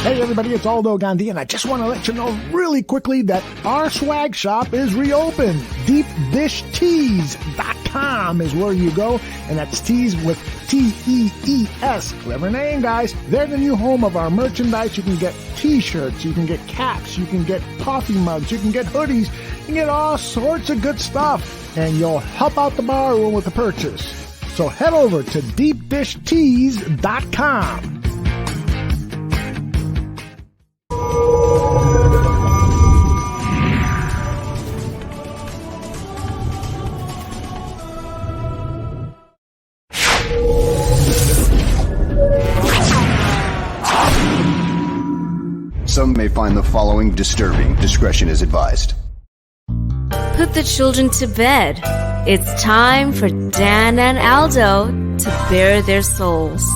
Hey everybody, it's Aldo Gandhi, and I just want to let you know really quickly that our swag shop is reopened. DeepDishTees.com is where you go, and that's tees with T-E-E-S. Clever name, guys. They're the new home of our merchandise. You can get t-shirts, you can get caps, you can get coffee mugs, you can get hoodies, you can get all sorts of good stuff, and you'll help out the bar room with the purchase. So head over to DeepDishTees.com. Some may find the following disturbing. Discretion is advised. Put the children to bed. It's time for Dan and Aldo to bare their souls.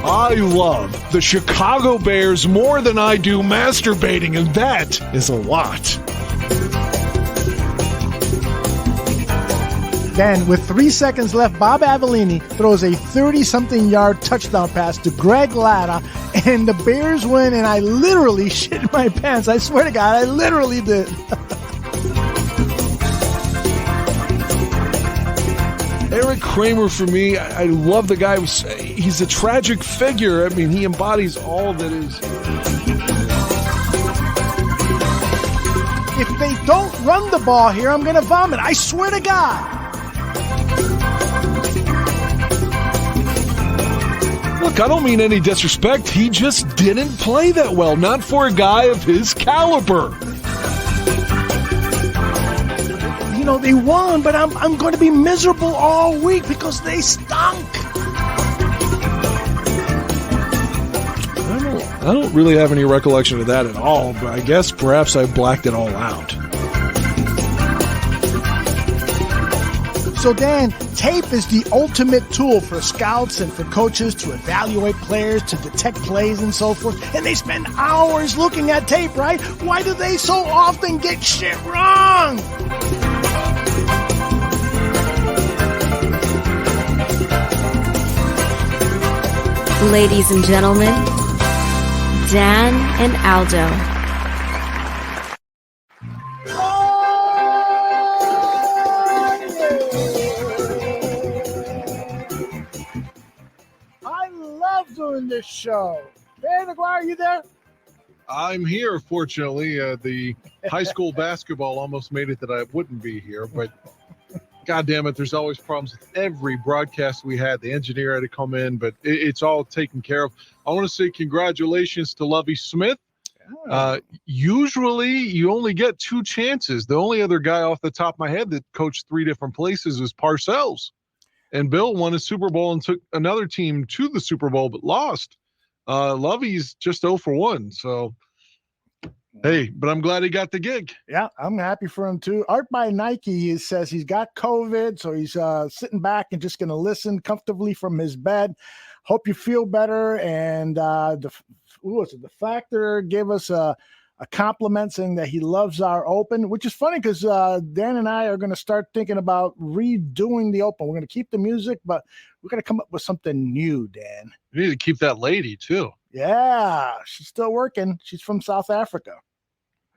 I love the Chicago Bears more than I do masturbating, and that is a lot. Then, with 3 seconds left, Bob Avellini throws a 30-something yard touchdown pass to Greg Latta, and the Bears win, and I literally shit my pants. I swear to God, I literally did. Eric Kramer, for me, I love the guy. He's a tragic figure. I mean, he embodies all that is. If they don't run the ball here, I'm going to vomit. I swear to God. Look, I don't mean any disrespect. He just didn't play that well. Not for a guy of his caliber. You know, they won, but I'm going to be miserable all week because they stunk. I don't really have any recollection of that at all, but I guess perhaps I blacked it all out. So, Dan, tape is the ultimate tool for scouts and for coaches to evaluate players, to detect plays and so forth. And they spend hours looking at tape, right? Why do they so often get shit wrong? Ladies and gentlemen, Dan and Aldo. I love doing this show. Dan McGuire, are you there? I'm here, fortunately. The high school basketball almost made it that I wouldn't be here, but God damn it, there's always problems with every broadcast we had. The engineer had to come in, but it's all taken care of. I want to say congratulations to Lovie Smith. Usually you only get 2 chances. The only other guy off the top of my head that coached 3 different places was Parcells. And Bill won a Super Bowl and took another team to the Super Bowl, but lost. Lovey's just 0 for 1. So, hey, but I'm glad he got the gig. Yeah, I'm happy for him too. Art by Nike says he's got COVID, so he's sitting back and just going to listen comfortably from his bed. Hope you feel better. And the Factor gave us a compliment saying that he loves our Open, which is funny because Dan and I are going to start thinking about redoing the Open. We're going to keep the music, but we're going to come up with something new, Dan. You need to keep that lady, too. Yeah, she's still working. She's from South Africa.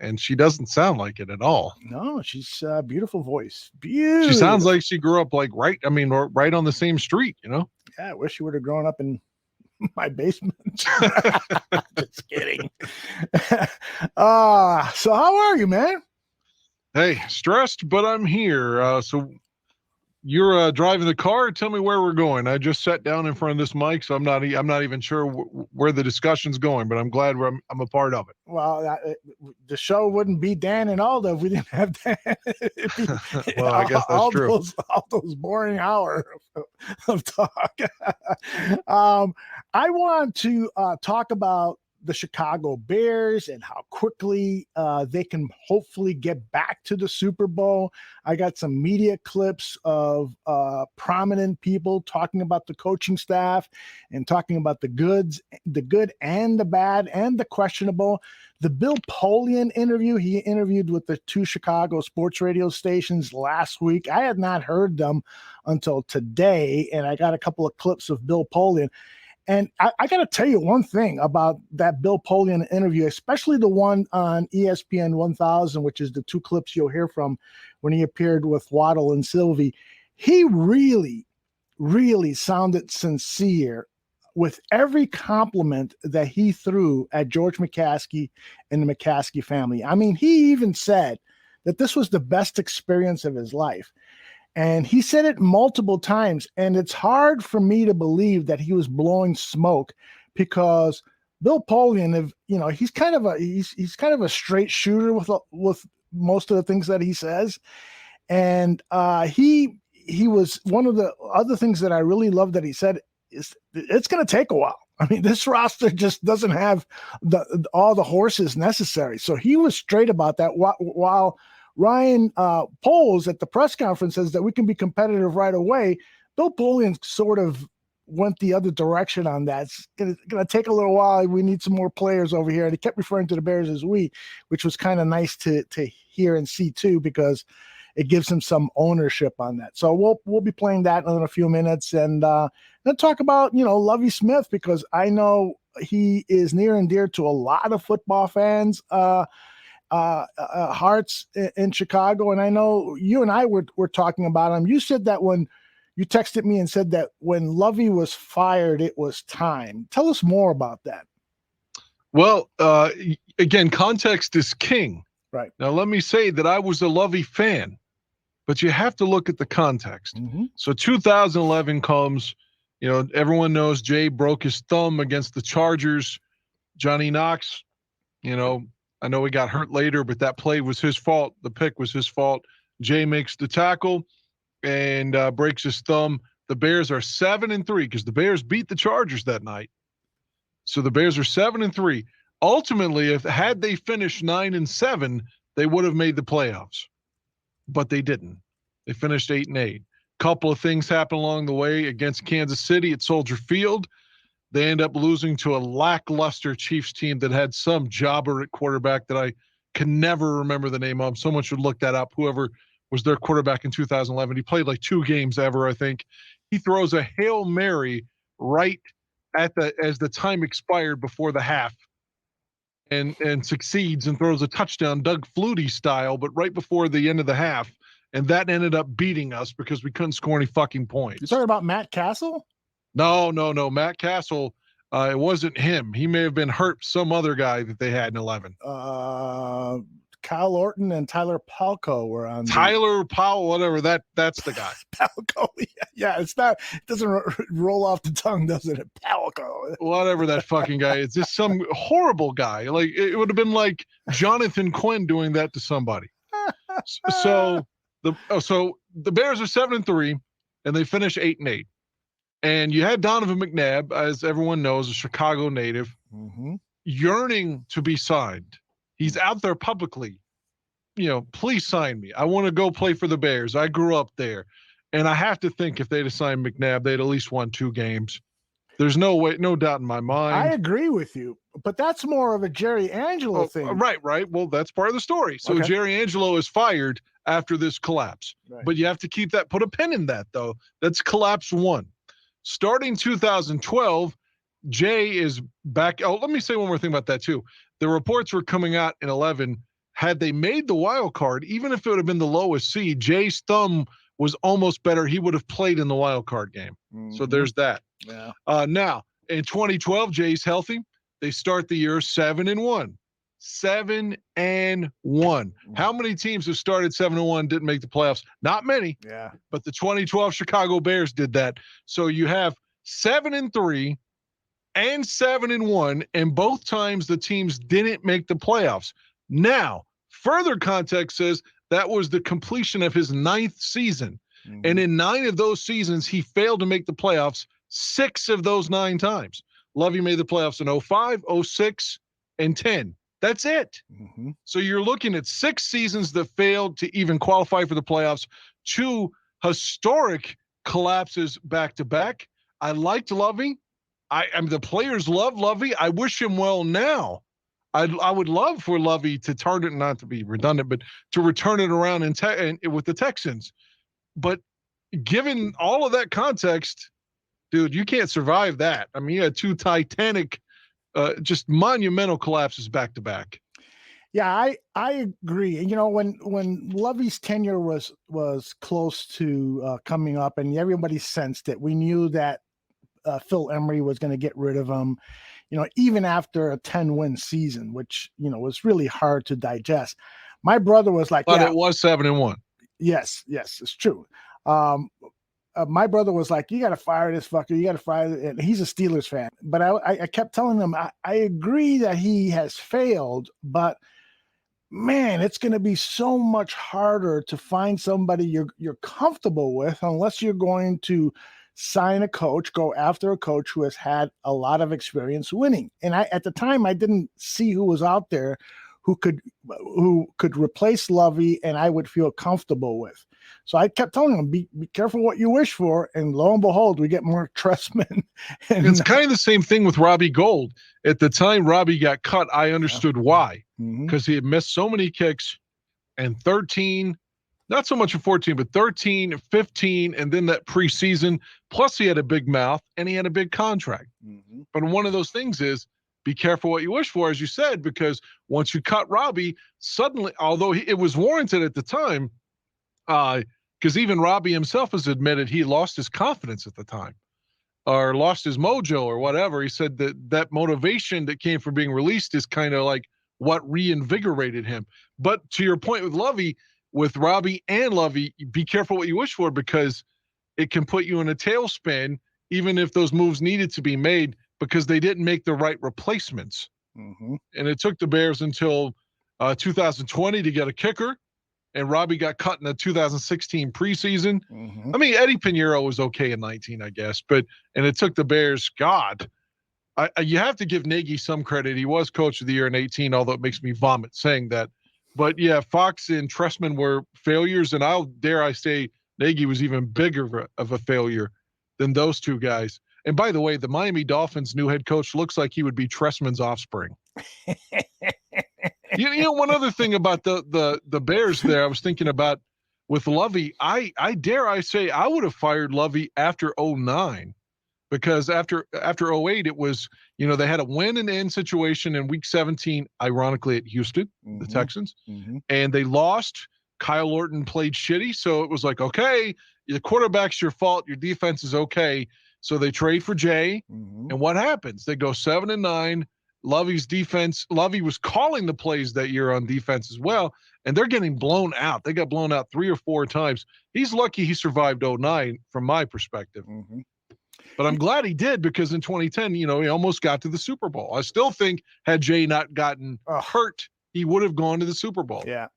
And she doesn't sound like it at all. No, she's a beautiful voice. Beautiful. She sounds like she grew up right on the same street, you know? Yeah, I wish she would have grown up in my basement. Just kidding. So how are you, man? Hey, stressed, but I'm here. So you're driving the car. Tell me where we're going. I just sat down in front of this mic, so I'm not even sure where the discussion's going, but I'm glad I'm a part of it. Well, the show wouldn't be Dan and Aldo if we didn't have Dan. Well, I guess that's true. All those boring hours of talk. I want to talk about the Chicago Bears and how quickly they can hopefully get back to the Super Bowl. I got some media clips of prominent people talking about the coaching staff and talking about the good and the bad and the questionable. The Bill Polian interview, he interviewed with the 2 Chicago sports radio stations last week. I had not heard them until today, and I got a couple of clips of Bill Polian. And I got to tell you one thing about that Bill Polian interview, especially the one on ESPN 1000, which is the 2 clips you'll hear from when he appeared with Waddle and Sylvie. He really, really sounded sincere with every compliment that he threw at George McCaskey and the McCaskey family. I mean, he even said that this was the best experience of his life. And he said it multiple times, and it's hard for me to believe that he was blowing smoke, because Bill Polian, he's kind of a straight shooter with most of the things that he says, and he was one of the other things that I really love that he said is it's going to take a while. I mean, this roster just doesn't have all the horses necessary. So he was straight about that. While Ryan Poles at the press conference says that we can be competitive right away, Bill Polian sort of went the other direction on that. It's going to take a little while. We need some more players over here. And he kept referring to the Bears as we, which was kind of nice to hear and see too, because it gives him some ownership on that. So we'll be playing that in a few minutes, and then talk about Lovie Smith, because I know he is near and dear to a lot of football fans' hearts in Chicago. And I know you and I were talking about him. You said that when you texted me and said that when Lovie was fired, it was time. Tell us more about that. Well, again, context is king. Right. Now, let me say that I was a Lovie fan, but you have to look at the context. Mm-hmm. So 2011 comes, everyone knows Jay broke his thumb against the Chargers. Johnny Knox, I know he got hurt later, but that play was his fault. The pick was his fault. Jay makes the tackle and breaks his thumb. The Bears are 7-3 because the Bears beat the Chargers that night. So the Bears are 7-3. Ultimately, had they finished 9-7, they would have made the playoffs, but they didn't. They finished 8-8. Couple of things happened along the way against Kansas City at Soldier Field. They end up losing to a lackluster Chiefs team that had some jobber at quarterback that I can never remember the name of. Someone should look that up. Whoever was their quarterback in 2011. He played like 2 games ever, I think. He throws a Hail Mary right as the time expired before the half, and succeeds and throws a touchdown, Doug Flutie style, but right before the end of the half. And that ended up beating us because we couldn't score any fucking points. You're talking about Matt Castle? No. Matt Castle, it wasn't him. He may have been hurt. Some other guy that they had in 11. Kyle Orton and Tyler Palco were on. Tyler Powell, whatever. That's the guy. Palco. Yeah, it's not. It doesn't roll off the tongue, does it? Palco. Whatever that fucking guy is. Just some horrible guy. Like, it would have been like Jonathan Quinn doing that to somebody. So the Bears are 7-3, and they finish 8-8. And you had Donovan McNabb, as everyone knows, a Chicago native, yearning to be signed. He's out there publicly, please sign me. I want to go play for the Bears. I grew up there. And I have to think if they'd have signed McNabb, they'd at least won 2 games. There's no doubt in my mind. I agree with you, but that's more of a Jerry Angelo thing. Right. Well, that's part of the story. So okay. Jerry Angelo is fired after this collapse. Right. But you have to put a pin in that, though. That's collapse 1. Starting 2012, Jay is back. Oh, let me say one more thing about that, too. The reports were coming out in 11. Had they made the wild card, even if it would have been the lowest seed, Jay's thumb was almost better. He would have played in the wild card game. So there's that. Yeah. Now, in 2012, Jay's healthy. They start the year 7-1. 7-1. How many teams have started 7-1 didn't make the playoffs? Not many. Yeah. But the 2012 Chicago Bears did that. So you have 7-3 and 7-1, and both times the teams didn't make the playoffs. Now, further context says that was the completion of his 9th season. And in 9 of those seasons, he failed to make the playoffs 6 of those 9 times. Lovey made the playoffs in 05, 06, and 10. That's it. Mm-hmm. So you're looking at 6 seasons that failed to even qualify for the playoffs, 2 historic collapses back to back. I liked Lovey. I mean, the players love Lovey. I wish him well now. I would love for Lovey to turn it, not to be redundant, but to return it around with the Texans. But given all of that context, dude, you can't survive that. I mean, you had 2 titanic, just monumental collapses back to back. Yeah, I agree. You know, when Lovey's tenure was close to coming up, and everybody sensed it, we knew that Phil Emery was going to get rid of him. You know, even after a 10-win season, which, you know, was really hard to digest. My brother was like, but it was 7-1. Yes, it's true. My brother was like, you got to fire this fucker. You got to fire it. And he's a Steelers fan. But I kept telling him, I agree that he has failed, but man, it's going to be so much harder to find somebody you're comfortable with unless you're going to sign a coach, go after a coach who has had a lot of experience winning. And at the time, I didn't see who was out there who could replace Lovey and I would feel comfortable with. So I kept telling him, be careful what you wish for. And lo and behold, we get more Trestman. And it's kind of the same thing with Robbie Gould. At the time Robbie got cut, I understood why. Because he had missed so many kicks, and 13, not so much in 14, but 13, 15, and then that preseason. Plus he had a big mouth and he had a big contract. But one of those things is, be careful what you wish for, as you said, because once you cut Robbie, suddenly, although it was warranted at the time, because even Robbie himself has admitted he lost his confidence at the time, or lost his mojo or whatever. He said that motivation that came from being released is kind of like what reinvigorated him. But to your point with Lovey, with Robbie and Lovey, be careful what you wish for, because it can put you in a tailspin, even if those moves needed to be made, because they didn't make the right replacements. And it took the Bears until 2020 to get a kicker, and Robbie got cut in the 2016 preseason. I mean, Eddie Pinheiro was okay in 19, I guess, and it took the Bears, God, you have to give Nagy some credit. He was coach of the year in 18, although it makes me vomit saying that. But yeah, Fox and Trestman were failures, and dare I say Nagy was even bigger of a failure than those 2 guys. And by the way, the Miami Dolphins' new head coach looks like he would be Trestman's offspring. You know, one other thing about the Bears there, I was thinking about with Lovey. I dare I say I would have fired Lovey after 09, because after 08, it was, you know, they had a win and end situation in week 17, ironically at Houston, the Texans, and they lost. Kyle Orton played shitty, so it was like, okay, the quarterback's your fault, your defense is okay. So they trade for Jay, and what happens? They go 7-9. Lovey's defense, Lovey was calling the plays that year on defense as well, and they're getting blown out. They got blown out 3 or 4 times. He's lucky he survived 09 from my perspective. But I'm glad he did, because in 2010, you know, he almost got to the Super Bowl. I still think had Jay not gotten hurt, he would have gone to the Super Bowl. Yeah.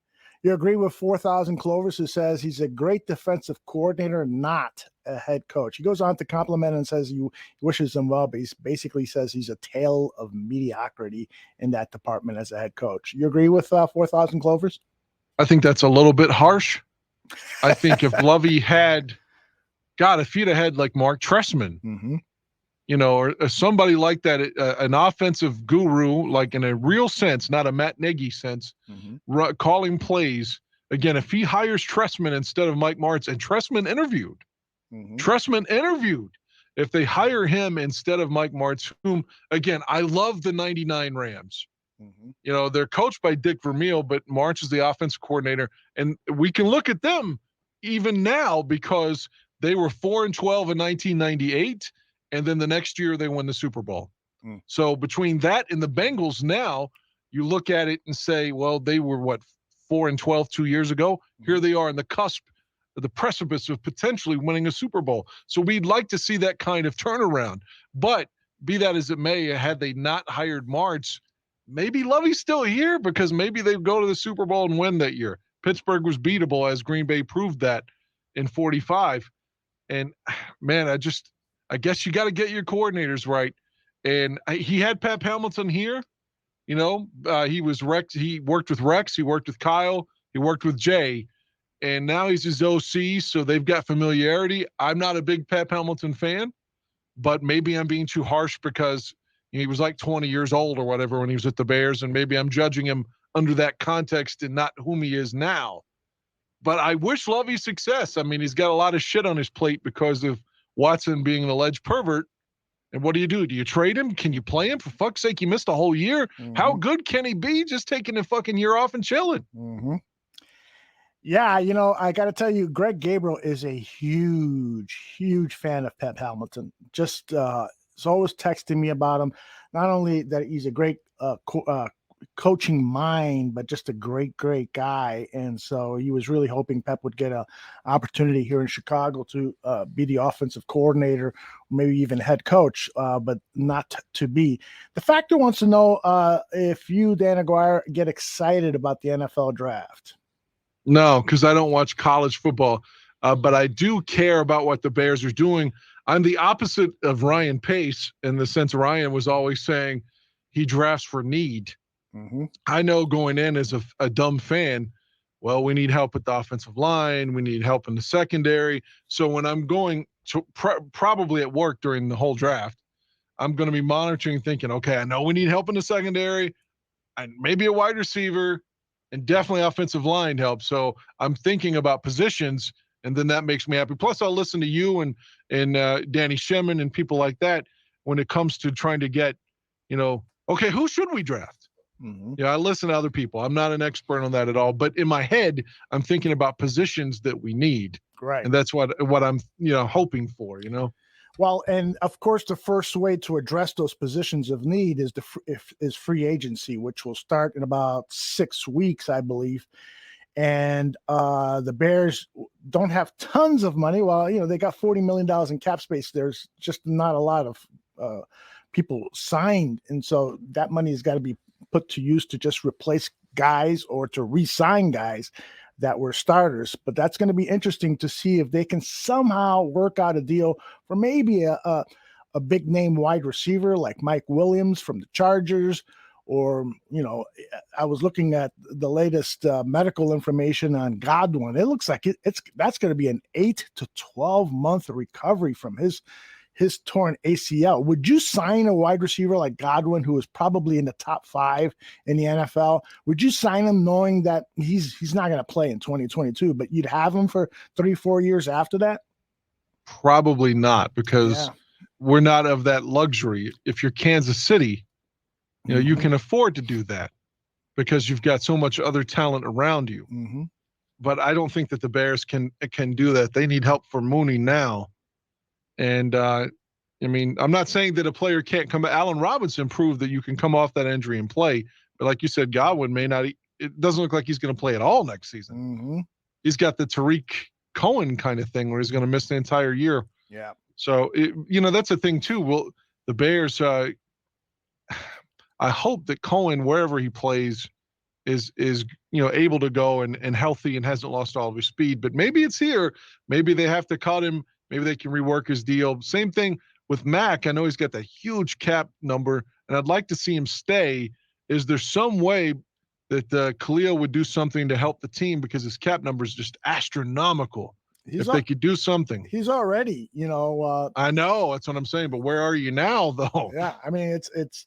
You agree with 4,000 Clovers, who says he's a great defensive coordinator, not a head coach. He goes on to compliment and says he wishes him well, but he basically says he's a tale of mediocrity in that department as a head coach. You agree with 4,000 Clovers? I think that's a little bit harsh. I think if Lovey had, if he'd have had like Mark Trestman, you know, or somebody like that, an offensive guru, like in a real sense, not a Matt Nagy sense, calling plays. Again, if he hires Trestman instead of Mike Martz, and Trestman interviewed, if they hire him instead of Mike Martz, whom, again, I love the 99 Rams. You know, they're coached by Dick Vermeil, but Martz is the offensive coordinator. And we can look at them even now, because they were 4-12 in 1998. And then the next year they won the Super Bowl. So between that and the Bengals now, you look at it and say, well, they were 4-12 2 years ago. Here they are on the cusp, the precipice of potentially winning a Super Bowl. So we'd like to see that kind of turnaround. But be that as it may, had they not hired Martz, maybe Lovey's still here, because maybe they'd go to the Super Bowl and win that year. Pittsburgh was beatable, as Green Bay proved that in 45. And man, I guess you got to get your coordinators right. And he had Pep Hamilton here. He was Rex. He worked with Rex. He worked with Kyle. He worked with Jay. And now he's his OC, so they've got familiarity. I'm not a big Pep Hamilton fan, but maybe I'm being too harsh because he was like 20 years old or whatever when he was at the Bears, and maybe I'm judging him under that context and not whom he is now. But I wish Lovey success. I mean, he's got a lot of shit on his plate because of Watson being an alleged pervert. And what do? Do you trade him? Can you play him? For fuck's sake, he missed a whole year. Mm-hmm. How good can he be just taking a fucking year off and chilling? Mm-hmm. Yeah, I got to tell you, Greg Gabriel is a huge, huge fan of Pep Hamilton. Just is always texting me about him. Not only that he's a great coaching mind, but just a great, great guy. And so he was really hoping Pep would get an opportunity here in Chicago to be the offensive coordinator, maybe even head coach, but not to be. The Factor wants to know if you, Dan Aguirre, get excited about the NFL draft. No, because I don't watch college football, but I do care about what the Bears are doing. I'm the opposite of Ryan Pace in the sense Ryan was always saying he drafts for need. Mm-hmm. I know going in as a dumb fan, well, we need help with the offensive line. We need help in the secondary. So when I'm going to probably at work during the whole draft, I'm going to be monitoring thinking, okay, I know we need help in the secondary and maybe a wide receiver and definitely offensive line help. So I'm thinking about positions, and then that makes me happy. Plus, I'll listen to you and Danny Shemin and people like that when it comes to trying to get, okay, who should we draft? Mm-hmm. Yeah, I listen to other people. I'm not an expert on that at all, but in my head, I'm thinking about positions that we need. Right. And that's what I'm, hoping for, Well, and of course, the first way to address those positions of need is free agency, which will start in about 6 weeks, I believe. And the Bears don't have tons of money. Well, they got $40 million in cap space. There's just not a lot of people signed. And so that money has got to be put to use to just replace guys or to re-sign guys that were starters. But that's going to be interesting to see if they can somehow work out a deal for maybe a big name wide receiver like Mike Williams from the Chargers, or, I was looking at the latest medical information on Godwin. It looks like that's going to be an 8 to 12 month recovery from his torn ACL. Would you sign a wide receiver like Godwin, who is probably in the top 5 in the NFL? Would you sign him knowing that he's not going to play in 2022, but you'd have him for 3-4 years after that? Probably not, because we're not of that luxury. If you're Kansas City, you can afford to do that because you've got so much other talent around you. Mm-hmm. But I don't think that the Bears can do that. They need help for Mooney now. And, I'm not saying that a player can't come back. Allen Robinson proved that you can come off that injury and play. But like you said, Godwin may not. It doesn't look like he's going to play at all next season. Mm-hmm. He's got the Tariq Cohen kind of thing where he's going to miss the entire year. Yeah. So, that's a thing too. Well, the Bears, I hope that Cohen, wherever he plays, is able to go and healthy and hasn't lost all of his speed. But maybe it's here. Maybe they have to cut him. Maybe they can rework his deal. Same thing with Mack. I know he's got that huge cap number, and I'd like to see him stay. Is there some way that Khalil would do something to help the team, because his cap number is just astronomical? They could do something. He's already, I know, that's what I'm saying. But where are you now, though? Yeah, I mean, it's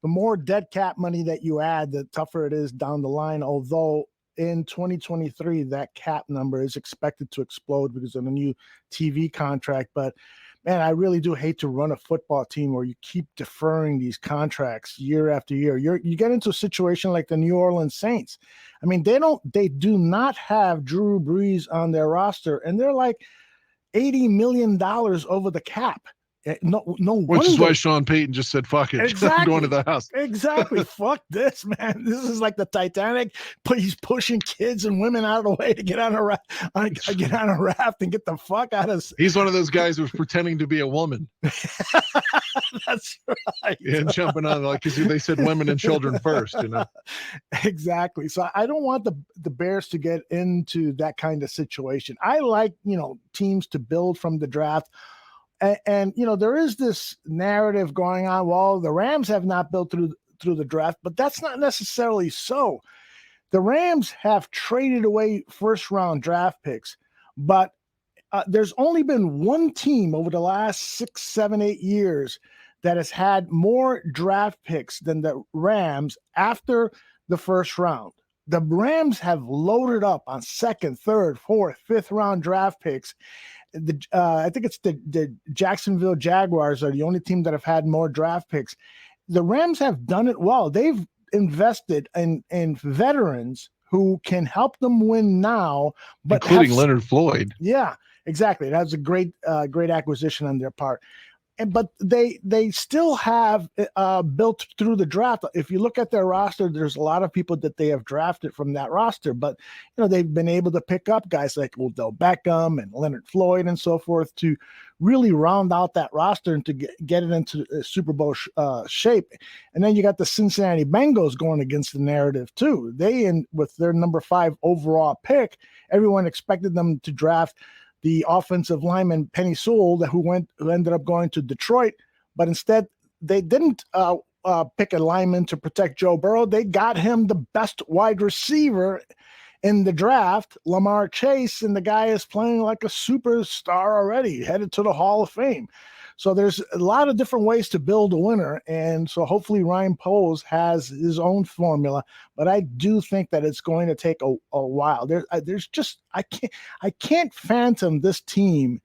the more dead cap money that you add, the tougher it is down the line. Although in 2023, that cap number is expected to explode because of the new TV contract. But man, I really do hate to run a football team where you keep deferring these contracts year after year. You get into a situation like the New Orleans Saints. I mean, they do not have Drew Brees on their roster, and they're like $80 million over the cap. No, which is why Sean Payton just said, fuck it. Exactly. I'm going to the house. Exactly. Fuck this, man. This is like the Titanic, but he's pushing kids and women out of the way to get on a raft and get the fuck out of. He's one of those guys who's pretending to be a woman. That's right. And jumping on, like, because they said women and children first, Exactly. So I don't want the Bears to get into that kind of situation. I like, teams to build from the draft. And there is this narrative going on. Well, the Rams have not built through the draft, but that's not necessarily so. The Rams have traded away first-round draft picks, but there's only been one team over the last 6, 7, 8 years that has had more draft picks than the Rams after the first round. The Rams have loaded up on second, third, fourth, fifth round draft picks. I think it's the Jacksonville Jaguars are the only team that have had more draft picks. The Rams have done it well. They've invested in veterans who can help them win now, but including Leonard Floyd. Yeah, exactly. That's a great acquisition on their part. But they still have built through the draft. If you look at their roster, there's a lot of people that they have drafted from that roster. But they've been able to pick up guys like Odell Beckham and Leonard Floyd and so forth to really round out that roster and to get it into Super Bowl shape. And then you got the Cincinnati Bengals going against the narrative too. With their number 5 overall pick, everyone expected them to draft the offensive lineman Penny Sewell, who ended up going to Detroit, but instead they didn't pick a lineman to protect Joe Burrow. They got him the best wide receiver in the draft, Lamar Chase, and the guy is playing like a superstar already, headed to the Hall of Fame. So there's a lot of different ways to build a winner, and so hopefully Ryan Poles has his own formula. But I do think that it's going to take a while. There's just I can't fathom this team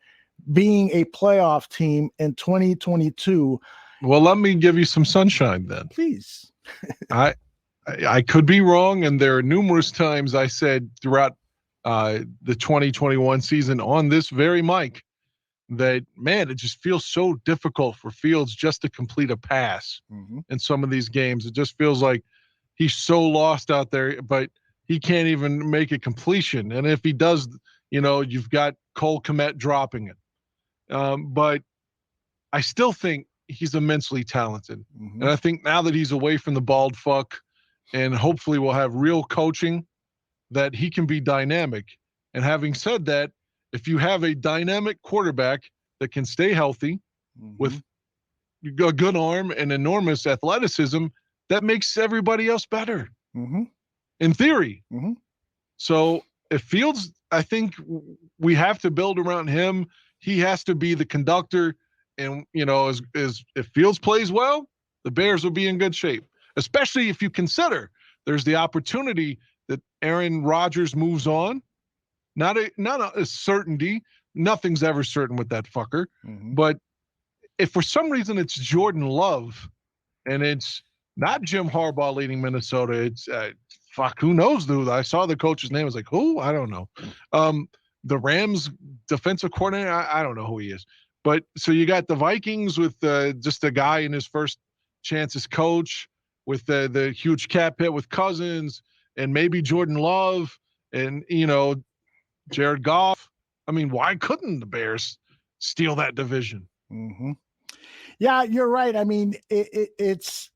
being a playoff team in 2022. Well, let me give you some sunshine then, please. I could be wrong, and there are numerous times I said throughout the 2021 season on this very mic that, man, it just feels so difficult for Fields just to complete a pass in some of these games. It just feels like he's so lost out there, but he can't even make a completion. And if he does, you've got Cole Kmet dropping it. But I still think he's immensely talented. And I think now that he's away from the bald fuck and hopefully we'll have real coaching, that he can be dynamic. And having said that, if you have a dynamic quarterback that can stay healthy with a good arm and enormous athleticism, that makes everybody else better in theory. So if Fields, I think we have to build around him. He has to be the conductor. And, if Fields plays well, the Bears will be in good shape, especially if you consider there's the opportunity that Aaron Rodgers moves on. Not a certainty. Nothing's ever certain with that fucker. But if for some reason it's Jordan Love and it's not Jim Harbaugh leading Minnesota, it's who knows, dude? I saw the coach's name. I was like, who? I don't know. The Rams defensive coordinator, I don't know who he is. But so you got the Vikings with just a guy in his first chance as coach with the huge cap hit with Cousins and maybe Jordan Love and, Jared Goff. I mean, why couldn't the Bears steal that division? Yeah, you're right. I mean, it's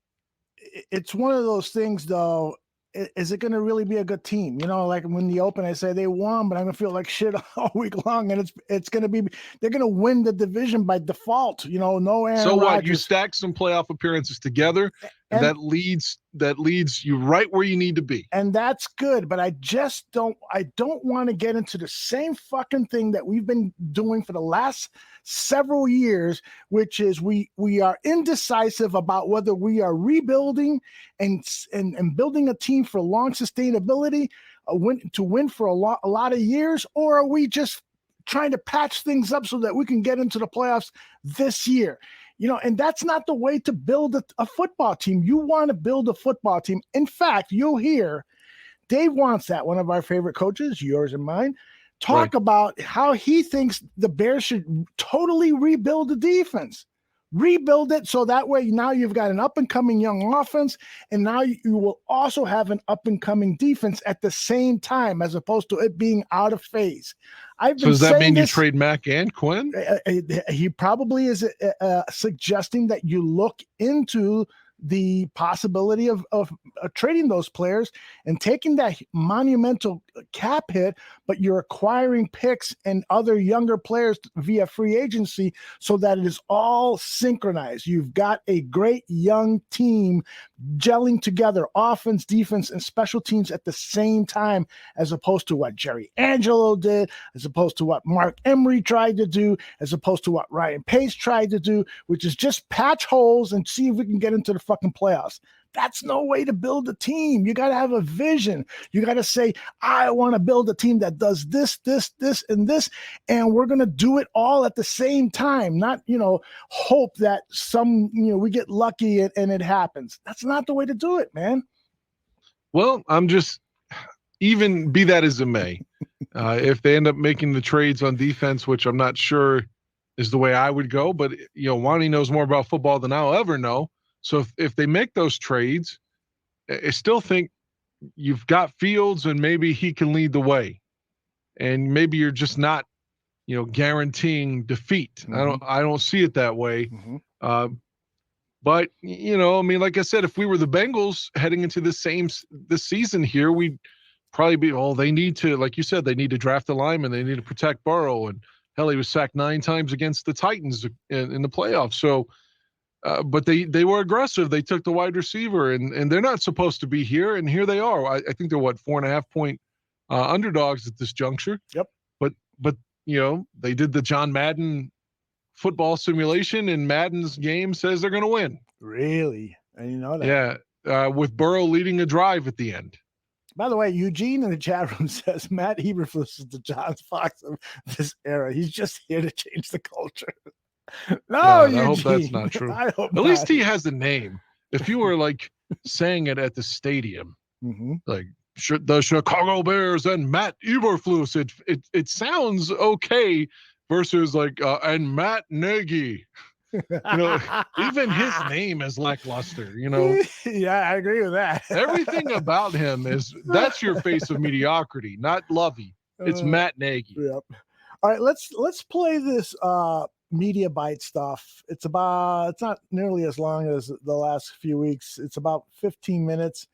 one of those things, though. Is it going to really be a good team? Like when the open, I say they won, but I'm going to feel like shit all week long. And it's going to be, they're going to win the division by default. No Aaron So what? Rodgers. You stack some playoff appearances together, and that leads you right where you need to be. And that's good. But I don't want to get into the same fucking thing that we've been doing for the last several years, which is we are indecisive about whether we are rebuilding and building a team for long sustainability, to win for a lot of years, or are we just trying to patch things up so that we can get into the playoffs this year? And that's not the way to build a football team. You want to build a football team. In fact, you'll hear Dave Wannstedt, one of our favorite coaches, yours and mine, talk about how he thinks the Bears should totally rebuild the defense. Rebuild it so that way now you've got an up-and-coming young offense, and now you will also have an up-and-coming defense at the same time, as opposed to it being out of phase. So does that mean you trade Mack and Quinn? He probably is suggesting that you look into the possibility of trading those players and taking that monumental cap hit, but you're acquiring picks and other younger players via free agency so that it is all synchronized. You've got a great young team gelling together, offense, defense, and special teams at the same time, as opposed to what Jerry Angelo did, as opposed to what Mark Emery tried to do, as opposed to what Ryan Pace tried to do, which is just patch holes and see if we can get into the fucking playoffs. That's no way to build a team. You got to have a vision. You got to say, I want to build a team that does this, this, this, and this, and we're going to do it all at the same time, not, hope that we get lucky and it happens. That's not the way to do it, man. Well, I'm just, even be that as it may, if they end up making the trades on defense, which I'm not sure is the way I would go, but, Wani knows more about football than I'll ever know. So if they make those trades, I still think you've got Fields and maybe he can lead the way. And maybe you're just not, guaranteeing defeat. Mm-hmm. I don't see it that way. Mm-hmm. But, like I said, if we were the Bengals heading into this season here, we'd probably be, they need to, like you said, they need to draft a lineman. They need to protect Burrow. And hell, he was sacked 9 times against the Titans in the playoffs. So, but they were aggressive. They took the wide receiver, and they're not supposed to be here, and here they are. I think they're 4.5 point underdogs at this juncture. Yep. But they did the John Madden football simulation, and Madden's game says they're going to win. Really? I didn't know that. Yeah, with Burrow leading a drive at the end. By the way, Eugene in the chat room says Matt Eberflus is the John Fox of this era. He's just here to change the culture. No, I hope that's not true. I hope at least he has a name. If you were saying it at the stadium, mm-hmm. The Chicago Bears and Matt Eberflus, it sounds okay versus and Matt Nagy. Even his name is lackluster. Yeah, I agree with that. Everything about him that's your face of mediocrity, not Lovey. It's Matt Nagy. Yep. All right, let's play this media bite stuff. It's not nearly as long as the last few weeks. It's about 15 minutes.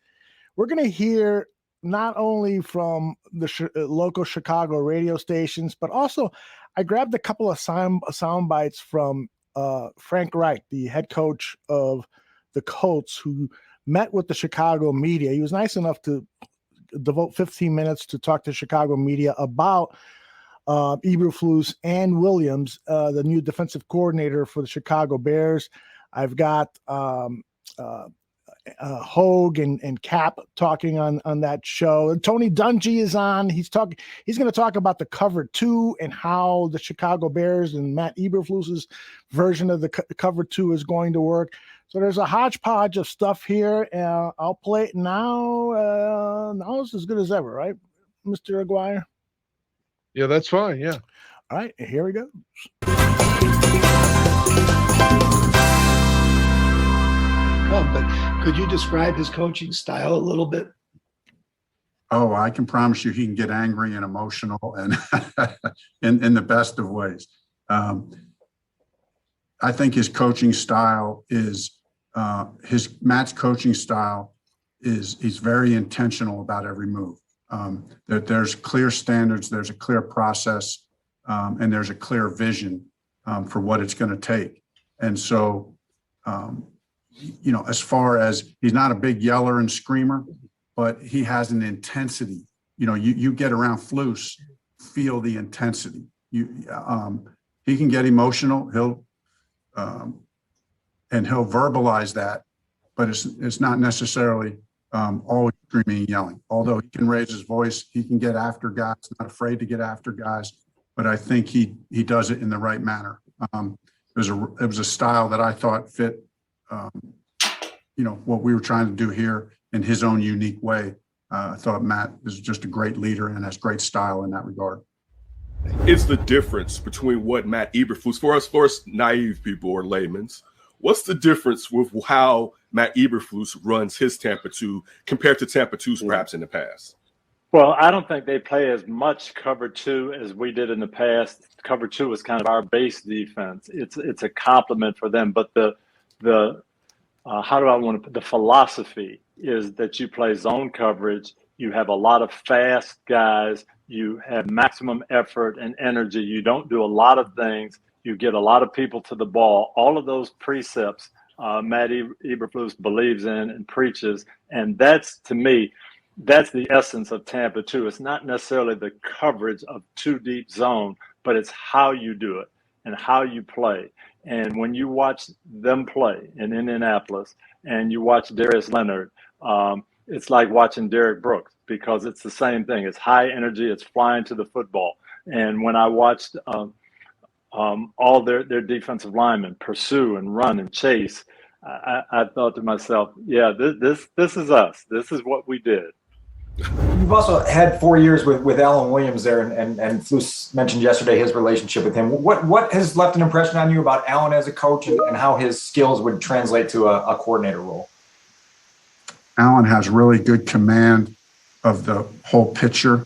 We're going to hear not only from the local Chicago radio stations, but also I grabbed a couple of sound bites from Frank Reich, the head coach of the Colts, who met with the Chicago media. He was nice enough to devote 15 minutes to talk to Chicago media about Eberflus and Williams, the new defensive coordinator for the Chicago Bears. I've got Hogue and Cap talking on that show. And Tony Dungy is on. He's going to talk about the cover 2 and how the Chicago Bears and Matt Eberflus's version of the cover 2 is going to work. So there's a hodgepodge of stuff here. I'll play it now. Now it's as good as ever, right, Mr. Aguirre? Yeah, that's fine. Yeah. All right, here we go. But could you describe his coaching style a little bit? Oh, I can promise you he can get angry and emotional and in the best of ways. I think his coaching style is Matt's coaching style is he's very intentional about every move. That there's clear standards, there's a clear process, and there's a clear vision for what it's going to take. And so, as far as he's not a big yeller and screamer, but he has an intensity. You get around Flus, feel the intensity. He can get emotional. He'll verbalize that, but it's not necessarily always screaming and yelling. Although he can raise his voice, he can get after guys, not afraid to get after guys. But I think he does it in the right manner. It was a style that I thought fit, what we were trying to do here in his own unique way. I thought Matt is just a great leader and has great style in that regard. It's the difference between what Matt Eberflus, for us naive people or laymen's, what's the difference with how Matt Eberflus runs his Tampa 2 compared to Tampa 2s perhaps in the past? Well, I don't think they play as much cover 2 as we did in the past. Cover 2 is kind of our base defense. It's a compliment for them, but the how do I want to put the philosophy is that you play zone coverage. You have a lot of fast guys. You have maximum effort and energy. You don't do a lot of things. You get a lot of people to the ball. All of those precepts Matt Eberflus believes in and preaches. And that's, to me, that's the essence of Tampa 2. It's not necessarily the coverage of too deep zone, but it's how you do it and how you play. And when you watch them play in Indianapolis and you watch Darius Leonard, it's like watching Derek Brooks because it's the same thing. It's high energy. It's flying to the football. And when I watched all their defensive linemen pursue and run and chase, I thought to myself, yeah, this is us. This is what we did. You've also had 4 years with Alan Williams there, and Flus mentioned yesterday his relationship with him. What has left an impression on you about Alan as a coach and how his skills would translate to a coordinator role? Alan has really good command of the whole picture.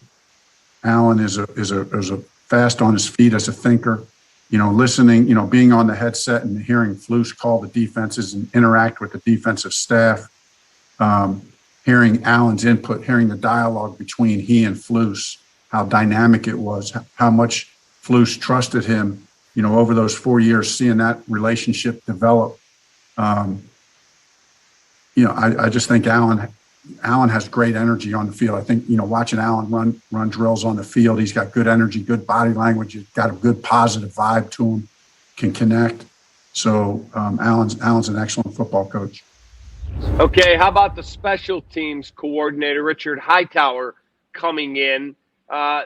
Alan is a fast on his feet as a thinker. Listening, being on the headset and hearing Flus call the defenses and interact with the defensive staff. Hearing Alan's input, hearing the dialogue between he and Flus, how dynamic it was, how much Flus trusted him, over those 4 years, seeing that relationship develop. I just think Alan has great energy on the field. I think, watching Alan run drills on the field, he's got good energy, good body language, he's got a good positive vibe to him, can connect. So Alan's an excellent football coach. Okay, how about the special teams coordinator, Richard Hightower, coming in?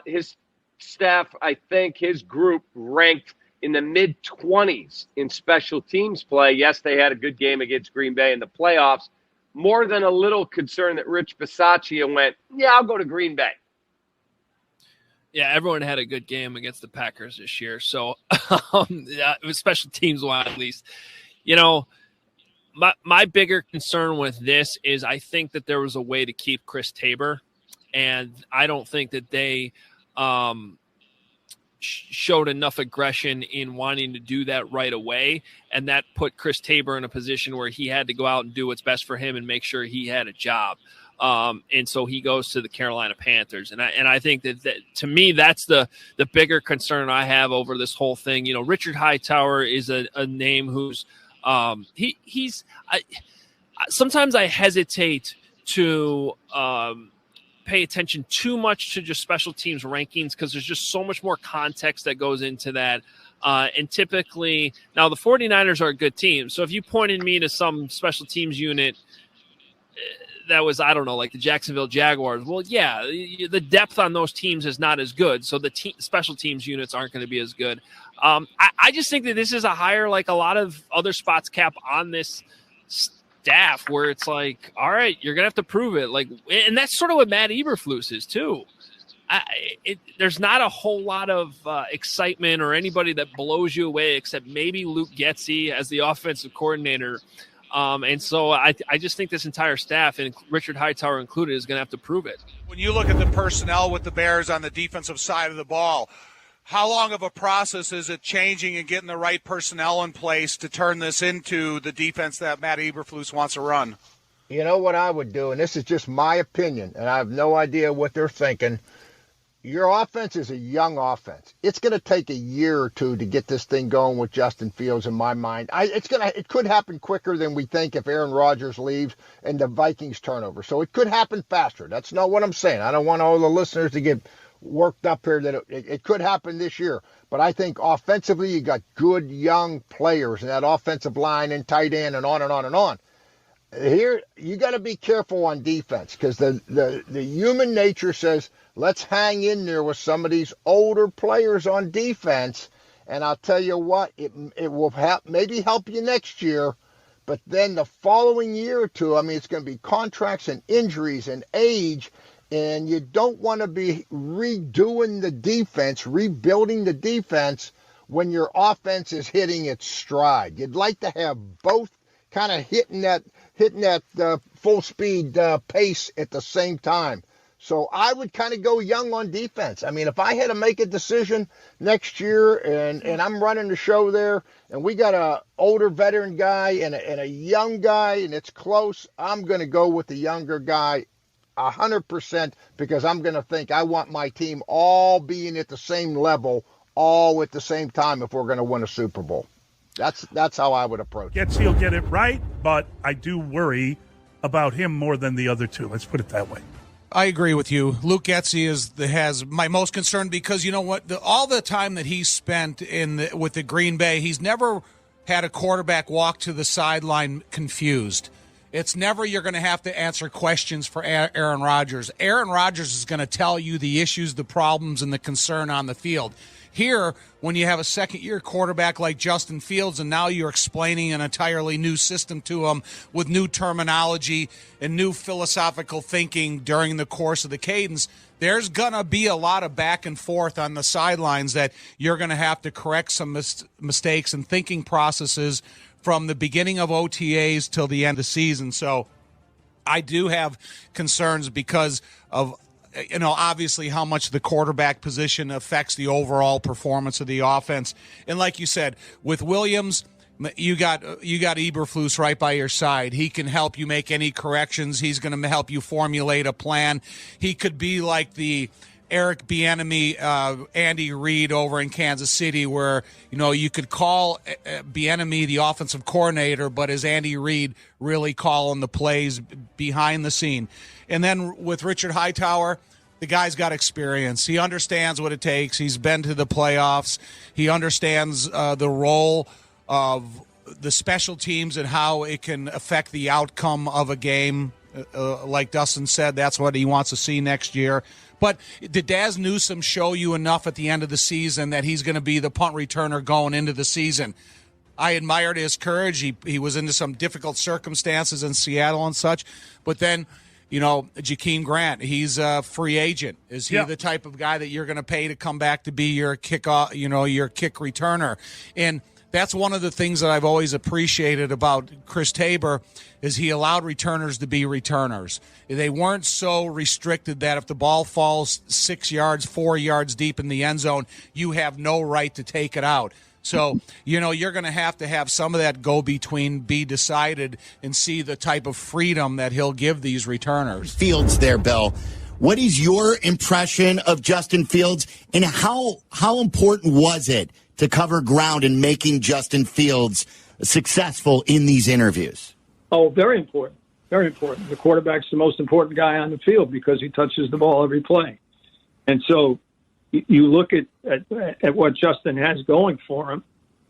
His staff, I think his group ranked in the mid-20s in special teams play. Yes, they had a good game against Green Bay in the playoffs. More than a little concerned that Rich Bisaccia went, yeah, I'll go to Green Bay. Yeah, everyone had a good game against the Packers this year. So, special teams-wise, at least. My bigger concern with this is I think that there was a way to keep Chris Tabor, and I don't think that they showed enough aggression in wanting to do that right away, and that put Chris Tabor in a position where he had to go out and do what's best for him and make sure he had a job. And so he goes to the Carolina Panthers, and I think that to me that's the bigger concern I have over this whole thing. Richard Hightower is a name who's sometimes I hesitate to pay attention too much to just special teams rankings because there's just so much more context that goes into that. And typically, now the 49ers are a good team. So if you pointed me to some special teams unit that was, I don't know, like the Jacksonville Jaguars, well, yeah, the depth on those teams is not as good. So the special teams units aren't going to be as good. I just think that this is a hire, like a lot of other spots cap on this staff, where it's like, all right, you're gonna have to prove it. Like, and that's sort of what Matt Eberflus is too. There's not a whole lot of excitement or anybody that blows you away, except maybe Luke Getsy as the offensive coordinator. And so I just think this entire staff, and Richard Hightower included, is going to have to prove it. When you look at the personnel with the Bears on the defensive side of the ball, how long of a process is it changing and getting the right personnel in place to turn this into the defense that Matt Eberflus wants to run? You know what I would do, and this is just my opinion, and I have no idea what they're thinking. Your offense is a young offense. It's going to take a year or two to get this thing going with Justin Fields, in my mind. It could happen quicker than we think if Aaron Rodgers leaves and the Vikings turn over. So it could happen faster. That's not what I'm saying. I don't want all the listeners to get worked up here that it could happen this year. But I think offensively you got good young players in that offensive line and tight end and on and on and on. Here, you got to be careful on defense because the human nature says, let's hang in there with some of these older players on defense. And I'll tell you what, it will maybe help you next year. But then the following year or two, it's going to be contracts and injuries and age. And you don't want to be redoing the defense, rebuilding the defense when your offense is hitting its stride. You'd like to have both kind of hitting that full speed pace at the same time. So I would kind of go young on defense. I mean, if I had to make a decision next year and I'm running the show there and we got a older veteran guy and a young guy and it's close, I'm going to go with the younger guy 100% because I'm going to think I want my team all being at the same level all at the same time if we're going to win a Super Bowl. That's how I would approach it. He'll get it right, but I do worry about him more than the other two. Let's put it that way. I agree with you. Luke Getsy has my most concern because you know what? All the time that he's spent with the Green Bay, he's never had a quarterback walk to the sideline confused. It's never you're going to have to answer questions for Aaron Rodgers. Aaron Rodgers is going to tell you the issues, the problems, and the concern on the field. Here, when you have a second-year quarterback like Justin Fields and now you're explaining an entirely new system to him with new terminology and new philosophical thinking during the course of the cadence, there's going to be a lot of back and forth on the sidelines that you're going to have to correct some mistakes and thinking processes from the beginning of OTAs till the end of the season. So I do have concerns because of obviously how much the quarterback position affects the overall performance of the offense. And like you said, with Williams, you got Eberflus right by your side. He can help you make any corrections. He's going to help you formulate a plan. He could be like the Eric Bieniemy, Andy Reid over in Kansas City, where you could call Bieniemy the offensive coordinator, but is Andy Reid really calling the plays behind the scene? And then with Richard Hightower, the guy's got experience. He understands what it takes. He's been to the playoffs. He understands the role of the special teams and how it can affect the outcome of a game. Like Dustin said, that's what he wants to see next year. But did Daz Newsome show you enough at the end of the season that he's going to be the punt returner going into the season? I admired his courage. He was into some difficult circumstances in Seattle and such. But then, Jakeem Grant, he's a free agent. Is he the type of guy that you're going to pay to come back to be your kick returner? And that's one of the things that I've always appreciated about Chris Tabor is he allowed returners to be returners. They weren't so restricted that if the ball falls 6 yards, 4 yards deep in the end zone, you have no right to take it out. So, you're going to have some of that go-between be decided and see the type of freedom that he'll give these returners. Fields there, Bill. What is your impression of Justin Fields, and how important was it to cover ground in making Justin Fields successful in these interviews? Oh, very important. Very important. The quarterback's the most important guy on the field because he touches the ball every play. And so you look at what Justin has going for him,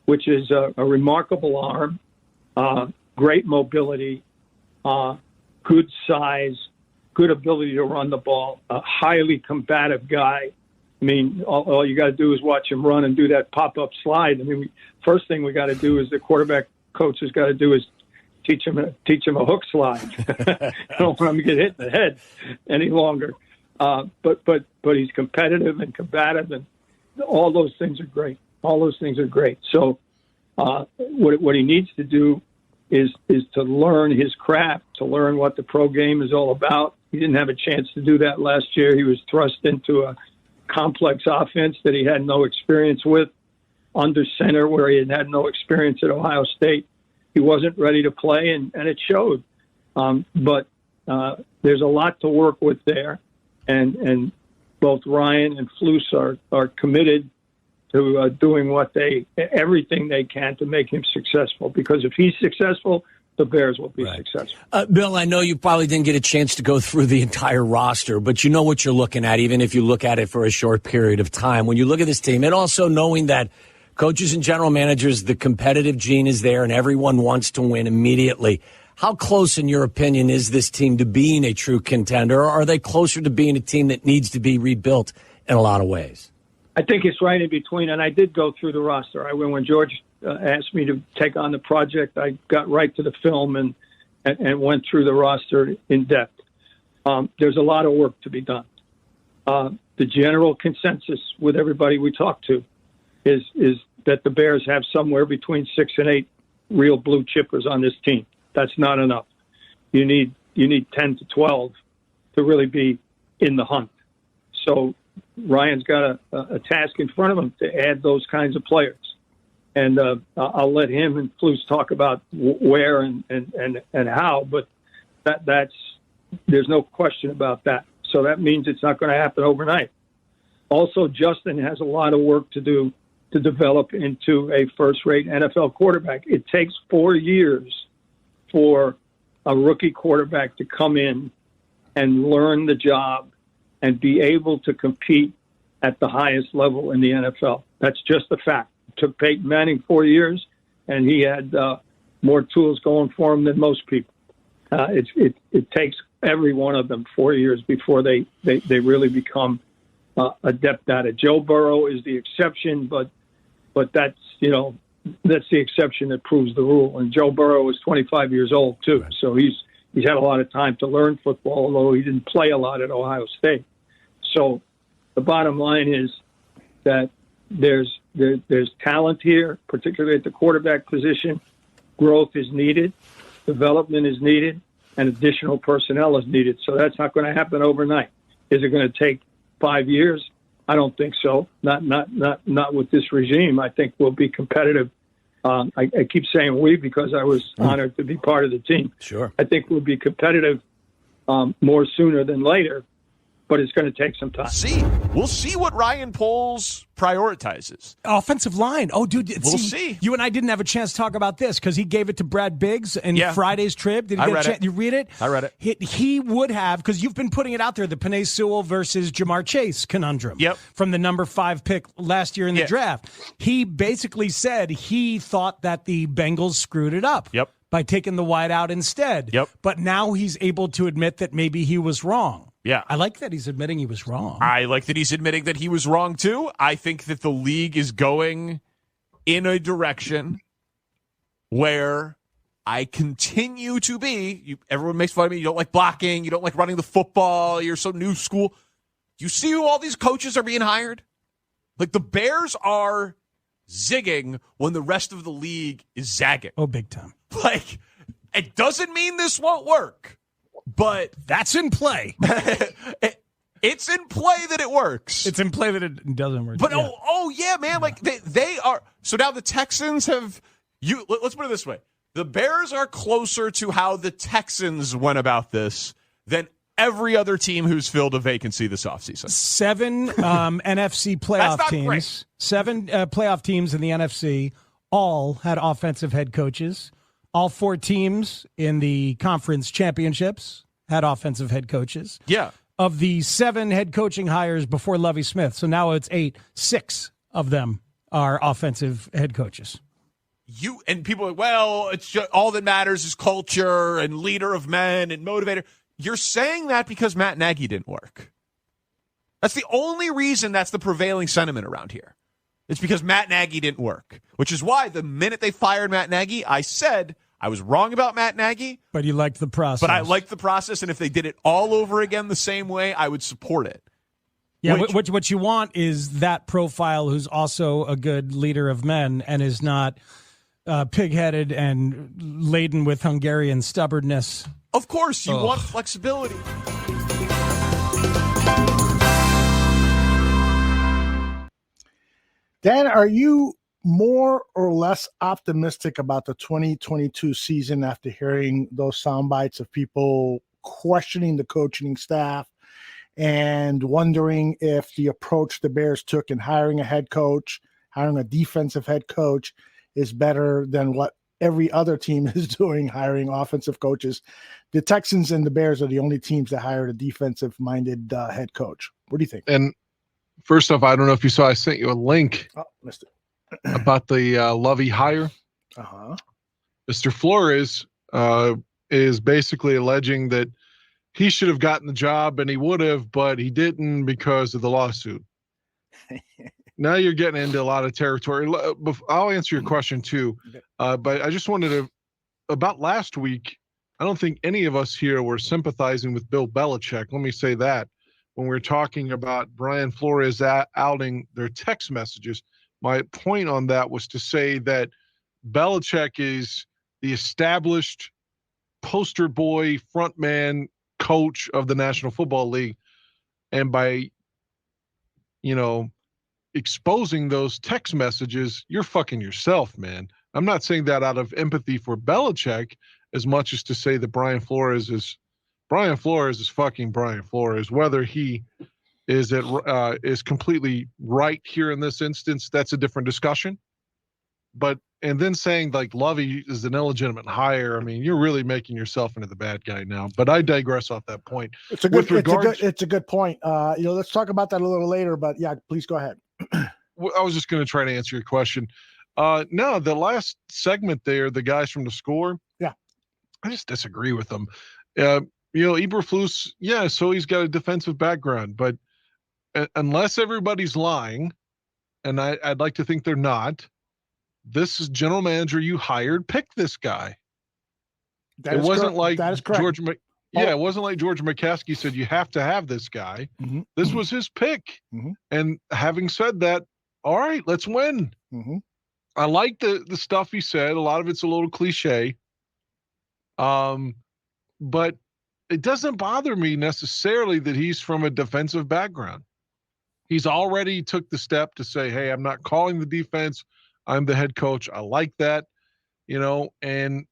which is a remarkable arm, great mobility, good size, good ability to run the ball, a highly combative guy. I mean, all you got to do is watch him run and do that pop-up slide. I mean, first thing we got to do is the quarterback coach has got to do is teach him a hook slide. I don't want him to get hit in the head any longer. But he's competitive and combative, and all those things are great. All those things are great. So what he needs to do is to learn his craft, to learn what the pro game is all about. He didn't have a chance to do that last year. He was thrust into a complex offense that he had no experience with, under center where he had no experience at Ohio State. He wasn't ready to play, and it showed. But there's a lot to work with there. And both Ryan and Flus are committed to doing everything they can to make him successful. Because if he's successful, the Bears will be successful. Bill, I know you probably didn't get a chance to go through the entire roster, but you know what you're looking at, even if you look at it for a short period of time. When you look at this team, and also knowing that coaches and general managers, the competitive gene is there and everyone wants to win immediately. How close, in your opinion, is this team to being a true contender, or are they closer to being a team that needs to be rebuilt in a lot of ways? I think it's right in between, and I did go through the roster. When George asked me to take on the project, I got right to the film and went through the roster in depth. There's a lot of work to be done. The general consensus with everybody we talk to is that the Bears have somewhere between 6 and 8 real blue chippers on this team. That's not enough. You need 10 to 12 to really be in the hunt. So Ryan's got a task in front of him to add those kinds of players. And I'll let him and Flus talk about where and how, but there's no question about that. So that means it's not going to happen overnight. Also, Justin has a lot of work to do to develop into a first-rate NFL quarterback. It takes 4 years for a rookie quarterback to come in and learn the job and be able to compete at the highest level in the NFL. That's just a fact. It took Peyton Manning 4 years, and he had more tools going for him than most people. It takes every one of them 4 years before they really become adept at it. Joe Burrow is the exception, but that's the exception that proves the rule. And Joe Burrow is 25 years old too, so he's had a lot of time to learn football, although he didn't play a lot at Ohio State. So the bottom line is that there's talent here, particularly at the quarterback position. Growth is needed, development is needed, and additional personnel is needed. So that's not going to happen overnight. Is it going to take 5 years? I don't think so. Not with this regime. I think we'll be competitive. I keep saying we because I was honored to be part of the team. Sure. I think we'll be competitive more sooner than later, but it's going to take some time. We'll see what Ryan Poles prioritizes. Offensive line. Oh, dude. We'll see. You and I didn't have a chance to talk about this because he gave it to Brad Biggs in Friday's trip. Did he get a chance? You read it? I read it. He would have, because you've been putting it out there, the Penei Sewell versus Jamar Chase conundrum. Yep. From the number 5 pick last year in the draft. He basically said he thought that the Bengals screwed it up. Yep. By taking the wide out instead. Yep. But now he's able to admit that maybe he was wrong. Yeah. I like that he's admitting he was wrong. I like that he's admitting that he was wrong, too. I think that the league is going in a direction where I continue to be. Everyone makes fun of me. You don't like blocking. You don't like running the football. You're so new school. You see who all these coaches are being hired? Like, the Bears are zigging when the rest of the league is zagging. Oh, big time. Like, it doesn't mean this won't work. But that's in play. It's in play that it works. It's in play that it doesn't work. But yeah, man, like they are. So now the Texans have let's put it this way: the Bears are closer to how the Texans went about this than every other team who's filled a vacancy this offseason. 7 NFC playoff teams. Great. 7 playoff teams in the NFC all had offensive head coaches. All 4 teams in the conference championships had offensive head coaches. Yeah. Of the 7 head coaching hires before Lovie Smith, so now it's 8, 6 of them are offensive head coaches. And people are like, well, it's just, all that matters is culture and leader of men and motivator. You're saying that because Matt Nagy didn't work. That's the only reason that's the prevailing sentiment around here. It's because Matt Nagy didn't work, which is why the minute they fired Matt Nagy, I said I was wrong about Matt Nagy. But you liked the process. But I liked the process, and if they did it all over again the same way, I would support it. Yeah, what you want is that profile who's also a good leader of men and is not pig-headed and laden with Hungarian stubbornness. Of course, you want flexibility. Dan, are you more or less optimistic about the 2022 season after hearing those sound bites of people questioning the coaching staff and wondering if the approach the Bears took in hiring a head coach, hiring a defensive head coach, is better than what every other team is doing, hiring offensive coaches? The Texans and the Bears are the only teams that hired a defensive-minded head coach. What do you think? And first off, I don't know if you saw, I sent you a link about the Lovey hire. Uh-huh. Mr. Flores is basically alleging that he should have gotten the job and he would have, but he didn't because of the lawsuit. Now you're getting into a lot of territory. I'll answer your question too. But I just wanted to, about last week, I don't think any of us here were sympathizing with Bill Belichick. Let me say that. When we were talking about Brian Flores outing their text messages, my point on that was to say that Belichick is the established poster boy, frontman coach of the National Football League. And by, exposing those text messages, you're fucking yourself, man. I'm not saying that out of empathy for Belichick as much as to say that Brian Flores is fucking Brian Flores. Whether he is completely right here in this instance, that's a different discussion. And then saying like Lovey is an illegitimate hire, I mean, you're really making yourself into the bad guy now. But I digress off that point. It's a good point. Let's talk about that a little later. But yeah, please go ahead. I was just going to try to answer your question. No, the last segment there, the guys from the score. Yeah, I just disagree with them. Eberflus, yeah, so he's got a defensive background, but unless everybody's lying, and I'd like to think they're not, this is general manager you hired picked this guy. It wasn't like George McCaskey said you have to have this guy. Mm-hmm. This was his pick. Mm-hmm. And having said that, all right, let's win. Mm-hmm. I like the stuff he said. A lot of it's a little cliche. But it doesn't bother me necessarily that he's from a defensive background. He's already took the step to say, hey, I'm not calling the defense. I'm the head coach. I like that, and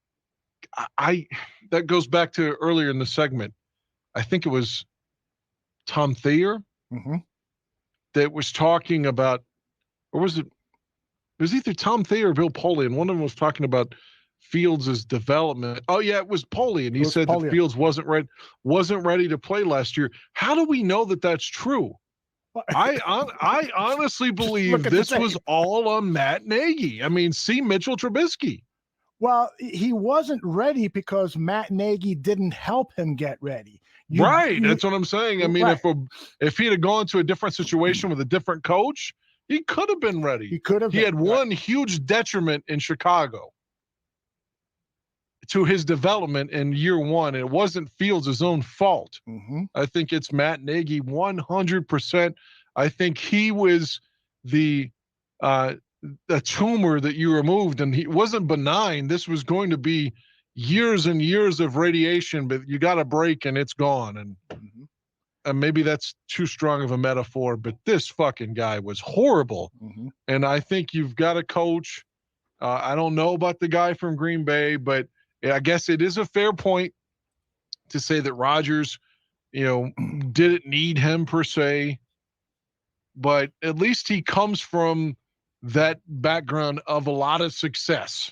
that goes back to earlier in the segment. I think it was Tom Thayer that was talking about, or was it either Tom Thayer or Bill Polian. One of them was talking about Fields' development. Oh yeah, it was Polian. He said that Fields wasn't ready to play last year. How do we know that that's true? I honestly believe this was all on Matt Nagy. I mean, see Mitchell Trubisky. Well, he wasn't ready because Matt Nagy didn't help him get ready. That's what I'm saying. I mean, if he'd have gone to a different situation with a different coach, he could have been ready. He had one huge detriment in Chicago to his development in year one. It wasn't Fields' own fault. Mm-hmm. I think it's Matt Nagy 100%. I think he was the tumor that you removed, and he wasn't benign. This was going to be years and years of radiation, but you got a break and it's gone. And maybe that's too strong of a metaphor, but this fucking guy was horrible. Mm-hmm. And I think you've got a coach. I don't know about the guy from Green Bay, but I guess it is a fair point to say that Rodgers, didn't need him per se, but at least he comes from that background of a lot of success.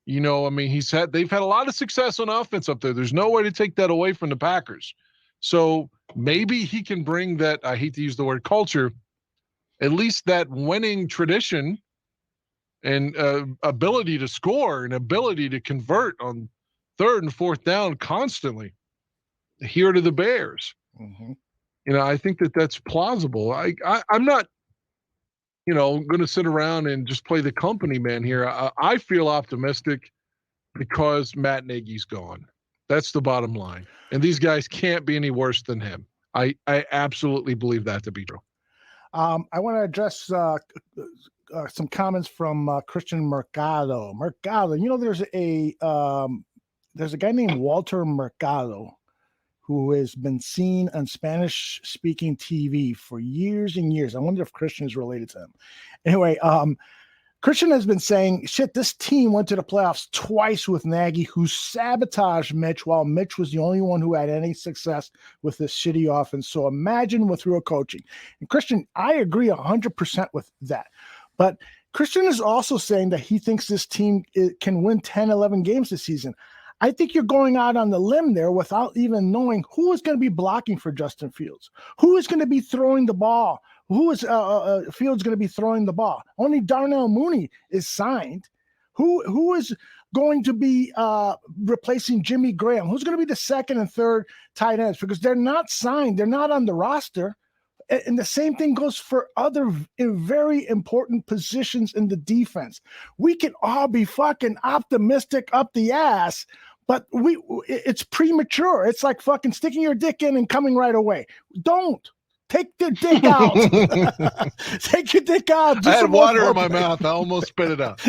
I mean, they've had a lot of success on offense up there. There's no way to take that away from the Packers. So maybe he can bring that, I hate to use the word culture, at least that winning tradition and ability to score and ability to convert on third and fourth down constantly here to the Bears. Mm-hmm. I think that's plausible. I'm not, going to sit around and just play the company man here. I feel optimistic because Matt Nagy's gone. That's the bottom line. And these guys can't be any worse than him. I absolutely believe that to be true. I want to address some comments from Christian Mercado. There's a guy named Walter Mercado who has been seen on Spanish-speaking TV for years and years. I wonder if Christian is related to him. Anyway, Christian has been saying, this team went to the playoffs twice with Nagy, who sabotaged Mitch while Mitch was the only one who had any success with this shitty offense. So imagine with real coaching. And Christian, I agree 100% with that. But Christian is also saying that he thinks this team can win 10, 11 games this season. I think you're going out on the limb there without even knowing who is going to be blocking for Justin Fields, who is going to be throwing the ball, who is Fields going to be throwing the ball. Only Darnell Mooney is signed. Who is going to be replacing Jimmy Graham? Who's going to be the second and third tight ends? Because they're not signed. They're not on the roster. And the same thing goes for other very important positions in the defense. We can all be fucking optimistic up the ass, but it's premature. It's like fucking sticking your dick in and coming right away. Don't. Take your dick out. Take your dick out. I had water in my mouth. I almost spit it out.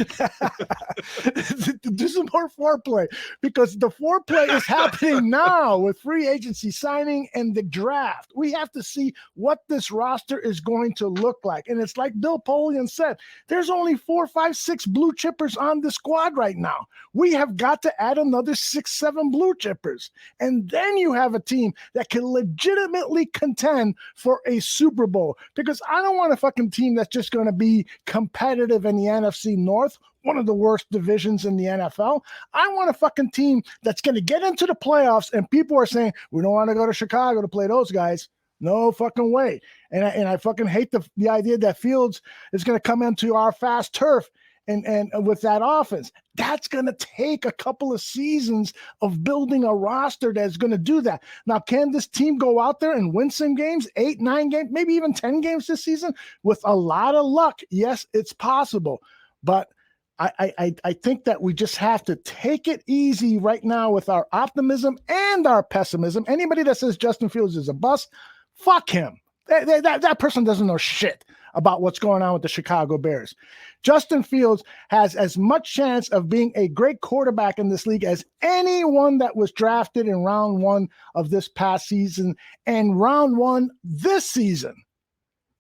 Do some more foreplay, because the foreplay is happening now with free agency signing and the draft. We have to see what this roster is going to look like. And it's like Bill Polian said, there's only 4, 5, 6 blue chippers on the squad right now. We have got to add another 6, 7 blue chippers. And then you have a team that can legitimately contend for a Super Bowl, because I don't want a fucking team that's just going to be competitive in the NFC North, one of the worst divisions in the NFL. I want a fucking team that's going to get into the playoffs, and people are saying, we don't want to go to Chicago to play those guys. No fucking way. And I fucking hate the idea that Fields is going to come into our fast turf and with that offense. That's going to take a couple of seasons of building a roster that's going to do that. Now, can this team go out there and win some games, 8, 9 games, maybe even 10 games this season with a lot of luck? Yes, it's possible. But I think that we just have to take it easy right now with our optimism and our pessimism. Anybody that says Justin Fields is a bust, fuck him. That person doesn't know shit about what's going on with the Chicago Bears. Justin Fields has as much chance of being a great quarterback in this league as anyone that was drafted in round 1 of this past season and round 1 this season.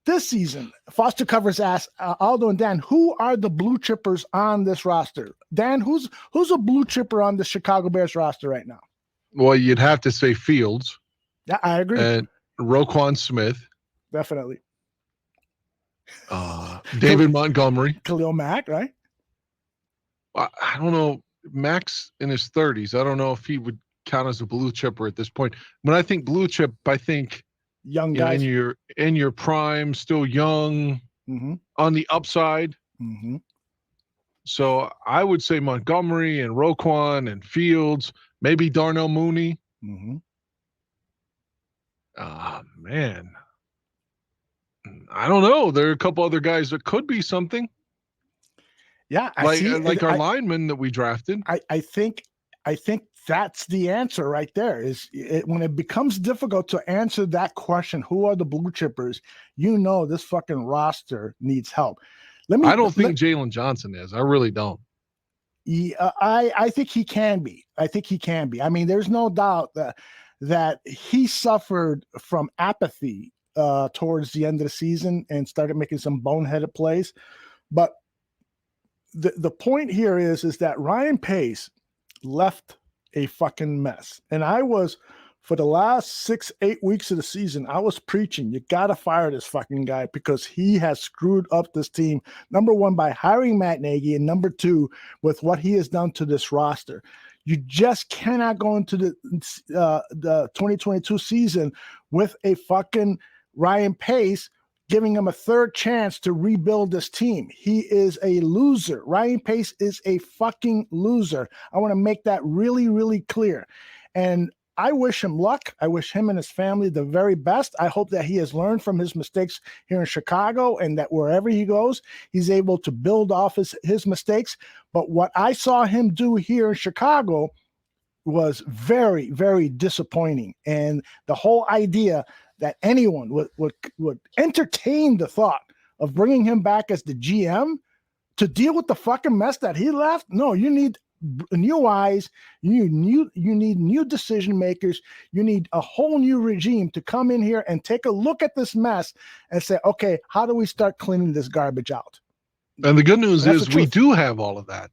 This season, Foster Covers asked Aldo and Dan, who are the blue chippers on this roster? Dan, who's a blue chipper on the Chicago Bears roster right now? Well, you'd have to say Fields. Yeah, I agree. And Roquan Smith. Definitely. David Montgomery. Khalil Mack, right? I don't know. Mack's in his 30s. I don't know if he would count as a blue chipper at this point. When I think blue chip, I think young guys in your prime, still young, on the upside. Mm-hmm. So I would say Montgomery and Roquan and Fields, maybe Darnell Mooney. Mm-hmm. Man. I don't know. There are a couple other guys that could be something. Yeah, like our lineman that we drafted. I think that's the answer right there. When it becomes difficult to answer that question, who are the blue chippers? You know, this fucking roster needs help. I don't think Jalen Johnson is. I really don't. Yeah, I think he can be. I mean, there's no doubt that he suffered from apathy towards the end of the season and started making some boneheaded plays. But the point here is that Ryan Pace left a fucking mess. And I was, for the last 6-8 weeks of the season, I was preaching, you got to fire this fucking guy because he has screwed up this team. Number one, by hiring Matt Nagy, and number two, with what he has done to this roster. You just cannot go into the 2022 season with a fucking Ryan Pace giving him a third chance to rebuild this team. He is a loser. Ryan Pace is a fucking loser. I want to make that really, really clear. And I wish him luck. I wish him and his family the very best. I hope that he has learned from his mistakes here in Chicago and that wherever he goes, he's able to build off his mistakes. But what I saw him do here in Chicago was very, very disappointing. And the whole idea that anyone would entertain the thought of bringing him back as the GM to deal with the fucking mess that he left. No, you need new eyes. You need new decision makers. You need a whole new regime to come in here and take a look at this mess and say, okay, how do we start cleaning this garbage out? And the good news is we do have all of that.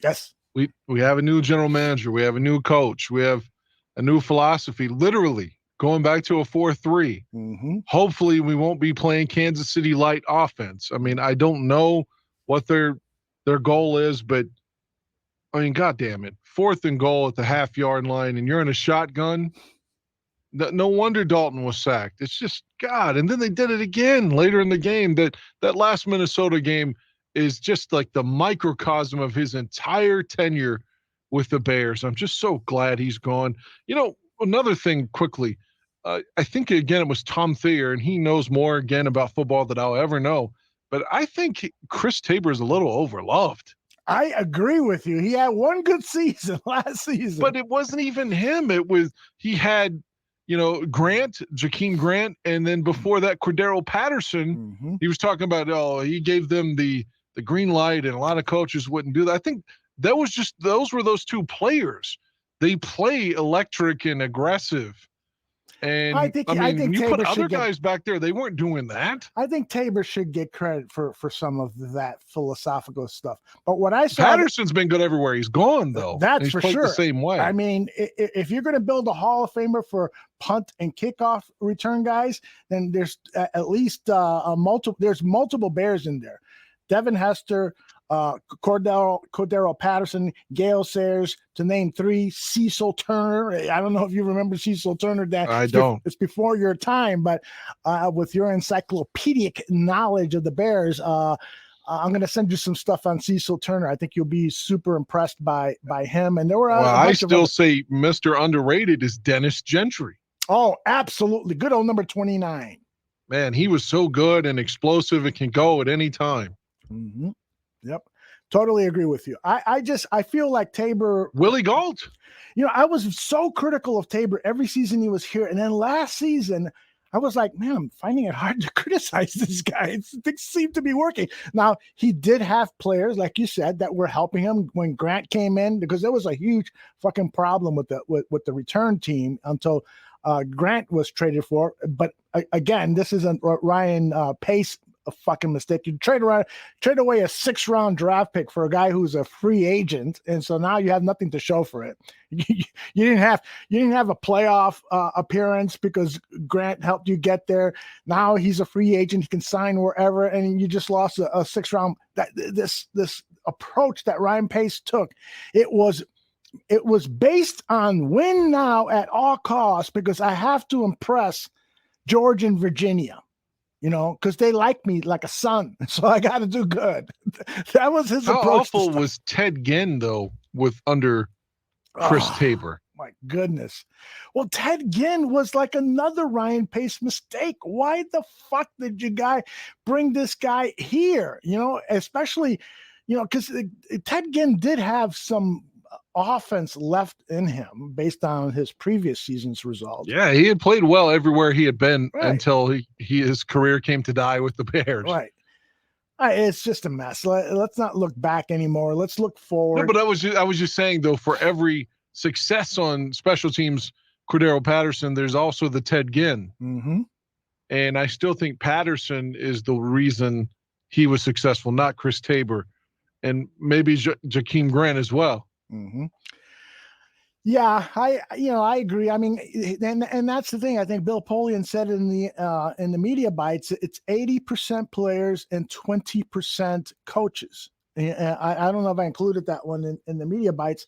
Yes. We have a new general manager. We have a new coach. We have a new philosophy, literally going back to a 4-3. Mm-hmm. Hopefully we won't be playing Kansas City light offense. I mean, I don't know what their goal is, but I mean, God damn it. 4th and goal at the half-yard line, and you're in a shotgun. No wonder Dalton was sacked. It's just, God. And then they did it again later in the game. That last Minnesota game is just like the microcosm of his entire tenure with the Bears. I'm just so glad he's gone. You know, another thing quickly, I think, again, it was Tom Thayer, and he knows more, again, about football than I'll ever know. But I think Chris Tabor is a little overloved. I agree with you. He had one good season last season. But it wasn't even him. He had, Jakeem Grant, and then before that, Cordero Patterson. He was talking about, he gave them the green light, and a lot of coaches wouldn't do that. I think those were those two players. They play electric and aggressive. And I think when you put other guys back there, they weren't doing that. I think Tabor should get credit for some of that philosophical stuff. But what I saw, Patterson's been good everywhere he's gone, though. That's he's for played sure. The same way. I mean, if you're going to build a Hall of Famer for punt and kickoff return guys, then there's at least multiple Bears in there. Devin Hester, Cordero Patterson, Gale Sayers, to name three. Cecil Turner. I don't know if you remember Cecil Turner. I don't. It's before your time, but with your encyclopedic knowledge of the Bears, I'm going to send you some stuff on Cecil Turner. I think you'll be super impressed by him. And there were. I still say Mr. Underrated is Dennis Gentry. Oh, absolutely. Good old number 29. Man, he was so good and explosive. It can go at any time. Mm-hmm. Yep. Totally agree with you. I feel like Tabor. Willie Gault. I was so critical of Tabor every season he was here. And then last season, I was like, man, I'm finding it hard to criticize this guy. Things seem to be working. Now, he did have players, like you said, that were helping him when Grant came in, because there was a huge fucking problem with the return team until Grant was traded for. But again, this isn't Ryan Pace. A fucking mistake. You trade away a 6th-round draft pick for a guy who's a free agent, and so now you have nothing to show for it. You didn't have a playoff appearance because Grant helped you get there. Now he's a free agent; he can sign wherever, and you just lost a 6th-round. This approach that Ryan Pace took, it was based on win now at all costs, because I have to impress George and Virginia. Because they like me like a son, so I got to do good. That was his approach. How awful was Ted Ginn, though, under Chris Tabor? My goodness. Well, Ted Ginn was like another Ryan Pace mistake. Why the fuck did you bring this guy here? Especially, because Ted Ginn did have some offense left in him based on his previous season's results. Yeah, he had played well everywhere he had been until his career came to die with the Bears. Right. It's just a mess. Let's not look back anymore. Let's look forward. No, but I was just saying, though, for every success on special teams, Cordero Patterson, there's also the Ted Ginn. Mm-hmm. And I still think Patterson is the reason he was successful, not Chris Tabor, and maybe Jakeem Grant as well. Mm-hmm. Yeah, I agree. I mean, and that's the thing. I think Bill Polian said in the media bites, it's 80% players and 20% coaches. I don't know if I included that one in the media bites,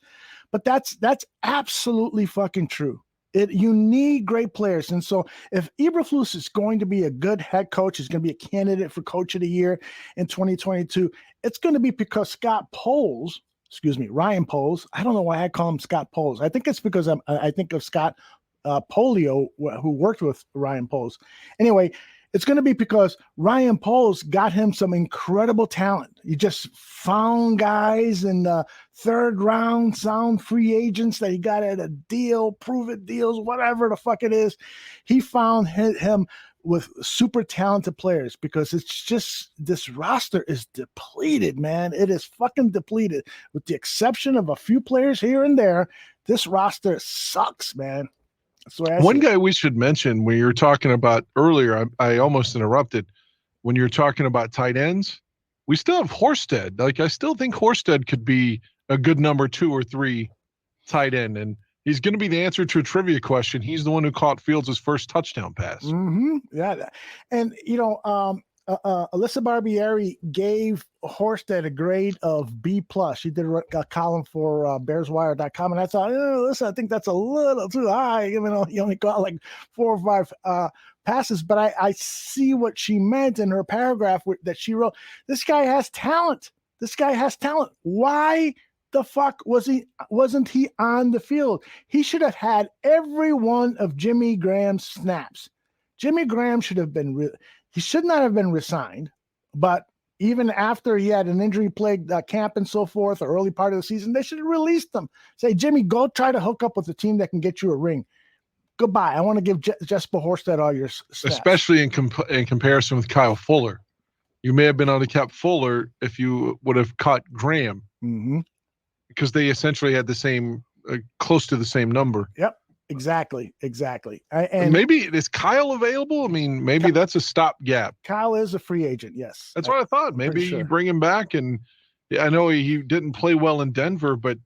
but that's absolutely fucking true. You need great players. And so if Eberflus is going to be a good head coach, is going to be a candidate for coach of the year in 2022, it's going to be because Ryan Poles. I don't know why I call him Scott Poles. I think it's because I think of Scott Polio, who worked with Ryan Poles. Anyway, it's going to be because Ryan Poles got him some incredible talent. He just found guys in the 3rd round, sound free agents that he got at a deal, prove it deals, whatever the fuck it is. He found him with super talented players, because it's just, this roster is depleted, man. It is fucking depleted. With the exception of a few players here and there, this roster sucks, man. One guy we should mention, when you were talking about earlier, I almost interrupted, when you're talking about tight ends, we still have Horsted. I still think Horsted could be a good number 2 or 3 tight end, and he's going to be the answer to a trivia question. He's the one who caught Fields' first touchdown pass. Mm-hmm. Yeah. And, Alyssa Barbieri gave Horsted a grade of B+. She did a column for BearsWire.com, and I thought, listen, I think that's a little too high. He only caught like 4 or 5 passes, but I see what she meant in her paragraph that she wrote. This guy has talent. Why the fuck wasn't he on the field? He should have had every one of Jimmy Graham's snaps. Jimmy Graham should not have been resigned, but even after he had an injury-plagued camp and so forth, or early part of the season, they should have released him. Say, Jimmy, go try to hook up with a team that can get you a ring. goodbye. I want to give Jesper Horsted all your stats. Especially in comparison with Kyle Fuller. You may have been able to keep Fuller if you would have caught Graham. Mm-hmm. Because they essentially had the same, close to the same number. Yep, exactly. And maybe is Kyle available? I mean, maybe that's a stopgap. Kyle is a free agent. Yes, that's what I thought. Maybe you bring him back, and I know he didn't play well in Denver, but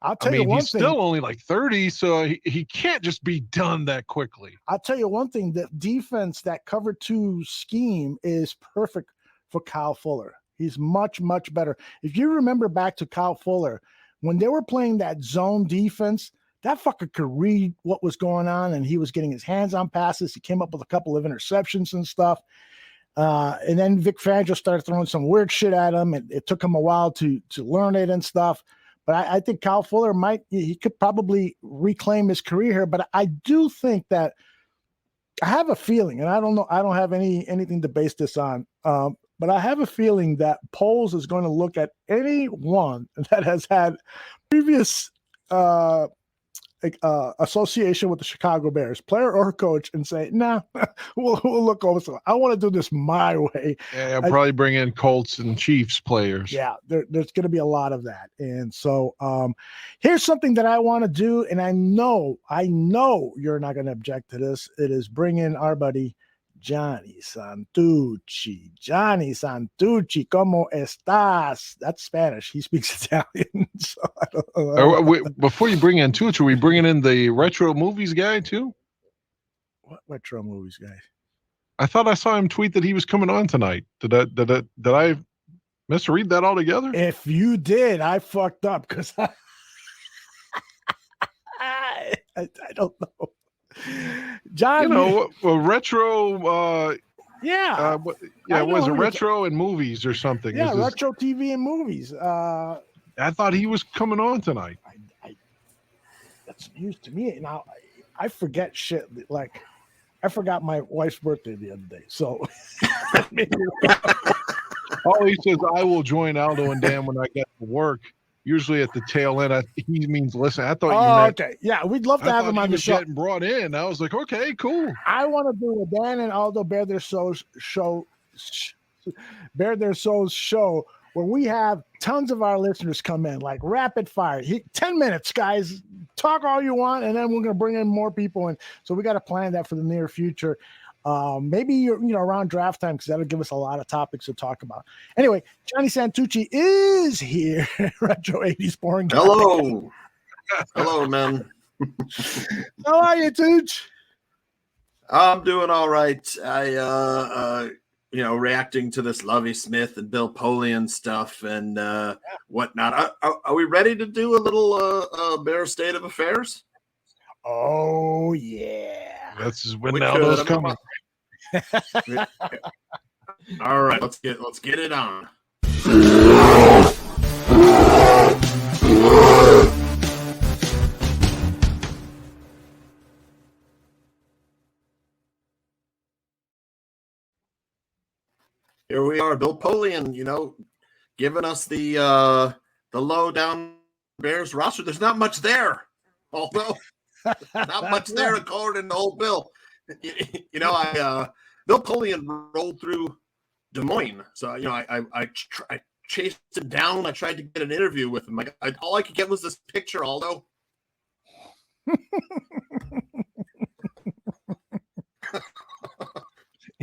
I'll tell you one he's thing. still only like 30, so he can't just be done that quickly. I'll tell you one thing: the defense, that cover 2 scheme, is perfect for Kyle Fuller. He's much, much better. If you remember back to Kyle Fuller, when they were playing that zone defense, that fucker could read what was going on, and he was getting his hands on passes. He came up with a couple of interceptions and stuff. And then Vic Fangio started throwing some weird shit at him, and it took him a while to learn it and stuff. But I think Kyle Fuller he could probably reclaim his career here. But I do think that I have a feeling, and I don't know, I don't have anything to base this on. But I have a feeling that Poles is going to look at anyone that has had previous association with the Chicago Bears, player or coach, and say, "Nah, we'll look over. So I want to do this my way." Yeah, I'll probably bring in Colts and Chiefs players. Yeah, there's going to be a lot of that. And so here's something that I want to do, and I know you're not going to object to this. It is bring in our buddy Johnny Santucci. Johnny Santucci, ¿cómo estás? That's Spanish. He speaks Italian. So I don't know. Before you bring in Tucci, are we bringing in the retro movies guy too? What retro movies guy? I thought I saw him tweet that he was coming on tonight. Did I misread that altogether? If you did, I fucked up because I don't know. John, retro. Yeah, was it retro and movies or something? Yeah, retro TV and movies. I thought he was coming on tonight. That's news to me. Now I forget shit. Like I forgot my wife's birthday the other day. So all he says, I will join Aldo and Dan when I get to work. Usually at the tail end, he means listen. I thought you meant. Okay, yeah, we'd love to have him on the show. Getting brought in, I was like, okay, cool. I want to do a Dan and Aldo Bare Their Souls show where we have tons of our listeners come in, like rapid fire. 10 minutes, guys. Talk all you want, and then we're going to bring in more people. And so we got to plan that for the near future. Maybe around draft time, because that'll give us a lot of topics to talk about. Anyway, Johnny Santucci is here. Retro 80s boring guy. Hello, man. How are you, Tooch? I'm doing all right. I reacting to this Lovie Smith and Bill Polian stuff and whatnot. Are we ready to do a little Bear State of Affairs? Oh yeah. That's when Aldo's coming. All right, let's get it on. Here we are, Bill Polian, giving us the lowdown Bears roster. There's not much there, although not much there according to old Bill. Bill Polian rolled through Des Moines, so I chased him down. I tried to get an interview with him. All I could get was this picture, Aldo.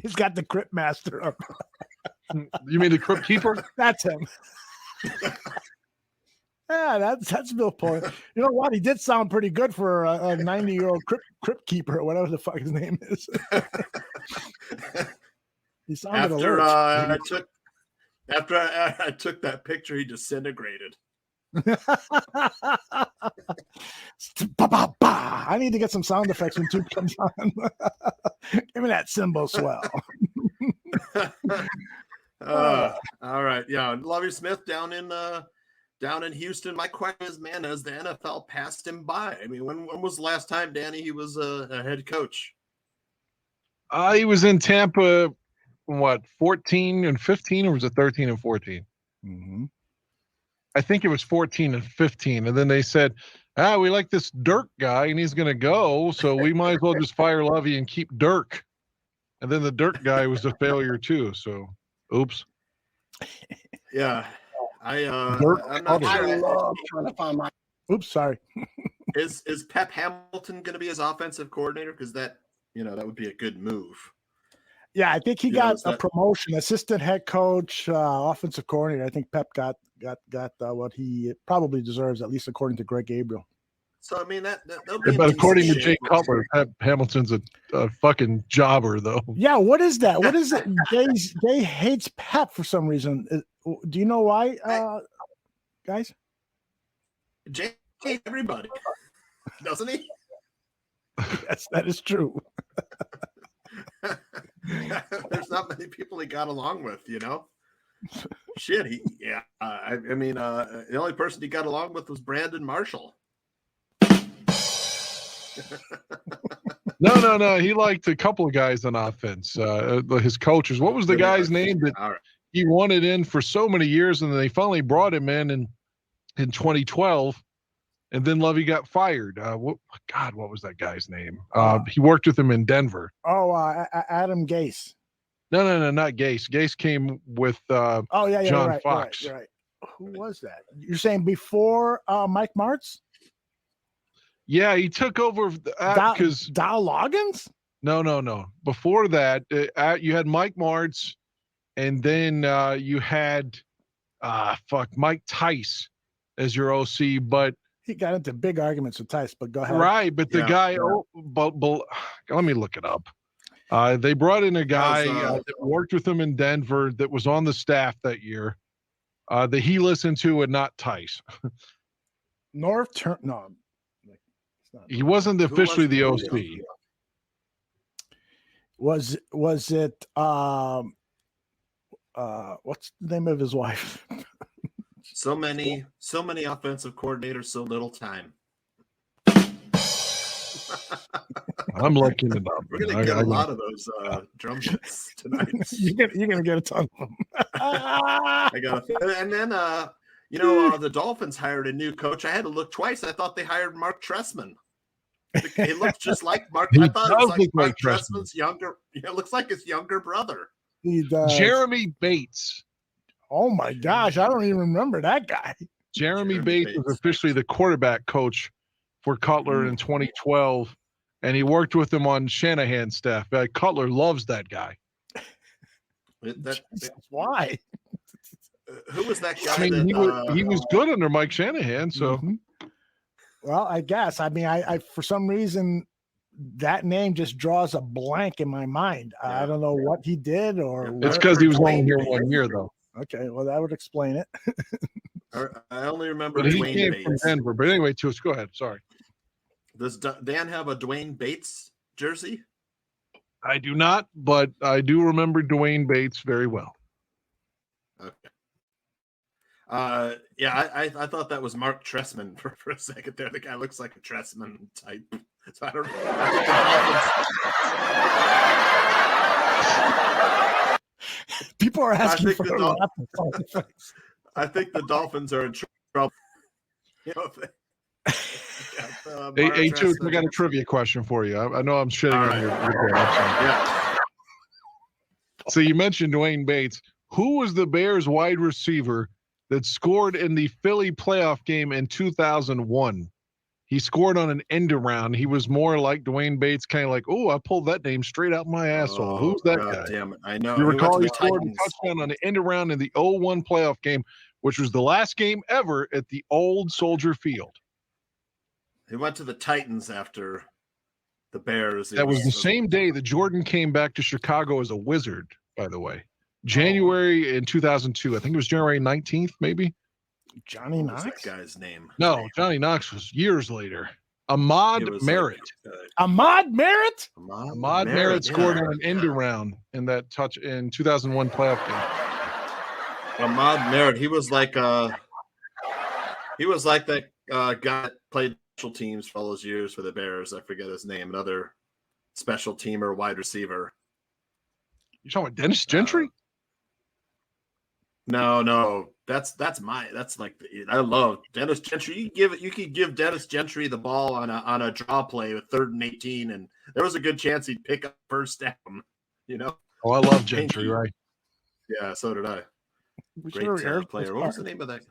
He's got the Crypt Master up. You mean the Crypt Keeper? That's him. Yeah, that's Bill Polian. You know what? He did sound pretty good for a 90-year-old crypt keeper or whatever the fuck his name is. He sounded After I took that picture, he disintegrated. I need to get some sound effects when Toot comes on. Give me that cymbal swell. All right, yeah, Lovie Smith down in Houston. My question is, man, has the NFL passed him by? I mean, when was the last time, Danny, he was a head coach? He was in Tampa, 14 and 15, or was it 13 and 14? Mm-hmm. I think it was 14 and 15. And then they said, we like this Dirk guy and he's going to go, so we might as well just fire Lovey and keep Dirk. And then the Dirk guy was a failure too. So, oops. Yeah, I'm not Dirk. sure. I love trying to find my. Oops, sorry. Is Pep Hamilton going to be his offensive coordinator? Because that would be a good move. Yeah, I think he Yeah, got is a that- promotion, assistant head coach, offensive coordinator. I think Pep got what he probably deserves, at least according to Greg Gabriel. So I mean that'll be. But in according to decent Jay shape. Cutler, Hamilton's a fucking jobber, though. Yeah, what is that? What is it? Jay hates Pep for some reason. Do you know why, guys? Jay hates everybody, doesn't he? Yes, that is true. There's not many people he got along with, Shit, I mean, the only person he got along with was Brandon Marshall. No. He liked a couple of guys on offense. His coaches. What was the guy's name that he wanted in for so many years, and then they finally brought him in 2012, and then Lovey got fired. What was that guy's name? He worked with him in Denver. Oh, Adam Gase. No, not Gase. Gase came with John right, Fox. You're right. Who was that? You're saying before Mike Martz? Yeah, he took over because Dow Loggins? No. Before that, you had Mike Martz, and then you had Mike Tice as your OC, but he got into big arguments with Tice. But go ahead. Right, but the guy. But let me look it up. They brought in a guy that worked with him in Denver that was on the staff that year that he listened to, and not Tice. No. He wasn't officially the OC. Was it what's the name of his wife? So many offensive coordinators, so little time. I'm looking it up. We're gonna get a lot of those drum hits tonight. You're gonna get a ton of them. I got and then the Dolphins hired a new coach. I had to look twice. I thought they hired Mark Trestman. He looks just like Mark. I thought it was like Mark Trestman's younger. It looks like his younger brother. He does. Jeremy Bates. Oh my gosh, I don't even remember that guy. Jeremy Bates was officially the quarterback coach for Cutler in 2012, and he worked with him on Shanahan's staff. Cutler loves that guy. Why? Who was that guy? I mean, he was good under Mike Shanahan. So, well, I guess. I mean, I for some reason that name just draws a blank in my mind. I don't know what he did, or it's because he was only here 1 year, though. Okay, well, that would explain it. I only remember But he Dwayne came Bates. from Denver. But anyway, Tuss, go ahead. Sorry. Does Dan have a Dwayne Bates jersey? I do not, but I do remember Dwayne Bates very well. Okay. I thought that was Mark Trestman for a second there. The guy looks like a Trestman type. So I don't know. People are asking for I think the Dolphins are in trouble. Hey, Tuss, I got a trivia question for you. I know I'm shitting on your yeah. So you mentioned Dwayne Bates. Who was the Bears wide receiver that scored in the Philly playoff game in 2001? He scored on an end around. He was more like Dwayne Bates, kind of like, oh, I pulled that name straight out my asshole. Who's that guy? Damn it. I know. You He recall went he to the scored a Titans. touchdown on the end around in the 0-1 playoff game, which was the last game ever at the old Soldier Field. He went to the Titans after the Bears. That was the same day that Jordan came back to Chicago as a Wizard, by the way. January in 2002. I think it was January 19th, maybe. Johnny What was Knox? that guy's name? No, Johnny Knox was years later. Ahmad It was Merritt. Ahmad Merritt? Ahmad Merritt scored on an end around in that touch in 2001 playoff game. Ahmad Merritt. He was like that guy that played special teams for all those years for the Bears. I forget his name. Another special teamer, wide receiver. You talking about Dennis Gentry? No. That's like I love Dennis Gentry. You could give Dennis Gentry the ball on a draw play with 3rd and 18, and there was a good chance he'd pick up first down. Oh, I love Gentry, right? Yeah, so did I. Great player. What was the name of that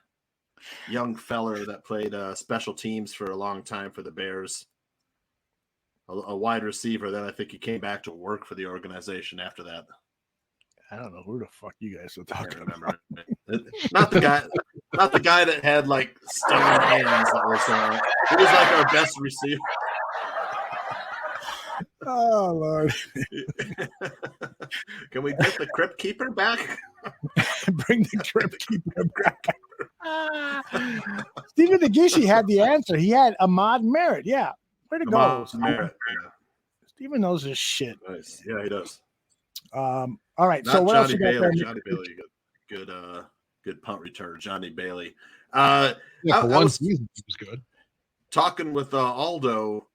young feller that played special teams for a long time for the Bears? A wide receiver. Then I think he came back to work for the organization after that. I don't know who the fuck you guys are talking about. Not the guy that had like stone hands. He was like our best receiver. Oh Lord! Can we get the Crypt Keeper back? Bring the Crypt Keeper back. Stephen Nagishi had the answer. He had Ahmad Merritt. Yeah, where to go? Merritt. Yeah. Stephen knows his shit. Nice. Yeah, he does. All right. Not so what Johnny else you got Bailey. there? Johnny Bailey, good punt return. Johnny Bailey. Yeah, I was season was good. Talking with Aldo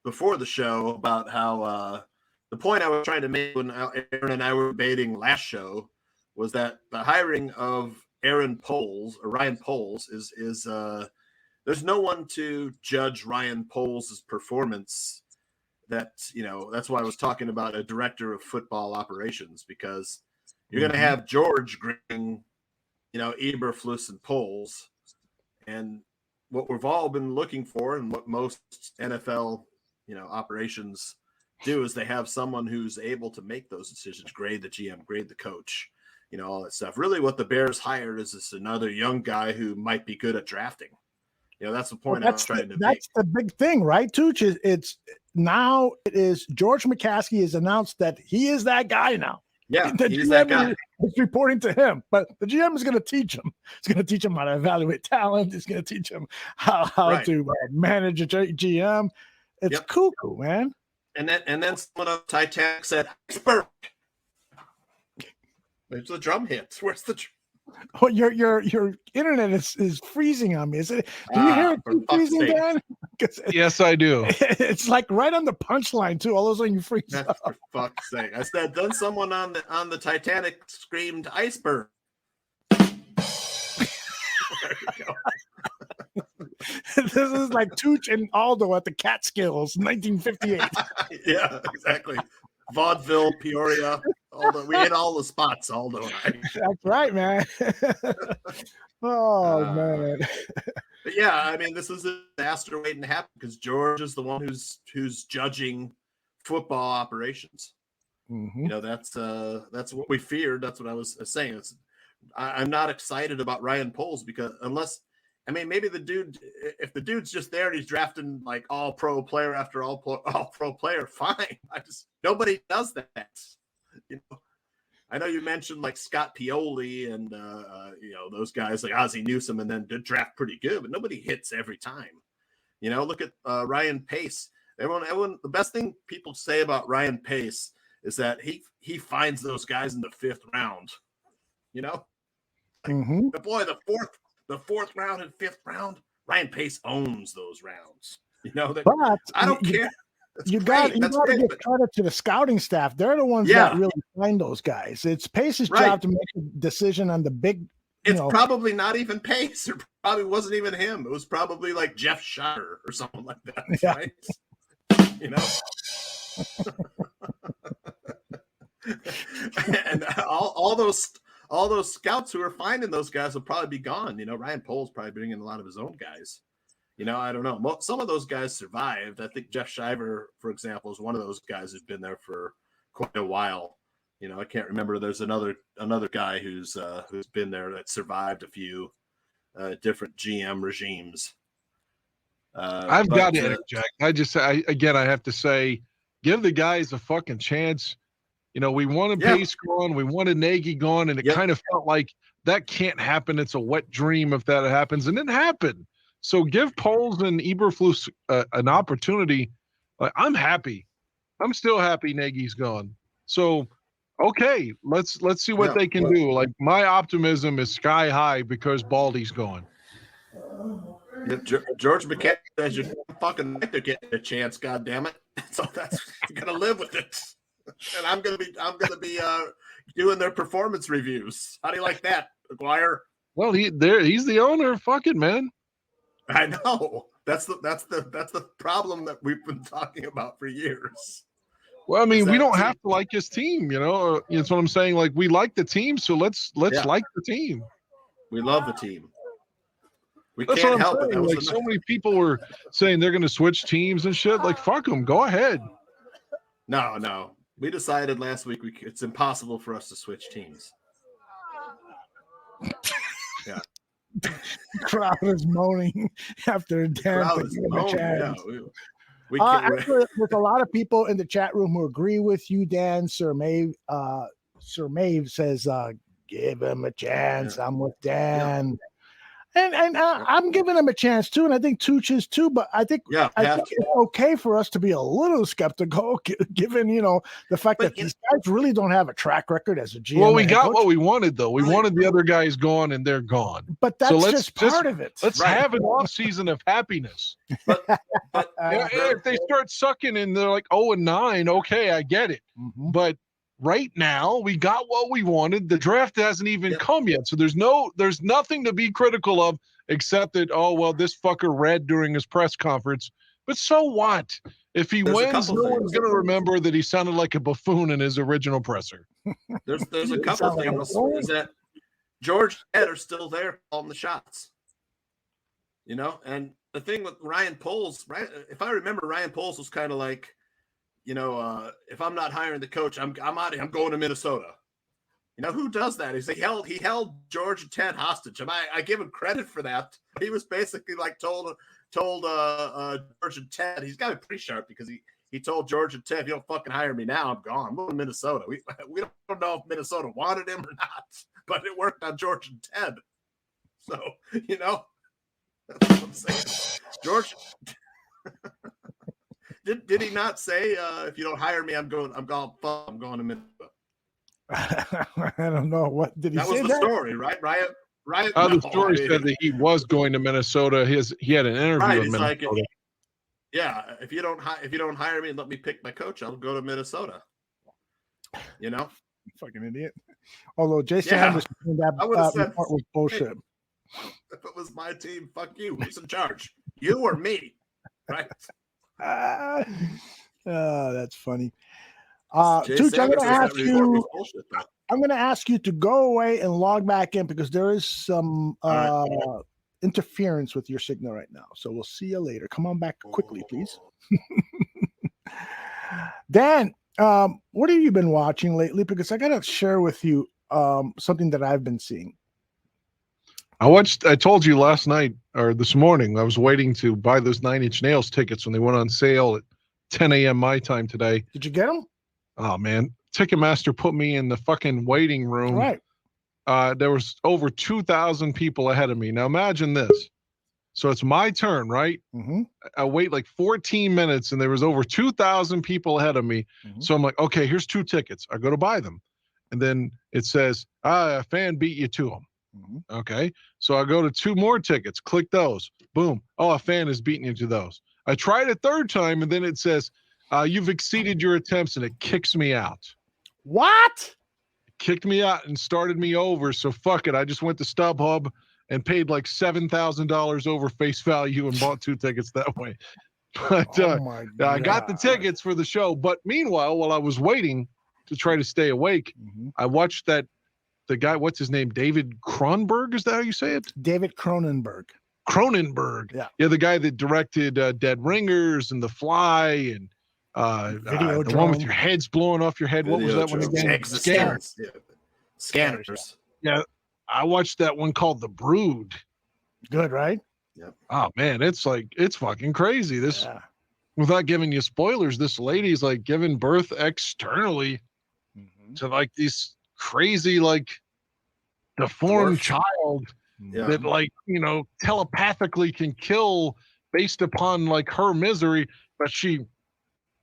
before the show about how the point I was trying to make when Aaron and I were debating last show was that the hiring of Ryan Poles is there's no one to judge Ryan Poles' performance. That's why I was talking about a director of football operations, because you're going to have George grading, Eberflus and Poles, and what we've all been looking for and what most NFL, operations do is they have someone who's able to make those decisions, grade the GM, grade the coach, all that stuff. Really what the Bears hired is another young guy who might be good at drafting. That's the point I was trying to make. That's the big thing, right, Tooch? It is George McCaskey has announced that he is that guy now. Yeah, the he's GM that guy. Is reporting to him, but the GM is going to teach him. He's going to teach him how to evaluate talent. He's going to teach him how to manage a GM. It's cool, man. And then someone on Titanic said, "Iceberg." There's the drum hits. Where's the? Oh, your internet is freezing on me. Is it? Do you hear it freezing, Dan? Yes, I do. It's like right on the punchline too. All of a sudden you freeze. That's for fuck's sake. I said, then someone on the Titanic screamed iceberg. There you go. This is like Tooch and Aldo at the Catskills, 1958. Yeah, exactly. Vaudeville, Peoria. We hit all the spots, Aldo and I. That's right, man. Man. But yeah, I mean, this is a disaster waiting to happen because George is the one who's judging football operations. Mm-hmm. That's what we feared. That's what I was saying. I'm not excited about Ryan Poles because maybe if the dude's just there and he's drafting like all pro player after all pro player, fine. Nobody does that. I know you mentioned like Scott Pioli and those guys like Ozzie Newsome, and then did draft pretty good, but nobody hits every time. Look at Ryan Pace. Everyone. The best thing people say about Ryan Pace is that he finds those guys in the 5th round. But boy, the 4th round and 5th round, Ryan Pace owns those rounds. But I don't care. You got to give credit to the scouting staff. They're the ones that really find those guys. It's Pace's job to make a decision on the big. It's probably not even Pace. It probably wasn't even him. It was probably like Jeff Shire or someone like that, right? And all those scouts who are finding those guys will probably be gone. Ryan Poles probably bringing a lot of his own guys. I don't know. Some of those guys survived. I think Jeff Shiver, for example, is one of those guys who's been there for quite a while. I can't remember. There's another guy who's been there that survived a few different GM regimes. I've got to interject. I have to say, give the guys a fucking chance. We wanted Pace gone, we wanted Nagy gone, and it kind of felt like that can't happen. It's a wet dream if that happens, and it happened. So give Poles and Eberflus an opportunity. I'm happy. I'm still happy Nagy's gone. So, okay, let's see what they can do. Like, my optimism is sky high because Baldy's gone. George McCaskey says you're fucking right to get a chance. God damn it! So that's gonna live with it. And I'm gonna be doing their performance reviews. How do you like that, McGuire? Well, he's the owner. Fuck it, man. I know. That's the problem that we've been talking about for years. Well, I mean, we don't have to like his team, you know. That's what I'm saying. Like, we like the team, so let's like the team. We love the team. We That's can't what I'm help saying. it. Like, so many people were saying they're going to switch teams and shit. Like, fuck them. Go ahead. No. We decided last week it's impossible for us to switch teams. Yeah. Crowd is moaning after Dan taking a chance. Yeah, actually, there's a lot of people in the chat room who agree with you, Dan. Sir Maeve says, give him a chance. Yeah. I'm with Dan. Yeah. And I'm giving him a chance too, and I think Tooch is too. But I think it's okay for us to be a little skeptical, given the fact that these guys really don't have a track record as a GM. Well, we got what we wanted, though. We wanted the other guys gone, and they're gone. But that's just part of it. Let's have an off season of happiness. But if they start sucking and they're like 0-9, okay, I get it. Mm-hmm. But right now, we got what we wanted. The draft hasn't even come yet, so there's nothing to be critical of except that this fucker read during his press conference. But so what? If he wins, no one's going to remember that he sounded like a buffoon in his original presser. There's a couple of things. Is that George and Ed are still there calling the shots, And the thing with Ryan Poles, right? If I remember, Ryan Poles was kind of like, if I'm not hiring the coach, I'm out. I'm going to Minnesota. Who does that? He held George and Ted hostage. And I give him credit for that. He was basically like told George and Ted, he's got to be pretty sharp because he told George and Ted, if you don't fucking hire me now, I'm gone. I'm going to Minnesota. We don't know if Minnesota wanted him or not, but it worked on George and Ted. So, that's what I'm saying. George. Did he not say if you don't hire me, I'm going to Minnesota? I don't know. What did he say? That was the story, right? Ryan. The story said that he was going to Minnesota. He had an interview in Minnesota. Like, if you don't hire me and let me pick my coach, I'll go to Minnesota. Fucking idiot. Although Jason Anderson, that report was bullshit. Hey, if it was my team, fuck you. Who's in charge? You or me? Right. That's funny. Tooch, I'm going to ask you to go away and log back in because there is some interference with your signal right now. So we'll see you later. Come on back quickly, please. Dan, what have you been watching lately? Because I got to share with you something that I've been seeing. I told you last night or this morning, I was waiting to buy those 9 Inch Nails tickets when they went on sale at 10 a.m. my time today. Did you get them? Oh, man. Ticketmaster put me in the fucking waiting room. Right. There was over 2,000 people ahead of me. Now imagine this. So it's my turn, right? Mm-hmm. I wait like 14 minutes and there was over 2,000 people ahead of me. Mm-hmm. So I'm like, okay, here's 2 tickets. I go to buy them. And then it says, a fan beat you to them. Mm-hmm. Okay. So I go to 2 more tickets, click those. Boom. Oh, a fan is beating you to those. I tried a 3rd time and then it says, you've exceeded your attempts, and it kicks me out. What? It kicked me out and started me over. So fuck it. I just went to StubHub and paid like $7,000 over face value and bought 2 tickets that way. But I got the tickets for the show. But meanwhile, while I was waiting to try to stay awake, I watched the guy, what's his name? David Cronenberg? Is that how you say it? David Cronenberg. Yeah, the guy that directed Dead Ringers and The Fly and the one with your heads blowing off your head. What was that one again? Scanners. Yeah. Scanners. Yeah, I watched that one called The Brood. Good, right? Yep. Oh man, it's fucking crazy. This, without giving you spoilers, this lady's like giving birth externally to like these crazy like deformed child that like telepathically can kill based upon like her misery, but she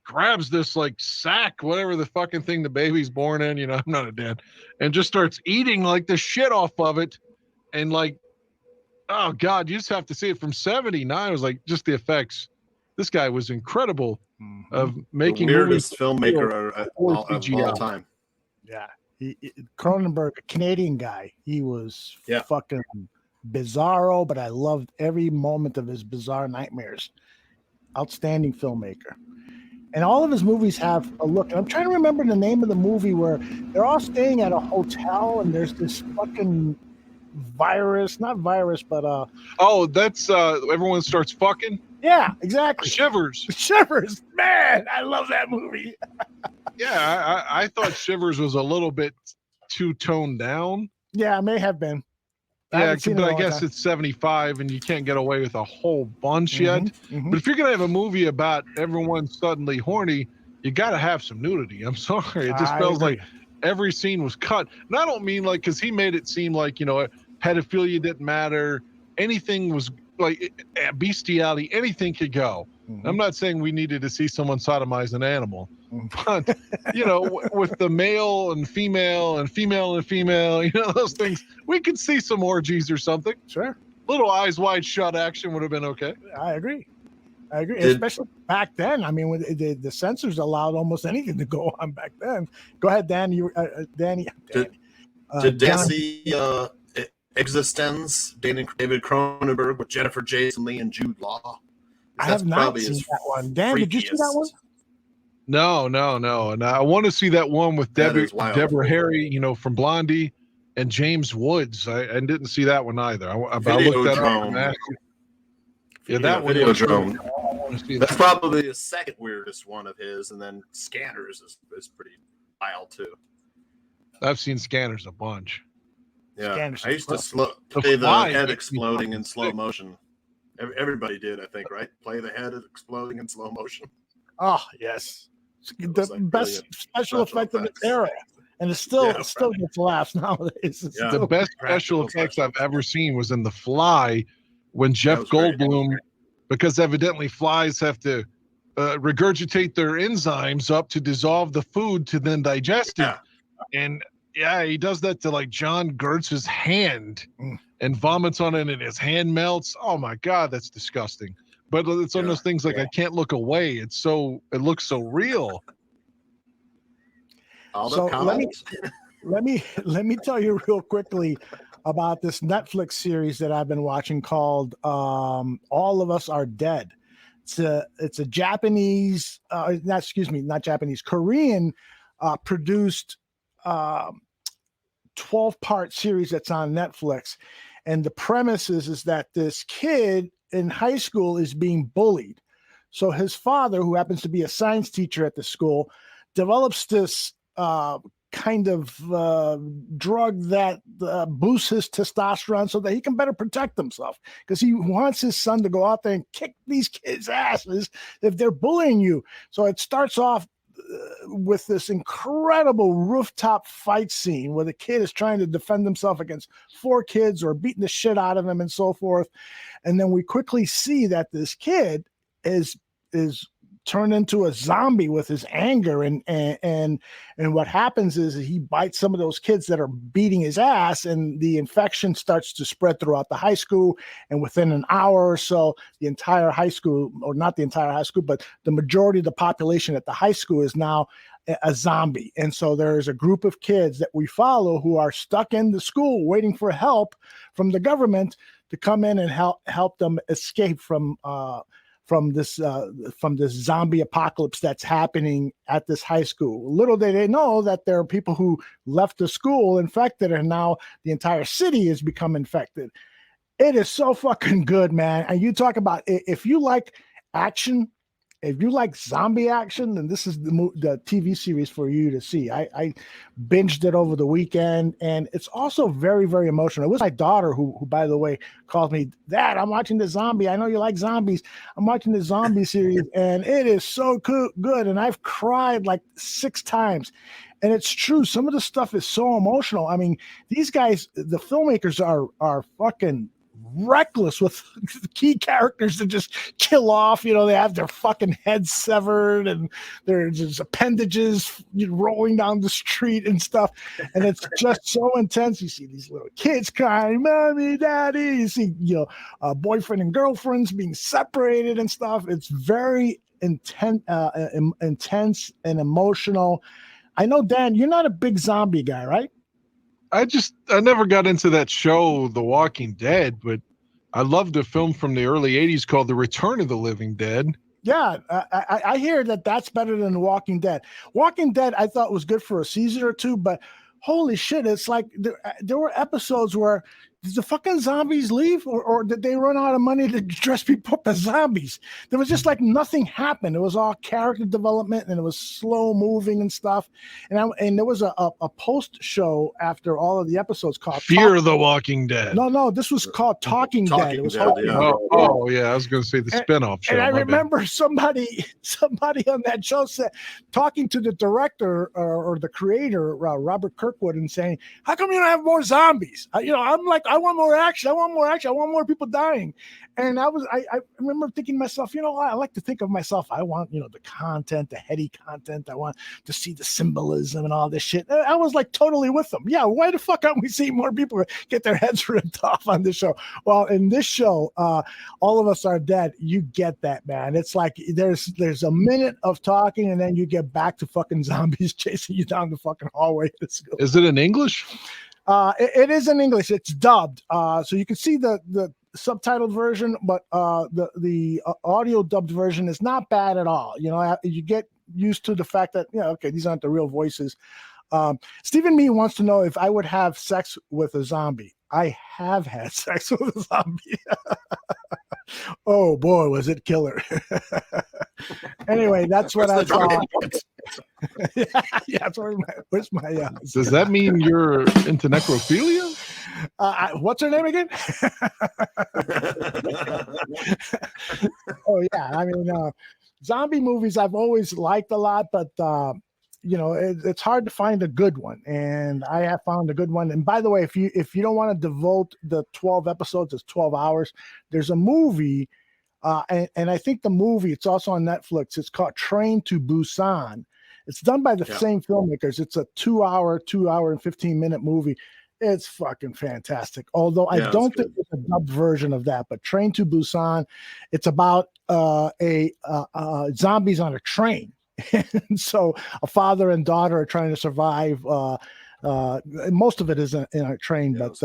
grabs this like sack, whatever the fucking thing the baby's born in, I'm not a dad, and just starts eating like the shit off of it. And like, oh God, you just have to see it. From 79, it was like just the effects. This guy was incredible of making the weirdest filmmaker of all time. Yeah, Cronenberg, a Canadian guy. He was fucking bizarro, but I loved every moment of his bizarre nightmares. Outstanding filmmaker. And all of his movies have a look. And I'm trying to remember the name of the movie where they're all staying at a hotel and there's this fucking virus, not virus, but that's everyone starts fucking. Yeah, exactly. Shivers. Man, I love that movie. Yeah, I thought Shivers was a little bit too toned down. Yeah, it may have been. Yeah, but I guess it's 75 and you can't get away with a whole bunch yet. But if you're going to have a movie about everyone suddenly horny, you got to have some nudity. I'm sorry. It just feels like every scene was cut. And I don't mean like, because he made it seem like, pedophilia didn't matter. Anything was like bestiality, anything could go. I'm not saying we needed to see someone sodomize an animal. But, with the male and female and female and female, those things, we could see some orgies or something. Sure. Little eyes wide shut action would have been okay. I agree. Especially back then. I mean, when the censors allowed almost anything to go on back then. Go ahead, Dan. Danny. Did Dan see Existence, David Cronenberg with Jennifer Jason Leigh and Jude Law? I have not seen that one. Dan, did you see that one? No. And I want to see that one with Deborah Harry, from Blondie, and James Woods. I didn't see that one either. I looked that up. Yeah, that one. Videodrome. That's probably the second weirdest one of his, and then Scanners is pretty wild too. I've seen Scanners a bunch. Yeah, Scanners I used to play the head exploding in slow motion. Everybody did, I think, right? Play the head exploding in slow motion. Oh yes, the best special effect of its era, and it still gets laughs nowadays. The best special effects I've ever seen was in The Fly, when Jeff Goldblum, because evidently flies have to regurgitate their enzymes up to dissolve the food to then digest it, and he does that to like John Gertz's hand and vomits on it, and his hand melts. Oh my God, that's disgusting. But it's one of those things like I can't look away. It looks so real. So let me tell you real quickly about this Netflix series that I've been watching called All of Us Are Dead. It's a Japanese, not Japanese, Korean produced 12-part series that's on Netflix. And the premise is that this kid in high school is being bullied. So his father, who happens to be a science teacher at the school, develops this kind of drug that boosts his testosterone so that he can better protect himself, because he wants his son to go out there and kick these kids' asses if they're bullying you. So it starts off with this incredible rooftop fight scene where the kid is trying to defend himself against 4 kids or beating the shit out of him and so forth. And then we quickly see that this kid is turned into a zombie with his anger, and what happens is he bites some of those kids that are beating his ass, and the infection starts to spread throughout the high school. And within an hour or so, the entire high school, or not the entire high school, but the majority of the population at the high school is now a zombie. And so there's a group of kids that we follow who are stuck in the school waiting for help from the government to come in and help them escape from this zombie apocalypse that's happening at this high school. Little did they know that there are people who left the school infected, and now the entire city has become infected. It is so fucking good, man. And you talk about, if you like action, if you like zombie action, then this is the TV series for you to see. I binged it over the weekend, and it's also very, very emotional. It was my daughter who by the way, called me, "Dad, I'm watching the zombie. I know you like zombies. I'm watching the zombie series, and it is so good." And I've cried like 6 times. And it's true. Some of the stuff is so emotional. I mean, these guys, the filmmakers are fucking reckless with key characters to just kill off. They have their fucking heads severed, and there's just appendages rolling down the street and stuff. And it's just so intense. You see these little kids crying, "Mommy, Daddy." You see, boyfriend and girlfriends being separated and stuff. It's very intense and emotional. I know, Dan, you're not a big zombie guy, right? I never got into that show, The Walking Dead, but I loved a film from the early 80s called The Return of the Living Dead. Yeah, I hear that's better than Walking Dead. Walking Dead, I thought was good for a season or two, but holy shit, it's like there were episodes where did the fucking zombies leave, or did they run out of money to dress people up as zombies? There was just like nothing happened. It was all character development, and it was slow moving and stuff. And there was a post show after all of the episodes called Fear the Walking Dead. No, this was called Talking Dead. It was Dead, yeah. Oh, yeah, I was going to say the spinoff show. And I my bad. remember somebody on that show said, talking to the director or the creator, Robert Kirkwood, and saying, "How come you don't have more zombies?" I'm like, I want more action. I want more action. I want more people dying. And I remember thinking to myself, I like to think of myself. I want, the content, the heady content. I want to see the symbolism and all this shit. I was like totally with them. Yeah. Why the fuck aren't we seeing more people get their heads ripped off on this show? Well, in this show, All of Us Are Dead. You get that, man. It's like there's a minute of talking, and then you get back to fucking zombies chasing you down the fucking hallway. Is it in English? It is in English. It's dubbed, so you can see the subtitled version, but the audio dubbed version is not bad at all. You get used to the fact that okay, these aren't the real voices. Stephen Me wants to know if I would have sex with a zombie. I have had sex with a zombie. Oh boy, was it killer! Anyway, that's what I thought. Yeah, where's my Does that mean you're into necrophilia? What's her name again? Oh yeah, I mean, zombie movies I've always liked a lot, but it's hard to find a good one, and I have found a good one. And by the way, if you don't want to devote the 12 episodes, it's 12 hours. There's a movie, and I think the movie, it's also on Netflix. It's called Train to Busan. It's done by the same filmmakers. It's a 2 hour and 15-minute movie. It's fucking fantastic. Although I don't think it's a dubbed version of that, but Train to Busan, it's about zombies on a train. And so a father and daughter are trying to survive. Most of it is in a train, but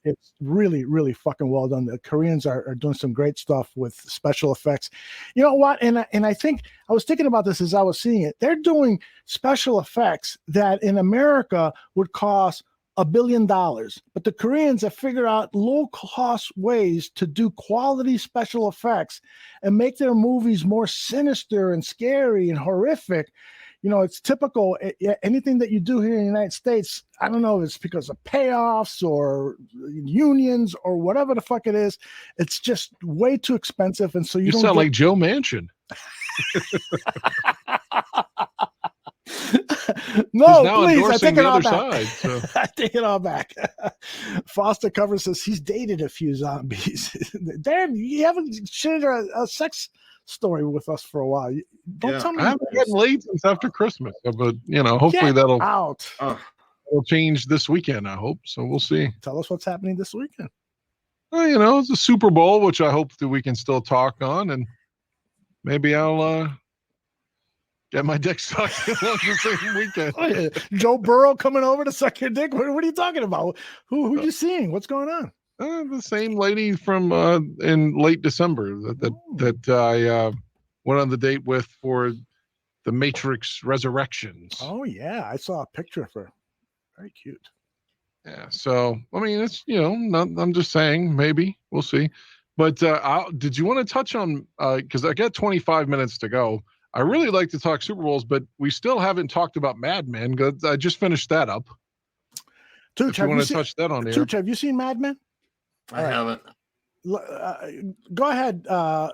it's really, really fucking well done. The Koreans are doing some great stuff with special effects. You know what? And I think I was thinking about this as I was seeing it. They're doing special effects that in America would cost $1 billion, but the Koreans have figured out low-cost ways to do quality special effects and make their movies more sinister and scary and horrific. It's typical. Anything that you do here in the United States, I don't know if it's because of payoffs or unions or whatever the fuck it is. It's just way too expensive, and so you don't sound like Joe Manchin. No, please, I take it all back. Side, so. I take it all back. Foster Cover says he's dated a few zombies. Damn, you haven't shared a sex story with us for a while. Don't tell me. I haven't gotten laid since after Christmas, but hopefully that'll change this weekend. I hope so. We'll see. Tell us what's happening this weekend. Well, it's a Super Bowl, which I hope that we can still talk on, and maybe I'll get my dick sucked along the same weekend. Oh, yeah. Joe Burrow coming over to suck your dick. What are you talking about? Who are you seeing? What's going on? The same lady from in late December that I went on the date with for the Matrix Resurrections. Oh yeah, I saw a picture of her. Very cute. Yeah. So I mean, it's I'm just saying, maybe we'll see. But did you want to touch on because I got 25 minutes to go. I really like to talk Super Bowls, but we still haven't talked about Mad Men. I just finished that up. Tooch, you want to touch that on there? Tooch, have you seen Mad Men? I haven't. Go ahead. Why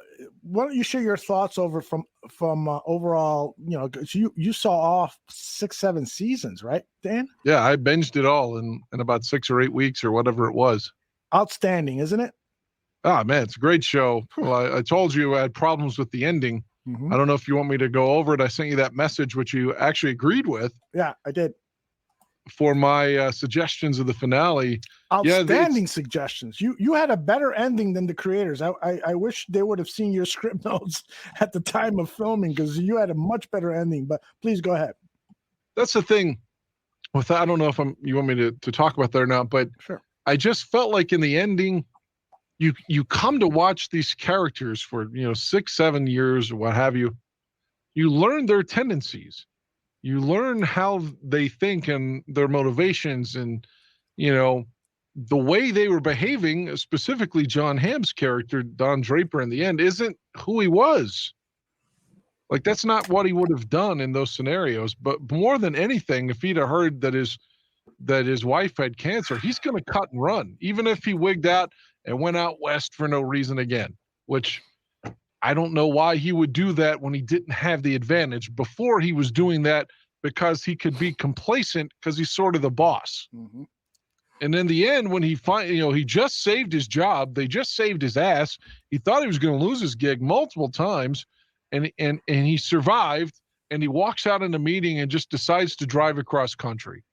don't you share your thoughts from overall? You saw all 6-7 seasons, right, Dan? Yeah, I binged it all in about 6 or 8 weeks or whatever it was. Outstanding, isn't it? Ah, man, it's a great show. Well, I told you I had problems with the ending. Mm-hmm. I don't know if you want me to go over it. I sent you that message, which you actually agreed with. Yeah, I did. For my suggestions of the finale. Outstanding suggestions. You had a better ending than the creators. I wish they would have seen your script notes at the time of filming because you had a much better ending. But please go ahead. that's the thing with that. I don't know if you want me to talk about that or not, but sure. I just felt like in the ending, you come to watch these characters for 6-7 years or what have you. You learn their tendencies, you learn how they think and their motivations, and the way they were behaving. Specifically, John Hamm's character, Don Draper, in the end, isn't who he was. Like, that's not what he would have done in those scenarios. But more than anything, if he'd have heard that his wife had cancer, he's going to cut and run, even if he wigged out and went out west for no reason again, which I don't know why he would do that when he didn't have the advantage. Before, he was doing that because he could be complacent because he's sort of the boss. Mm-hmm. And in the end, when he he just saved his job, they just saved his ass. He thought he was going to lose his gig multiple times, and he survived. And he walks out in a meeting and just decides to drive across country,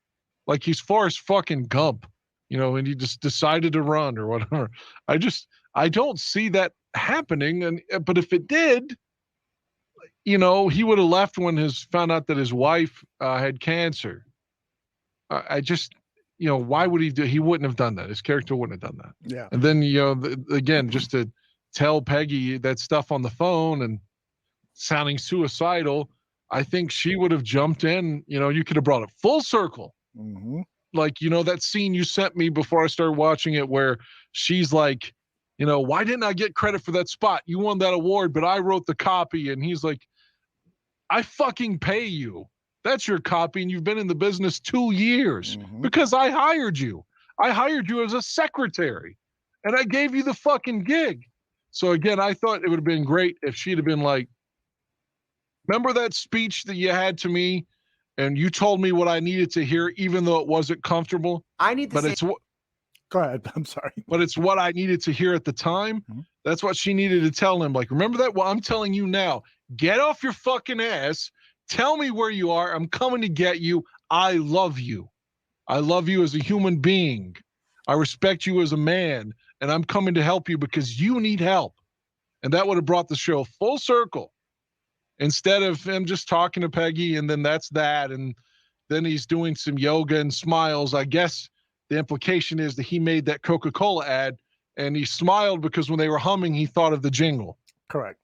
like he's Forrest fucking Gump, and he just decided to run or whatever. I don't see that happening. But if it did, he would have left when found out that his wife had cancer. I just. Why would he do? He wouldn't have done that. His character wouldn't have done that. Yeah. And then, again, just to tell Peggy that stuff on the phone and sounding suicidal, I think she would have jumped in. You could have brought it full circle. Mm-hmm. Like, that scene you sent me before I started watching it where she's like, why didn't I get credit for that spot? You won that award, but I wrote the copy. And he's like, I fucking pay you. That's your copy, and you've been in the business 2 years because I hired you. I hired you as a secretary, and I gave you the fucking gig. So again, I thought it would have been great if she'd have been like, remember that speech that you had to me, and you told me what I needed to hear, even though it wasn't comfortable. I need to but say- it's what. Go ahead. I'm sorry. But it's what I needed to hear at the time. That's what she needed to tell him. Like, remember that? Well, I'm telling you now. Get off your fucking ass. Tell me where you are. I'm coming to get you. I love you. I love you as a human being. I respect you as a man, and I'm coming to help you because you need help. And that would have brought the show full circle instead of him just talking to Peggy and then that's that. And then he's doing some yoga and smiles. I guess the implication is that he made that Coca-Cola ad and he smiled because when they were humming, he thought of the jingle. Correct.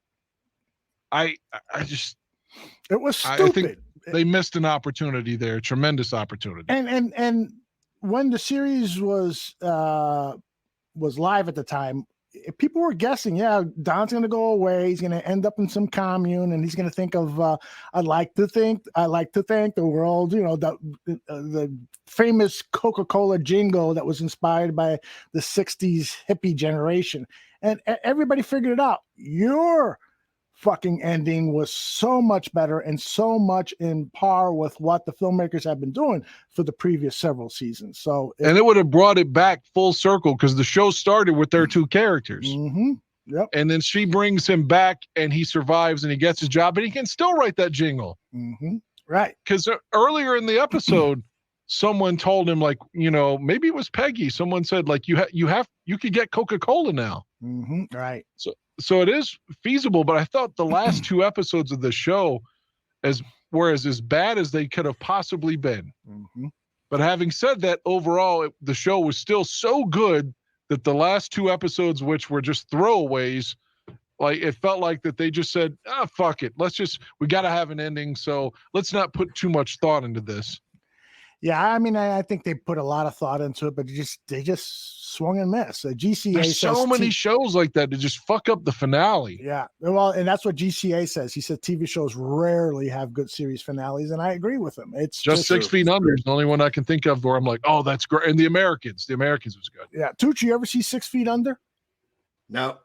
It was stupid. I think they missed an opportunity there, tremendous opportunity. And when the series was live at the time, people were guessing, Don's going to go away. He's going to end up in some commune, and he's going to think of, I'd like to thank the world. The famous Coca-Cola jingle that was inspired by the '60s hippie generation, and everybody figured it out. Your fucking ending was so much better and so much in par with what the filmmakers have been doing for the previous several seasons. And it would have brought it back full circle because the show started with their two characters. Mm-hmm. Yep. And then she brings him back and he survives and he gets his job, but he can still write that jingle. Mm-hmm. Right. Because earlier in the episode, someone told him, like, maybe it was Peggy. Someone said, like, you could get Coca-Cola now. Mm-hmm. Right. So it is feasible, but I thought the last two episodes of the show were as bad as they could have possibly been. Mm-hmm. But having said that, overall, the show was still so good that the last two episodes, which were just throwaways, like it felt like that they just said, fuck it. We got to have an ending. So let's not put too much thought into this. Yeah, I mean, I think they put a lot of thought into it, but they just swung and missed. GCA There's so many shows like that to just fuck up the finale. Yeah, well, and that's what GCA says. He said TV shows rarely have good series finales, and I agree with him. It's just 6 Feet Under is the only one I can think of where I'm like, oh, that's great. And The Americans was good. Yeah, Tucci, you ever see 6 Feet Under? No.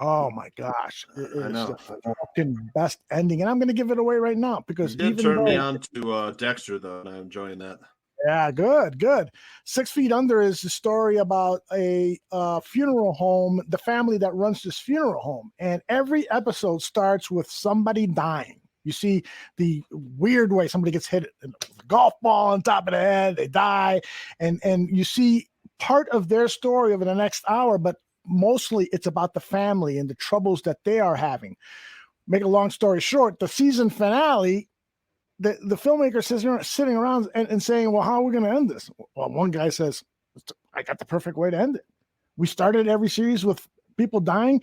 Oh my gosh, it I is know. the fucking best ending, and I'm going to give it away right now because You did turn me on to Dexter, though, and I'm enjoying that. Yeah, good. 6 Feet Under is the story about a funeral home, the family that runs this funeral home, and every episode starts with somebody dying. You see the weird way somebody gets hit with a golf ball on top of the head, they die, and you see part of their story over the next hour, but mostly it's about the family and the troubles that they are having. Make a long story short, the season finale the filmmaker sitting around and saying, well, how are we going to end this? Well, one guy says, I got the perfect way to end it. We started every series with people dying.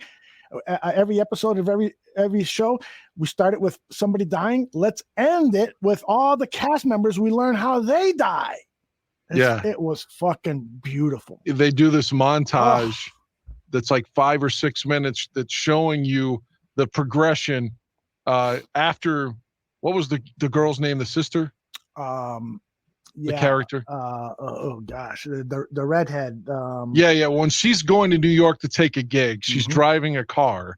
Every episode of every show, we started with somebody dying. Let's end it with all the cast members. We learn how they die. It was fucking beautiful. They do this montage that's like 5 or 6 minutes that's showing you the progression after, what was the girl's name, the sister? The character. Oh gosh, the redhead. When she's going to New York to take a gig, she's driving a car.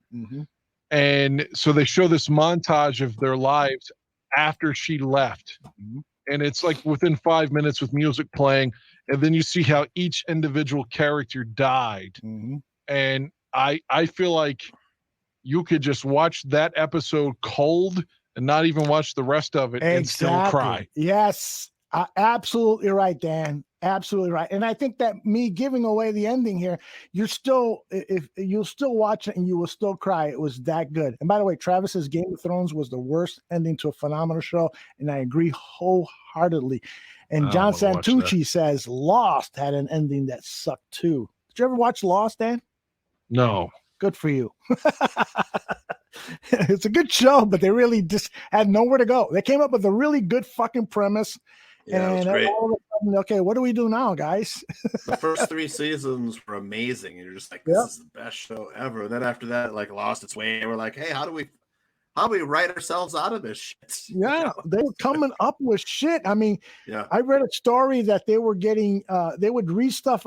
And so they show this montage of their lives after she left. And it's like within 5 minutes with music playing. And then you see how each individual character died. And I feel like you could just watch that episode cold and not even watch the rest of it and still cry. Yes, absolutely right, Dan. Absolutely right. And I think that me giving away the ending here, you'll still watch it and you will still cry. It was that good. And by the way, Travis's Game of Thrones was the worst ending to a phenomenal show, and I agree wholeheartedly. And John Santucci says Lost had an ending that sucked too. Did you ever watch Lost, Dan? No. Good for you. It's a good show, but they really just had nowhere to go. They came up with a really good fucking premise. Yeah, and it was great. all of a sudden, okay, what do we do now, guys? The first 3 seasons were amazing. And you're just like, this is the best show ever. And then after that, like, lost its way. And we're like, hey, how do we write ourselves out of this shit? Yeah, they were coming up with shit. I mean, Yeah. I read a story that they were getting they would read stuff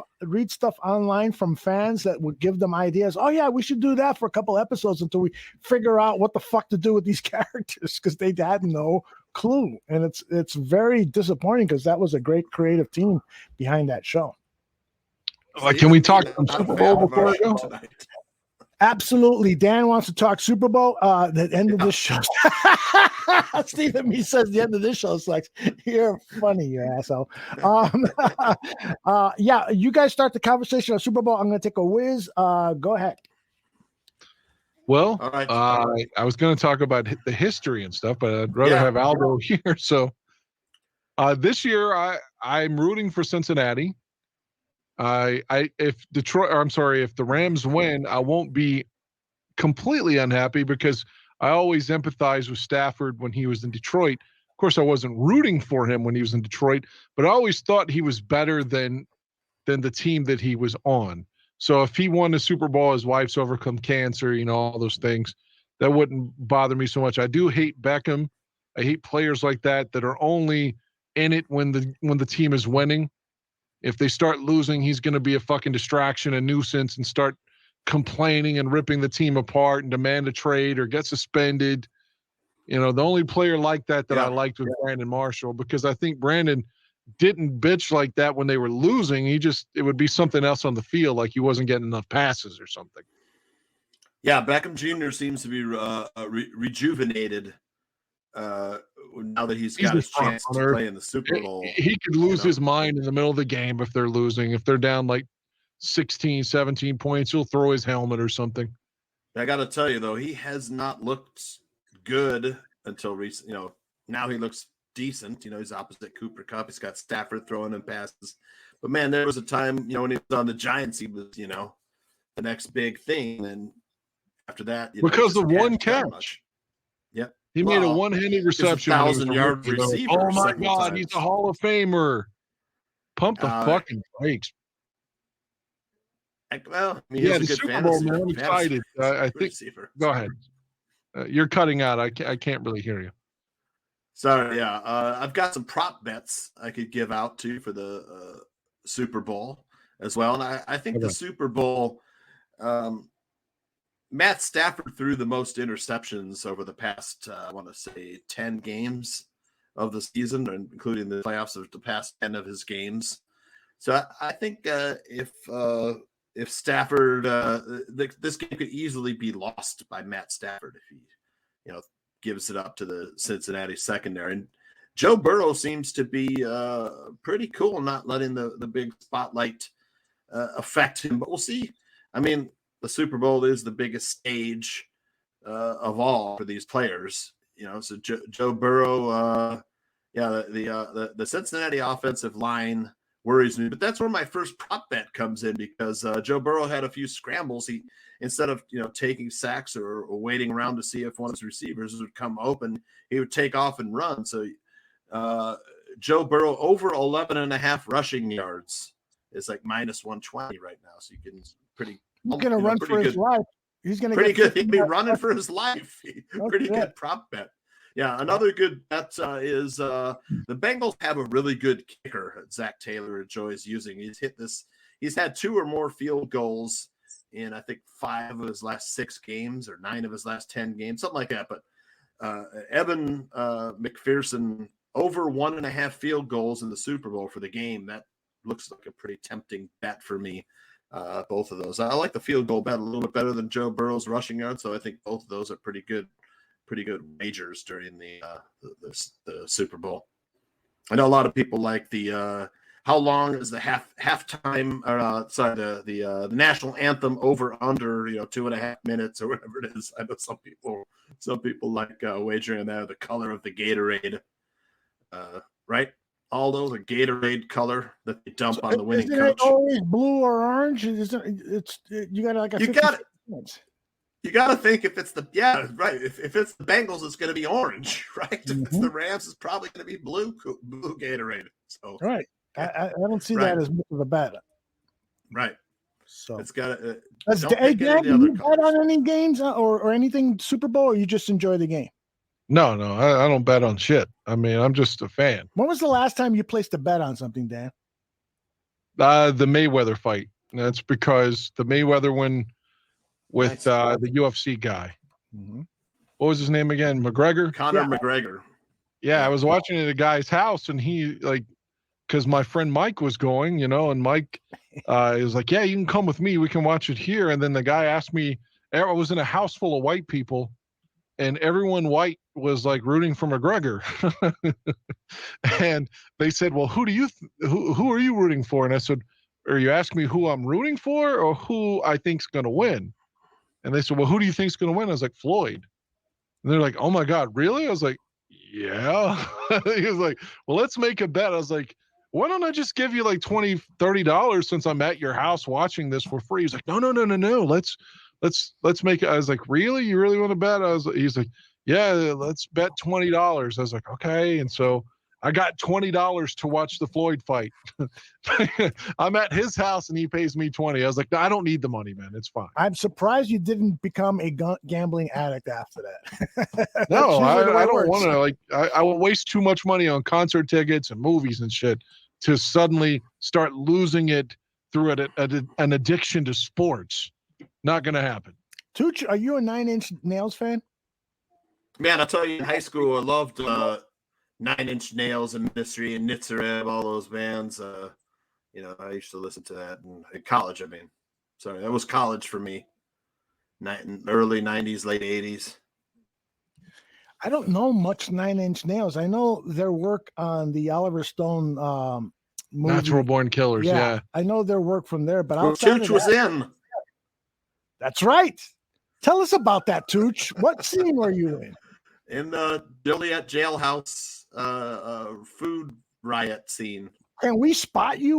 online from fans that would give them ideas. Oh yeah, we should do that for a couple episodes until we figure out what the fuck to do with these characters, because they had no clue. And it's very disappointing, because that was a great creative team behind that show. Like, can we talk Super Bowl before I go? Absolutely. Dan wants to talk Super Bowl. The end of this show. Stephen Me says the end of this show sucks. You're funny, you asshole. Yeah, you guys start the conversation on Super Bowl. I'm going to take a whiz. Go ahead. Well, All right. I was going to talk about the history and stuff, but I'd rather have Aldo here. So this year, I'm rooting for Cincinnati. If the Rams win, I won't be completely unhappy, because I always empathize with Stafford when he was in Detroit. Of course, I wasn't rooting for him when he was in Detroit, but I always thought he was better than the team that he was on. So if he won the Super Bowl, his wife's overcome cancer, all those things, that wouldn't bother me so much. I do hate Beckham. I hate players like that are only in it when the team is winning. If they start losing, he's going to be a fucking distraction, a nuisance, and start complaining and ripping the team apart and demand a trade or get suspended. The only player like that I liked was Brandon Marshall, because I think Brandon didn't bitch like that when they were losing. It would be something else on the field, like he wasn't getting enough passes or something. Yeah, Beckham Jr. seems to be rejuvenated now that he's got his chance to play in the Super Bowl. He could lose his mind in the middle of the game if they're losing. If they're down like 16, 17 points, he'll throw his helmet or something. I got to tell you, though, he has not looked good until recent. Now he looks decent. He's opposite Cooper Kupp. He's got Stafford throwing him passes. But, man, there was a time, when he was on the Giants, he was, the next big thing. And after that, because of one catch. Yep. He made a one-handed reception. 1,000-yard receiver. Oh, my God, he's a Hall of Famer. Pump the fucking brakes. Well, the Super Bowl, man. I'm excited. I think. Receiver. Go ahead. You're cutting out. I can't really hear you. Sorry. Yeah. I've got some prop bets I could give out too for the Super Bowl as well. And I think the Super Bowl, Matt Stafford threw the most interceptions over the past, I want to say 10 games of the season, including the playoffs of the past 10 of his games. So I think if Stafford, this game could easily be lost by Matt Stafford if he, gives it up to the Cincinnati secondary. And Joe Burrow seems to be pretty cool, not letting the big spotlight affect him. But we'll see. I mean, the Super Bowl is the biggest stage of all for these players. So Joe Burrow, the Cincinnati offensive line worries me, but that's where my first prop bet comes in because Joe Burrow had a few scrambles. He, instead of taking sacks or waiting around to see if one of his receivers would come open, he would take off and run. So Joe Burrow over 11.5 rushing yards is like minus 120 right now. So you can He's going to run for his life. He's going to get good. He'd be running for his life. Pretty good prop bet. Yeah, another good bet is the Bengals have a really good kicker. Zach Taylor enjoys using. He's had 2 or more field goals in I think 5 of his last 6 games or 9 of his last 10 games, something like that. But Evan McPherson over 1.5 field goals in the Super Bowl for the game. That looks like a pretty tempting bet for me. Both of those. I like the field goal bet a little bit better than Joe Burrow's rushing yards, so I think both of those are pretty good wagers during the Super Bowl. I know a lot of people like the how long is the halftime the national anthem over under 2.5 minutes or whatever it is. I know some people like wagering that, the color of the Gatorade, right? Aldo, the Gatorade color that they dump on the winning isn't coach. It always blue or orange? It's you got like a you got it. You got to think if it's right. If it's the Bengals, it's going to be orange, right? If it's the Rams, it's probably going to be blue Gatorade. So right, I don't see that as much of a bet. Right. So it's got to. Hey, Dan, do you bet on any games or anything Super Bowl, or you just enjoy the game? No, I don't bet on shit. I mean, I'm just a fan. When was the last time you placed a bet on something, Dan? The Mayweather fight. That's because the Mayweather win with the UFC guy. Mm-hmm. What was his name again? McGregor? Conor McGregor. Yeah, I was watching it at a guy's house, and he because my friend Mike was going, and Mike was like, yeah, you can come with me. We can watch it here. And then the guy asked me, I was in a house full of white people, and everyone white was like rooting for McGregor. And they said, well, who are you rooting for? And I said, are you asking me who I'm rooting for or who I think's going to win? And they said, well, who do you think's going to win? I was like, Floyd. And they're like, oh my God, really? I was like, yeah. He was like, well, let's make a bet. I was like, why don't I just give you like $20, $30 since I'm at your house watching this for free? He's like, no. Let's make it. I was like, really? You really want to bet? He's like, yeah, let's bet $20. I was like, okay. And so I got $20 to watch the Floyd fight. I'm at his house and he pays me $20. I was like, no, I don't need the money, man. It's fine. I'm surprised you didn't become a gambling addict after that. No, I don't want to. I will waste too much money on concert tickets and movies and shit to suddenly start losing it through an addiction to sports. Not going to happen. Tucci, are you a 9 Inch Nails fan? Man, I'll tell you, in high school, I loved 9 Inch Nails and Mystery and Nitzareb, all those bands. I used to listen to that in college. I mean, sorry, that was college for me. Early 90s, late 80s. I don't know much 9 Inch Nails. I know their work on the Oliver Stone movie. Natural Born Killers, yeah. I know their work from there, but Tooch was in. That's right. Tell us about that, Tooch. What scene were you in? In the Joliet jailhouse food riot scene. Can we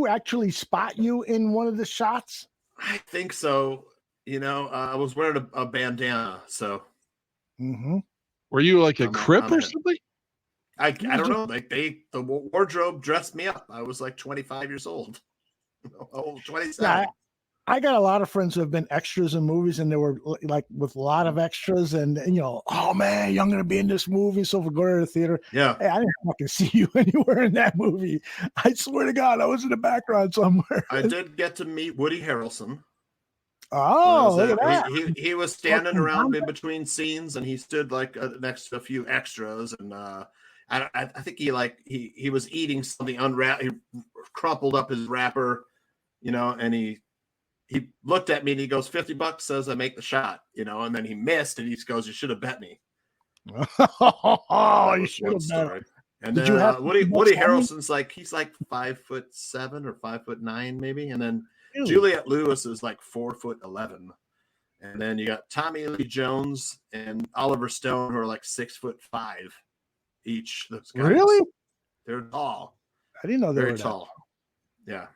actually spot you in one of the shots? I think so. I was wearing a bandana, so. Mm-hmm. Were you like a Crip or something? I don't know. Like the wardrobe dressed me up. I was like 25 years old. 27. Yeah, I got a lot of friends who have been extras in movies, and they were like with a lot of extras, and oh man, you're going to be in this movie. So if we go to the theater, yeah, hey, I didn't fucking see you anywhere in that movie. I swear to God, I was in the background somewhere. I did get to meet Woody Harrelson. Oh, look at that. He was standing around in between scenes, and he stood like next to a few extras, and I think he was eating something unwrapped. He crumpled up his wrapper, and he looked at me and he goes, $50 says I make the shot, and then he missed and he goes, you should have bet me. Oh, you should have bet. And then Woody Harrelson's he's like 5'7" or 5'9" maybe, and then Juliette Lewis is like 4'11", And then you got Tommy Lee Jones and Oliver Stone, who are like 6'5" each. Those guys. Really? They're tall. I didn't know they Very were tall. Yeah.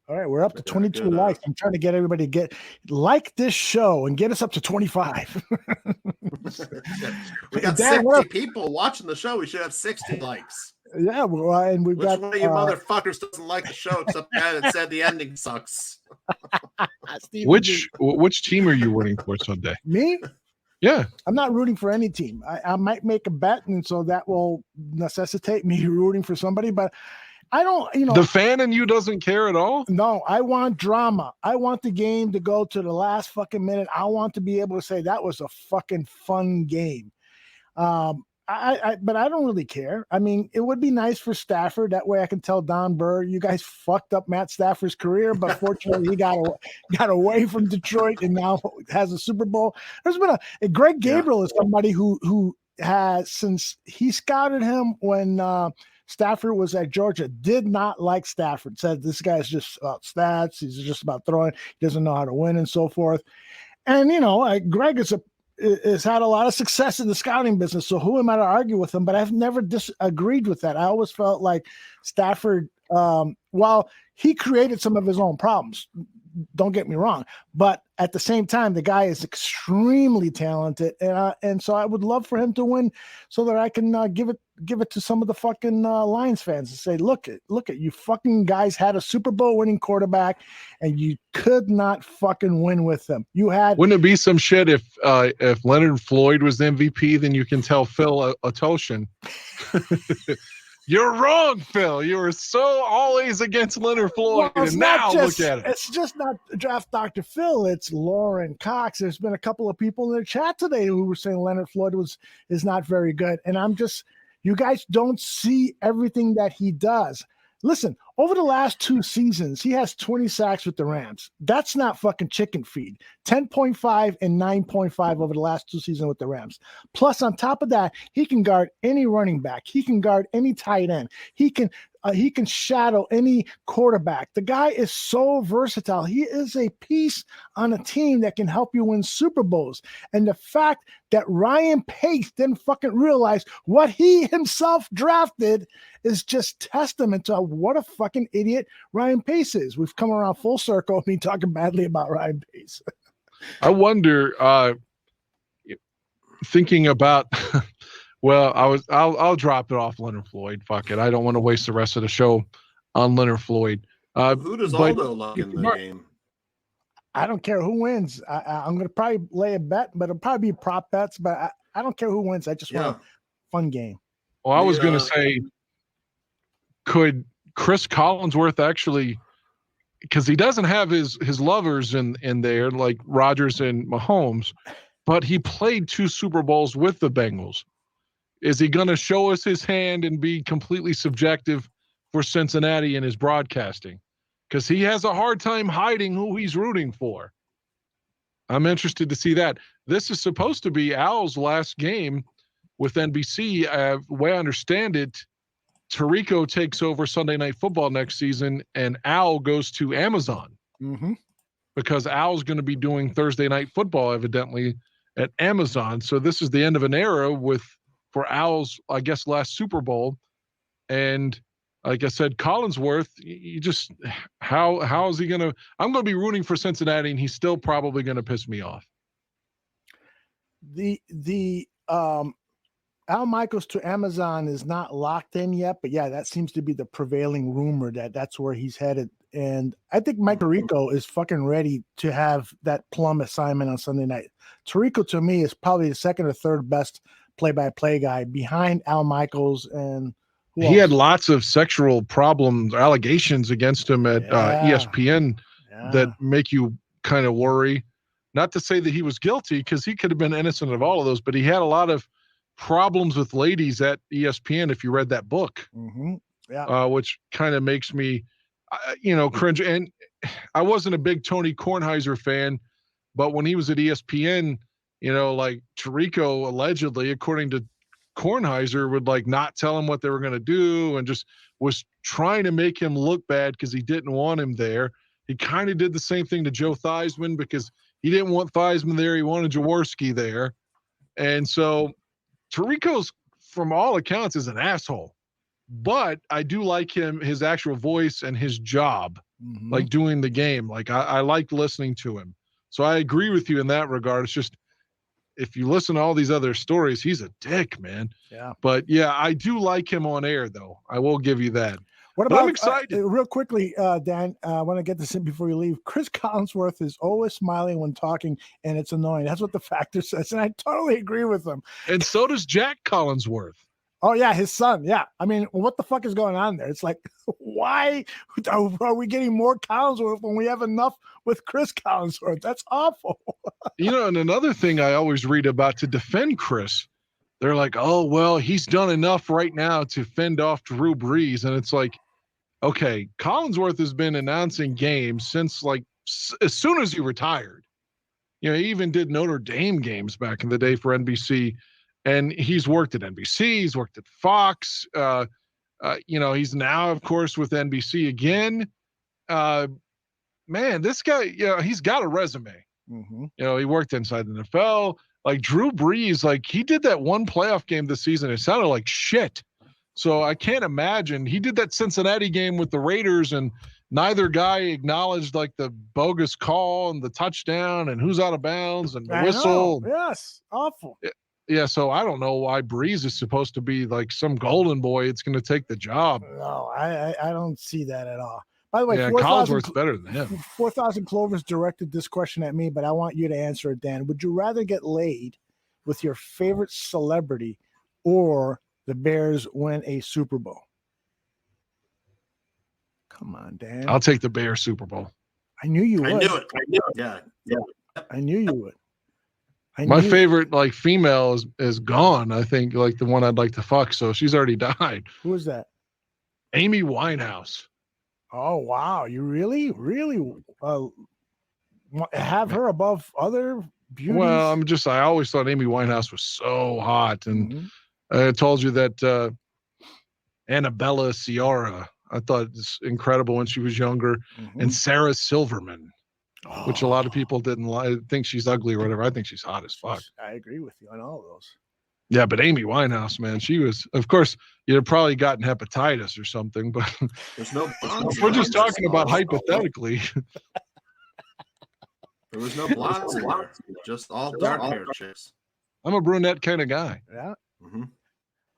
All right, we're up to 22 good, likes. I'm trying to get everybody to like this show and get us up to 25. We got Dan, 60 people watching the show. We should have 60 likes. Yeah, well, and we've Which got one of you motherfuckers doesn't like the show except the guy that said the ending sucks? Which team are you rooting for Sunday? Me? Yeah. I'm not rooting for any team. I might make a bet, and so that will necessitate me rooting for somebody, but I don't, The fan in you doesn't care at all? No, I want drama. I want the game to go to the last fucking minute. I want to be able to say that was a fucking fun game. But I don't really care. I mean, it would be nice for Stafford. That way I can tell Don Burr, you guys fucked up Matt Stafford's career, but fortunately he got away from Detroit and now has a Super Bowl. There's been Greg Gabriel is somebody who has, since he scouted him when Stafford was at Georgia, did not like Stafford. Said this guy's just about stats. He's just about throwing. He doesn't know how to win and so forth. And, Greg has had a lot of success in the scouting business. So who am I to argue with him? But I've never disagreed with that. I always felt like Stafford, while he created some of his own problems, don't get me wrong, but at the same time, the guy is extremely talented, and so I would love for him to win, so that I can give it to some of the fucking Lions fans and say, look at you fucking guys had a Super Bowl winning quarterback, and you could not fucking win with them. Wouldn't it be some shit if Leonard Floyd was the MVP? Then you can tell Phil Atoshin. You're wrong, Phil. You were so always against Leonard Floyd, and now look at it. It's just not Draft Dr. Phil. It's Lauren Cox. There's been a couple of people in the chat today who were saying Leonard Floyd is not very good, and you guys don't see everything that he does. Listen, over the last 2 seasons, he has 20 sacks with the Rams. That's not fucking chicken feed. 10.5 and 9.5 over the last 2 seasons with the Rams. Plus, on top of that, he can guard any running back. He can guard any tight end. He can shadow any quarterback. The guy is so versatile. He is a piece on a team that can help you win Super Bowls. And the fact that Ryan Pace didn't fucking realize what he himself drafted is just testament to what a fucking idiot Ryan Pace is. We've come around full circle, me talking badly about Ryan Pace. I wonder, thinking about well, I'll drop it off Leonard Floyd. Fuck it. I don't want to waste the rest of the show on Leonard Floyd. Who does Aldo like in the game? I don't care who wins. I'm going to probably lay a bet, but it'll probably be prop bets, but I don't care who wins. I just want a fun game. Well, I was going to say, could Chris Collinsworth actually, because he doesn't have his lovers in there like Rodgers and Mahomes, but he played 2 Super Bowls with the Bengals. Is he going to show us his hand and be completely subjective for Cincinnati in his broadcasting? Because he has a hard time hiding who he's rooting for. I'm interested to see that. This is supposed to be Al's last game with NBC. The way I understand it, Tirico takes over Sunday Night Football next season, and Al goes to Amazon. Mm-hmm. Because Al's going to be doing Thursday Night Football, evidently, at Amazon. So this is the end of an era for Al's, I guess, last Super Bowl. And like I said, Collinsworth, you just, how is he going to, I'm going to be rooting for Cincinnati, and he's still probably going to piss me off. The Al Michaels to Amazon is not locked in yet, but yeah, that seems to be the prevailing rumor that's where he's headed. And I think Mike Tirico is fucking ready to have that plum assignment on Sunday night. Tirico, to me, is probably the second or third best play-by-play guy behind Al Michaels. And he had lots of sexual problems, allegations against him at ESPN that make you kind of worry. Not to say that he was guilty, because he could have been innocent of all of those, but he had a lot of problems with ladies at ESPN, if you read that book. Mm-hmm. Which kind of makes me, cringe. And I wasn't a big Tony Kornheiser fan, but when he was at ESPN, like Tirico allegedly, according to Kornheiser, would like not tell him what they were going to do and just was trying to make him look bad because he didn't want him there. He kind of did the same thing to Joe Theismann because He didn't want Theismann there. He wanted Jaworski there. And so Tirico's, from all accounts, is an asshole. But I do like him, his actual voice and his job, like doing the game. Like I like listening to him. So I agree with you in that regard. It's just, if you listen to all these other stories, he's a dick, man. Yeah. But yeah, I do like him on air, though. I will give you that. What But about I'm excited. real quickly, Dan? I want to get this in before you leave. Chris Collinsworth is always smiling when talking, and it's annoying. That's what the factor says, and I totally agree with him. And so does Jack Collinsworth. Oh yeah, his son. Yeah, I mean, what the fuck is going on there? It's like, why are we getting more Collinsworth when we have enough with Chris Collinsworth? That's awful. You know, and another thing I always read about to defend Chris, they're like, oh, well, he's done enough right now to fend off Drew Brees. And it's like, okay, Collinsworth has been announcing games since like as soon as he retired. You know, he even did Notre Dame games back in the day for NBC. And he's worked at NBC, he's worked at Fox. You know, he's now, of course, with NBC again. Man, this guy, you know, he's got a resume. You know, he worked inside the NFL. Like Drew Brees, like he did that one playoff game this season. It sounded like shit. So I can't imagine. He did that Cincinnati game with the Raiders, and neither guy acknowledged like the bogus call and the touchdown and who's out of bounds and the whistle. Yes, awful. Yeah, so I don't know why Breeze is supposed to be like some golden boy. It's going to take the job. No, I don't see that at all. By the way, yeah, Collinsworth's better than him. 4,000 Clovers directed this question at me, but I want you to answer it, Dan. Would you rather get laid with your favorite celebrity or the Bears win a Super Bowl? Come on, Dan. I'll take the Bears Super Bowl. I knew you would. I knew it. Yeah. I knew you would. My favorite like female is gone. I think like the one I'd like to fuck. So she's already died. Who is that? Amy Winehouse. Oh wow! You really have her above other beauties? Well, I always thought Amy Winehouse was so hot, and I told you that Annabella Ciara I thought was incredible when she was younger, and Sarah Silverman. Which a lot of people didn't think she's ugly or whatever. I think she's hot as fuck. I agree with you on all of those. Yeah, but Amy Winehouse, man, she was, of course, you'd have probably gotten hepatitis or something, but there's no we're just talking about hypothetically. There was no blondes in there, just all dark hair chicks. I'm a brunette kind of guy. Yeah.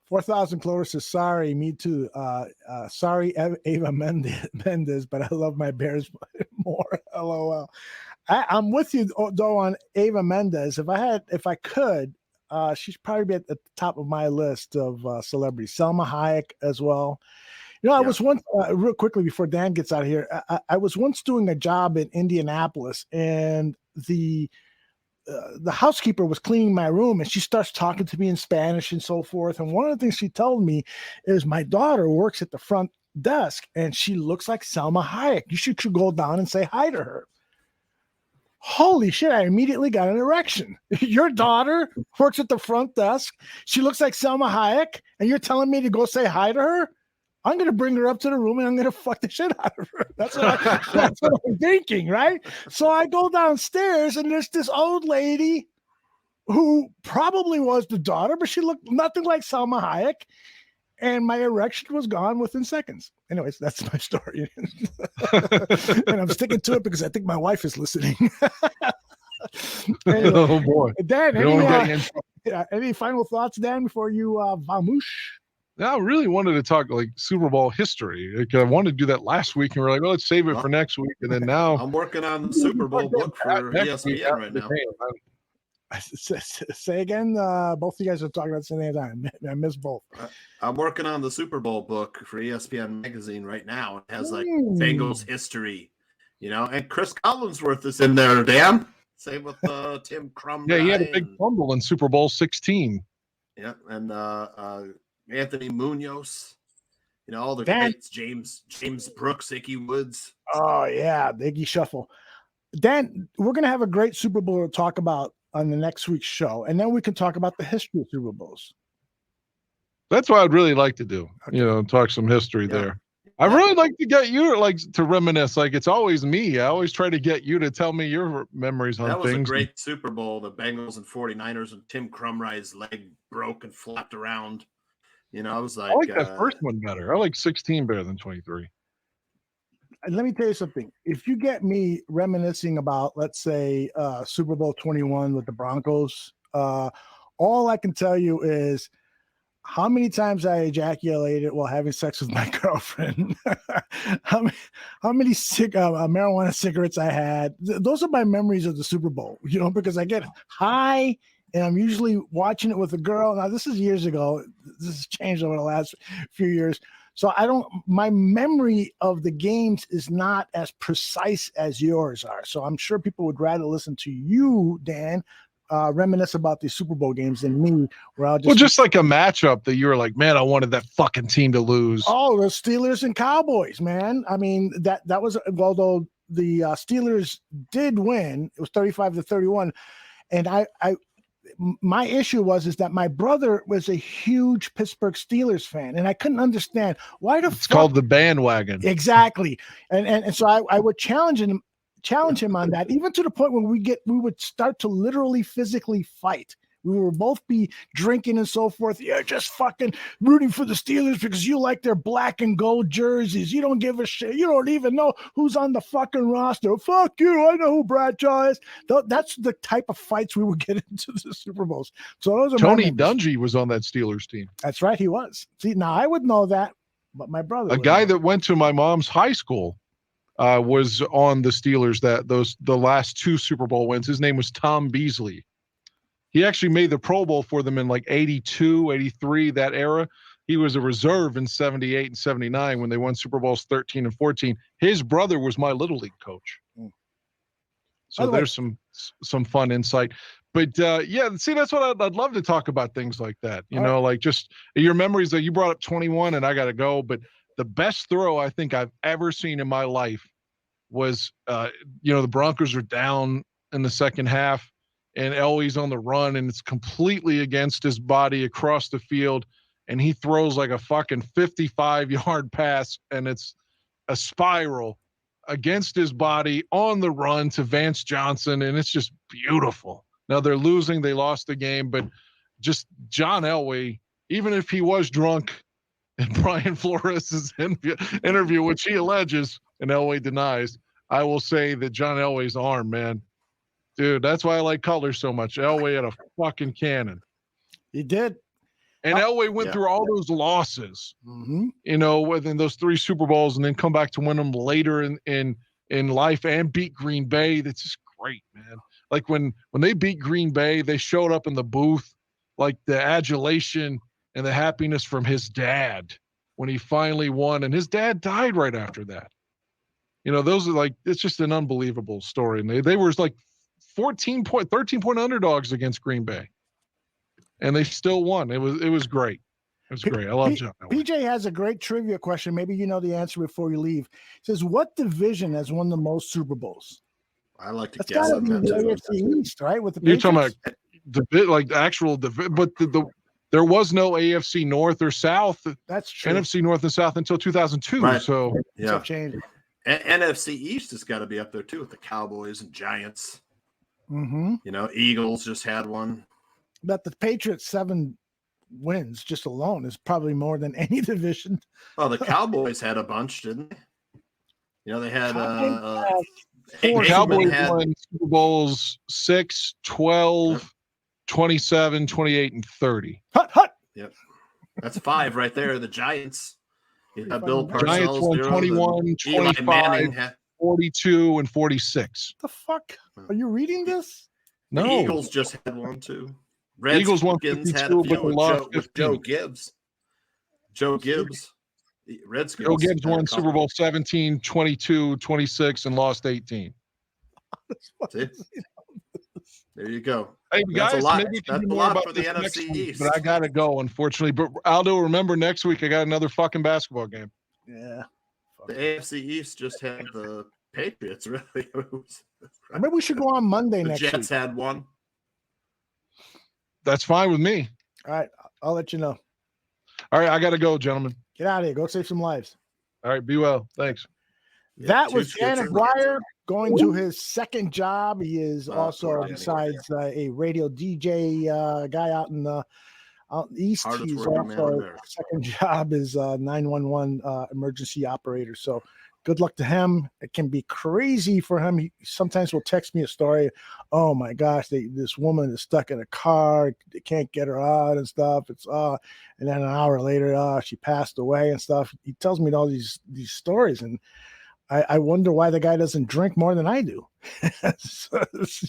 4,000 Clover says, sorry, me too. Sorry, Ava Mendez, but I love my Bears more. LOL. I'm with you though on Ava Mendez. If I could, she'd probably be at the top of my list of celebrities. Selma Hayek as well. You know, I was once real quickly before Dan gets out of here. I was once doing a job in Indianapolis, and the housekeeper was cleaning my room, and she starts talking to me in Spanish and so forth. And one of the things she told me is my daughter works at the front desk and she looks like Selma Hayek. You should go down and say hi to her. Holy shit, I immediately got an erection. Your daughter works at the front desk. She looks like Selma Hayek, and you're telling me to go say hi to her? I'm going to bring her up to the room and I'm going to fuck the shit out of her. That's what I'm thinking, right? So I go downstairs and there's this old lady who probably was the daughter, but she looked nothing like Salma Hayek. And my erection was gone within seconds. Anyways, that's my story. And I'm sticking to it because I think my wife is listening. Anyway, oh, boy. Dan, any final thoughts, Dan, before you vamoosh? I really wanted to talk like Super Bowl history. Like, I wanted to do that last week, and we're like, "Oh, let's save it for next week." And then now I'm working on the Super Bowl book for ESPN right now. Say again. Both of you guys are talking about the same time. I missed both. I'm working on the Super Bowl book for ESPN magazine right now. It has like Bengals history, and Chris Collinsworth is in there. Dan, same with Tim Crum. Yeah, he had a big fumble in Super Bowl 16. Yeah, and Anthony Munoz, all the greats, James Brooks, Ickey Woods. Oh yeah, the Iggy Shuffle. Dan, we're gonna have a great Super Bowl to talk about on the next week's show, and then we can talk about the history of Super Bowls. That's what I'd really like to do. Okay. Talk some history there. I really like to get you to reminisce. Like it's always me. I always try to get you to tell me your memories on That was things. a great Super Bowl, the Bengals and 49ers, and Tim Crumrye's leg broke and flapped around. I was like, I like that first one better. I like 16 better than 23. Let me tell you something. If you get me reminiscing about, let's say, Super Bowl 21 with the Broncos, all I can tell you is how many times I ejaculated while having sex with my girlfriend, how many marijuana cigarettes I had. Those are my memories of the Super Bowl, because I get high and I'm usually watching it with a girl. Now, this is years ago. This has changed over the last few years. So my memory of the games is not as precise as yours are. So I'm sure people would rather listen to you, Dan, reminisce about these Super Bowl games than me, where I'll just like a matchup that you were like, man, I wanted that fucking team to lose. Oh, the Steelers and Cowboys, man. I mean, that was, although the Steelers did win, it was 35-31. And my issue is that my brother was a huge Pittsburgh Steelers fan, and I couldn't understand why it's called the bandwagon. Exactly. And so I would challenge him on that, even to the point where we would start to literally physically fight. We would both be drinking and so forth. You're just fucking rooting for the Steelers because you like their black and gold jerseys. You don't give a shit. You don't even know who's on the fucking roster. Fuck you. I know who Bradshaw is. That's the type of fights we would get into the Super Bowls. So those are Tony Dungy was on that Steelers team. That's right. He was. See, now I would know that, but my brother. A guy that went to my mom's high school was on the Steelers the last two Super Bowl wins. His name was Tom Beasley. He actually made the Pro Bowl for them in like 82, 83, that era. He was a reserve in 78 and 79 when they won Super Bowls 13 and 14. His brother was my Little League coach. So there's some fun insight. But yeah, see, that's what I'd love to talk about, things like that. Like just your memories that you brought up 21, and I got to go. But the best throw I think I've ever seen in my life was, the Broncos are down in the second half, and Elway's on the run, and it's completely against his body across the field, and he throws like a fucking 55-yard pass, and it's a spiral against his body on the run to Vance Johnson, and it's just beautiful. Now they're losing. They lost the game, but just John Elway, even if he was drunk in Brian Flores' interview, which he alleges and Elway denies, I will say that John Elway's arm, man, dude, that's why I like color so much. Elway had a fucking cannon. He did. And Elway went through all those losses, mm-hmm. Within those three Super Bowls, and then come back to win them later in life and beat Green Bay. That's just great, man. Like when they beat Green Bay, they showed up in the booth, like the adulation and the happiness from his dad when he finally won, and his dad died right after that. Those are like, it's just an unbelievable story. And they were like 13 point underdogs against Green Bay, and they still won. It was great. It was great. I love John Elway. PJ has a great trivia question. Maybe you know the answer before you leave. It says, what division has won the most Super Bowls? I like to That's guess. got to be the AFC East, right? With the You're Patriots? talking about the actual division, but there was no AFC North or South. That's true. NFC North and South until 2002. Right. So yeah, changed. NFC East has got to be up there too with the Cowboys and Giants. Mm-hmm. Eagles just had one. But the Patriots 7 wins just alone is probably more than any division. Oh, the Cowboys had a bunch, didn't they? They had the Cowboys won Super Bowls 6, 12, 27, 28, and 30. Hut. Yep. That's 5 right there. The Giants. You got Bill Parcells. Giants won 21, 25, 42, and 46. The fuck? Are you reading this? No. The Eagles just had one too. Eagles won Redskins 52, had a few but they lost with Joe Gibbs. Redskins. Joe Gibbs won Super Bowl 17, 22, 26, and lost 18. There you go. Hey, That's guys, a lot. maybe we can That's do a more lot about for the this next NFC week, East. but I got to go, unfortunately. But Aldo, remember, next week I got another fucking basketball game. Yeah. The AFC East just had the Patriots, really. Maybe we should go on Monday the next Jets week. had one. That's fine with me. All right. I'll let you know. All right. I got to go, gentlemen. Get out of here. Go save some lives. All right, be well. Thanks. That was Dan Aguirre going to his second job. He is also, besides a radio DJ guy out in the east, he's also second job is 911 emergency operator. So good luck to him. It can be crazy for him. He sometimes will text me a story. Oh my gosh, this woman is stuck in a car. They can't get her out and stuff. It's and then an hour later, she passed away and stuff. He tells me all these stories, and I wonder why the guy doesn't drink more than I do.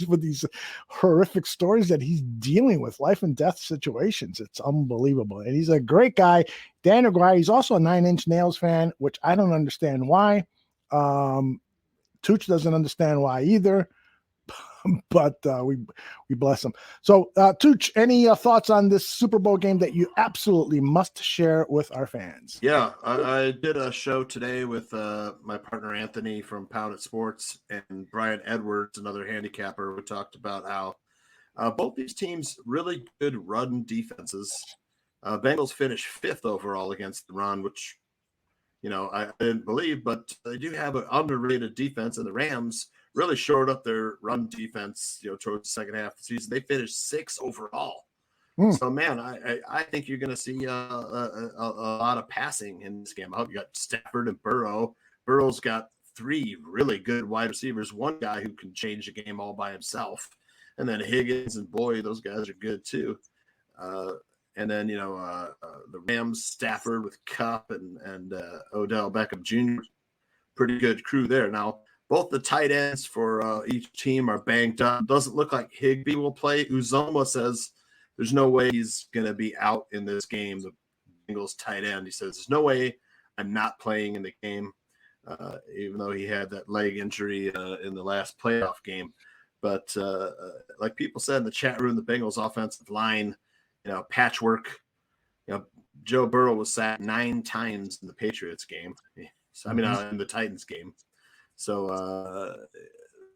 With these horrific stories that he's dealing with, life and death situations. It's unbelievable. And he's a great guy. Dan Aguirre, he's also a 9 Inch Nails fan, which I don't understand why. Tooch doesn't understand why either. But we bless him. So, Tooch, any thoughts on this Super Bowl game that you absolutely must share with our fans? Yeah, I did a show today with my partner Anthony from Pound It Sports and Brian Edwards, another handicapper. We talked about how both these teams really good run defenses. Bengals finished 5th overall against the run, which I didn't believe, but they do have an underrated defense, and the Rams really shored up their run defense, towards the second half of the season. They finished 6th overall. So, man, I think you're going to see a lot of passing in this game. I hope you got Stafford and Burrow. Burrow's got 3 really good wide receivers, one guy who can change the game all by himself, and then Higgins and Boyd, those guys are good too. And then, the Rams, Stafford with Kupp and Odell Beckham Jr., pretty good crew there. Now, both the tight ends for each team are banged up. Doesn't look like Higbee will play. Uzoma says there's no way he's going to be out in this game, the Bengals tight end. He says, there's no way I'm not playing in the game, even though he had that leg injury in the last playoff game. But like people said in the chat room, the Bengals offensive line, patchwork. Joe Burrow was sacked 9 times in the Patriots game. So, in the Titans game. So,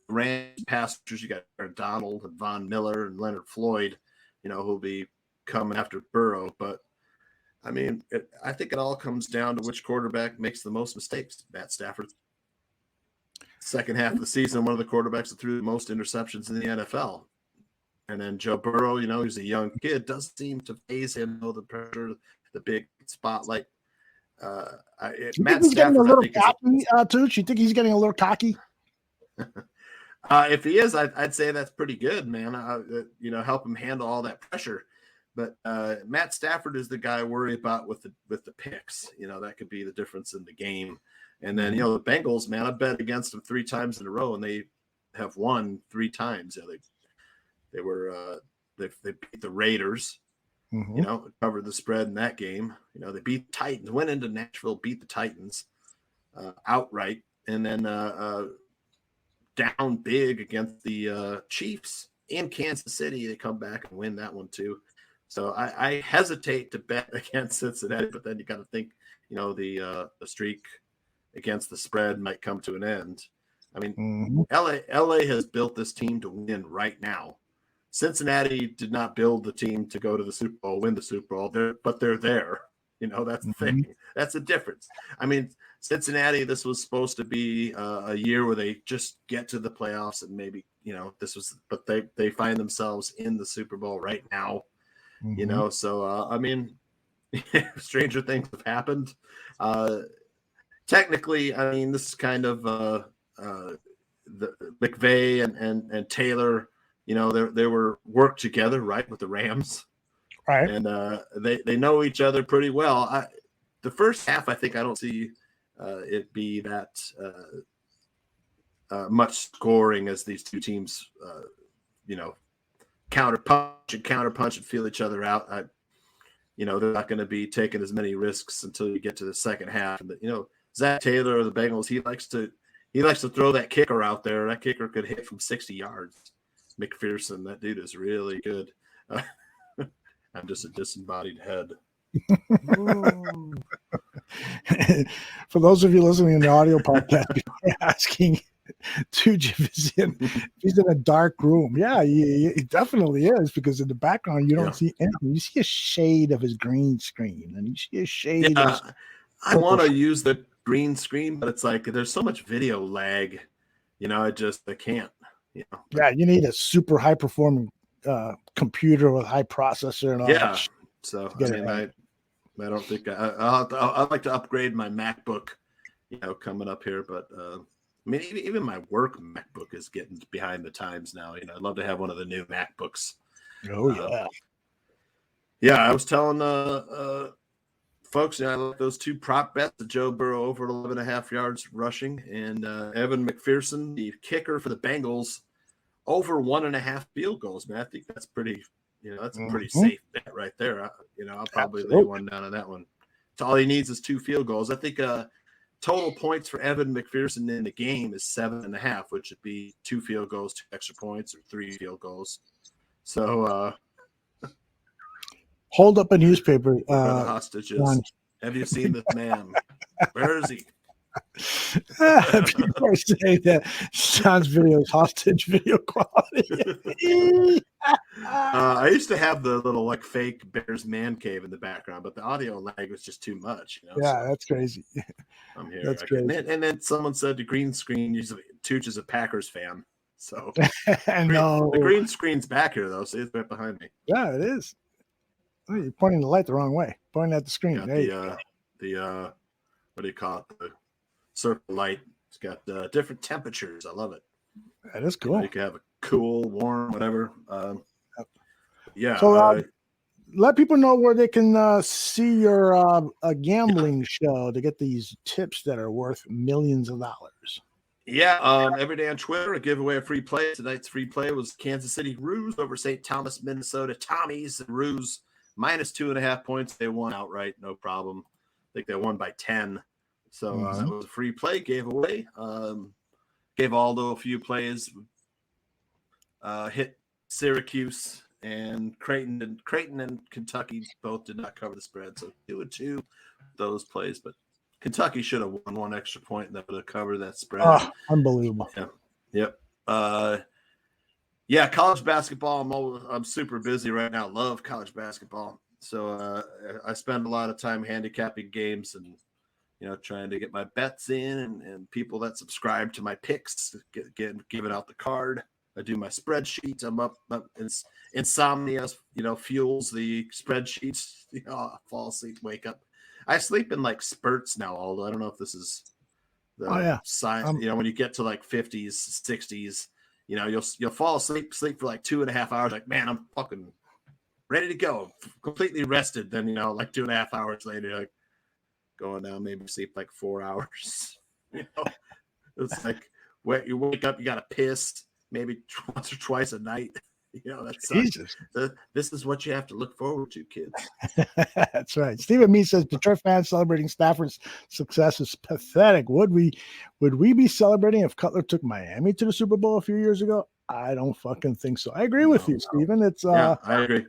Rams passers, you got Donald and Von Miller and Leonard Floyd, who'll be coming after Burrow. But, I think it all comes down to which quarterback makes the most mistakes. Matt Stafford. Second half of the season, one of the quarterbacks that threw the most interceptions in the NFL. And then Joe Burrow, he's a young kid, doesn't seem to faze him, the pressure, the big spotlight. Matt Stafford, getting a little cocky, Tooch? You think he's getting a little cocky? If he is, I'd say that's pretty good, man. Help him handle all that pressure. But Matt Stafford is the guy I worry about with the picks. That could be the difference in the game. And then the Bengals, man, I bet against them 3 times in a row, and they have won 3 times. They beat the Raiders. Covered the spread in that game. They beat the Titans, went into Nashville, beat the Titans outright, and then down big against the Chiefs in Kansas City. They come back and win that one too. So I hesitate to bet against Cincinnati, but then you got to think, the streak against the spread might come to an end. LA has built this team to win right now. Cincinnati did not build the team to go to the Super Bowl, win the Super Bowl, but they're there. That's the thing. That's the difference. Cincinnati, this was supposed to be a year where they just get to the playoffs, and maybe, but they find themselves in the Super Bowl right now, so, stranger things have happened. Technically, this is kind of the McVay and Taylor, they were worked together, right, with the Rams. Right. And they know each other pretty well. The first half, I think I don't see it be that much scoring as these two teams, counterpunch and feel each other out. They're not going to be taking as many risks until you get to the second half. And Zach Taylor of the Bengals, he likes to throw that kicker out there. That kicker could hit from 60 yards. McPherson, that dude is really good. I'm just a disembodied head. For those of you listening in the audio podcast, you're asking Tooch if he's in a dark room. Yeah, he definitely is, because in the background you don't see anything. You see a shade of his green screen, and you see a shade. I want to use the green screen, but it's like there's so much video lag. I can't. Yeah, you need a super high performing computer with high processor and all Yeah. that. So I don't think I'd like to upgrade my MacBook, coming up here. But even my work MacBook is getting behind the times now. I'd love to have one of the new MacBooks. Oh yeah. Yeah, I was telling folks, I like those 2 prop bets: the Joe Burrow over 11.5 yards rushing, and Evan McPherson, the kicker for the Bengals, over 1.5 field goals. Man, I think that's pretty. That's a pretty safe bet right there. I'll probably lay one down on that one. So all he needs is 2 field goals. I think total points for Evan McPherson in the game is 7.5, which would be 2 field goals, 2 extra points, or 3 field goals. So hold up a newspaper. the hostages. Have you seen this man? Where is he? People are saying that Sean's video is hostage video quality. I used to have the little fake Bears man cave in the background, but the audio lag was just too much. Yeah, that's crazy. I'm here. That's crazy. And then someone said the green screen. Tooch is a Packers fan, so no, the green screen's back here though. See, it's right behind me. Yeah, it is. Oh, you're pointing the light the wrong way. Pointing at the screen. The what do you call it? The circle light. It's got different temperatures. I love it. That is cool. You can have a cool, warm, whatever. Yeah. So let people know where they can see your gambling show to get these tips that are worth millions of dollars. Yeah. Every day on Twitter, I give away a free play. Tonight's free play was Kansas City Roos over St. Thomas, Minnesota. Tommy's and Roos minus 2.5 points. They won outright, no problem. I think they won by 10. So that was a free play, gave away. Gave Aldo a few plays. Hit Syracuse and Creighton and Kentucky both did not cover the spread. So 2-2 those plays, but Kentucky should have won 1 extra point and that would have covered that spread. Oh, unbelievable. Yeah. Yep. Yeah, college basketball. I'm super busy right now. Love college basketball. So I spend a lot of time handicapping games and trying to get my bets in and people that subscribe to my picks giving out the card. I do my spreadsheets. I'm up insomnia, fuels the spreadsheets. I fall asleep, wake up. I sleep in spurts now, Aldo. I don't know if this is the sign. When you get to 50s, 60s, you'll fall asleep for 2.5 hours. Man, I'm fucking ready to go, completely rested. Then 2.5 hours later, going down, maybe sleep 4 hours. It's when you wake up, you got to piss maybe once or twice a night. That's Jesus. This is what you have to look forward to, kids. That's right. Stephen Meade says Detroit fans celebrating Stafford's success is pathetic. Would we be celebrating if Cutler took Miami to the Super Bowl a few years ago? I don't fucking think so. I agree with you, Stephen. It's I agree.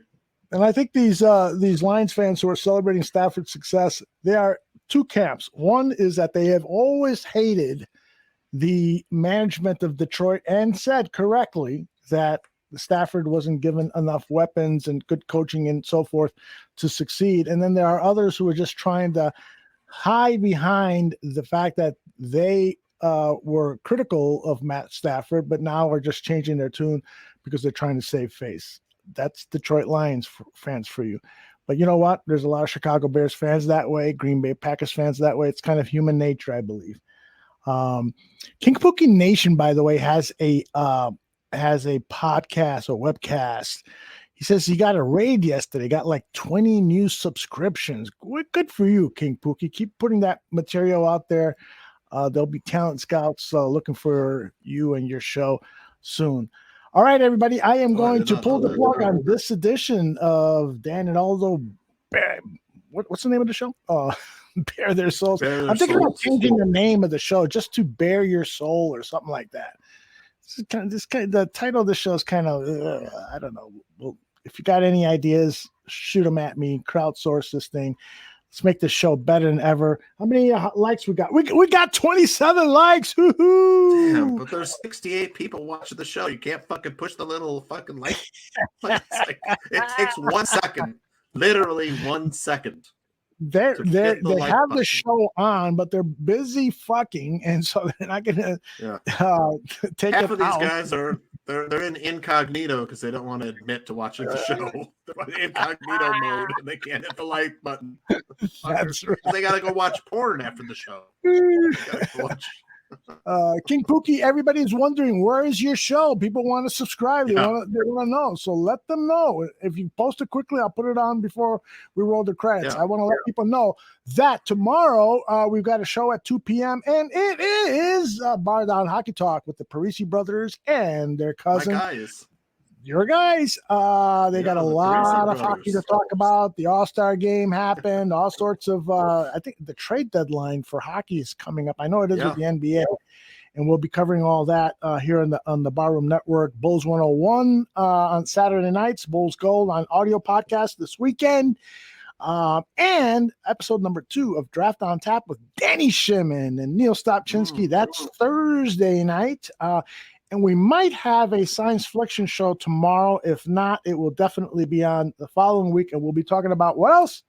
And I think these Lions fans who are celebrating Stafford's success, they are 2 camps. One is that they have always hated the management of Detroit and said correctly that Stafford wasn't given enough weapons and good coaching and so forth to succeed. And then there are others who are just trying to hide behind the fact that they were critical of Matt Stafford, but now are just changing their tune because they're trying to save face. That's Detroit Lions fans for you. But you know what? There's a lot of Chicago Bears fans that way, Green Bay Packers fans that way. It's kind of human nature, I believe. King Pookie Nation, by the way, has a podcast or webcast. He says he got a raid yesterday, got 20 new subscriptions. Good for you, King Pookie. Keep putting that material out there. There'll be talent scouts looking for you and your show soon. All right, everybody. I am going to pull the plug on this edition of Dan and Aldo. What's the name of the show? Bare Their Souls. I'm thinking about changing the name of the show just to Bare Your Soul or something like that. The title of the show is kind of, I don't know. Well, if you got any ideas, shoot them at me. Crowdsource this thing. Let's make this show better than ever. How many likes we got? We got 27 likes. Woo-hoo! Damn, but there's 68 people watching the show. You can't fucking push the little fucking like. It takes 1 second. Literally 1 second. They have the show on, but they're busy fucking, and so they're not gonna take Half it of these out. guys are they're in incognito because they don't want to admit to watching the show. They're in incognito mode and they can't hit the like button. That's right. They gotta go watch porn after the show. King Pookie, everybody's wondering, where is your show? People want to subscribe. They want to know. So let them know. If you post it quickly, I'll put it on before we roll the credits. I want to let people know that tomorrow we've got a show at 2 p.m. and it is Bar Down Hockey Talk with the Parisi brothers and their cousin. My guys. Your guys, they got a lot of hockey to talk about. The All-Star game happened. All sorts of, I think the trade deadline for hockey is coming up. I know it is with the NBA, and we'll be covering all that here on the Barroom Network. Bulls 101 on Saturday nights. Bulls Gold on audio podcast this weekend. And episode number 2 of Draft on Tap with Danny Shimon and Neil Stopchinski. That's Thursday night. And we might have a science fiction show tomorrow. If not, it will definitely be on the following week. And we'll be talking about what else?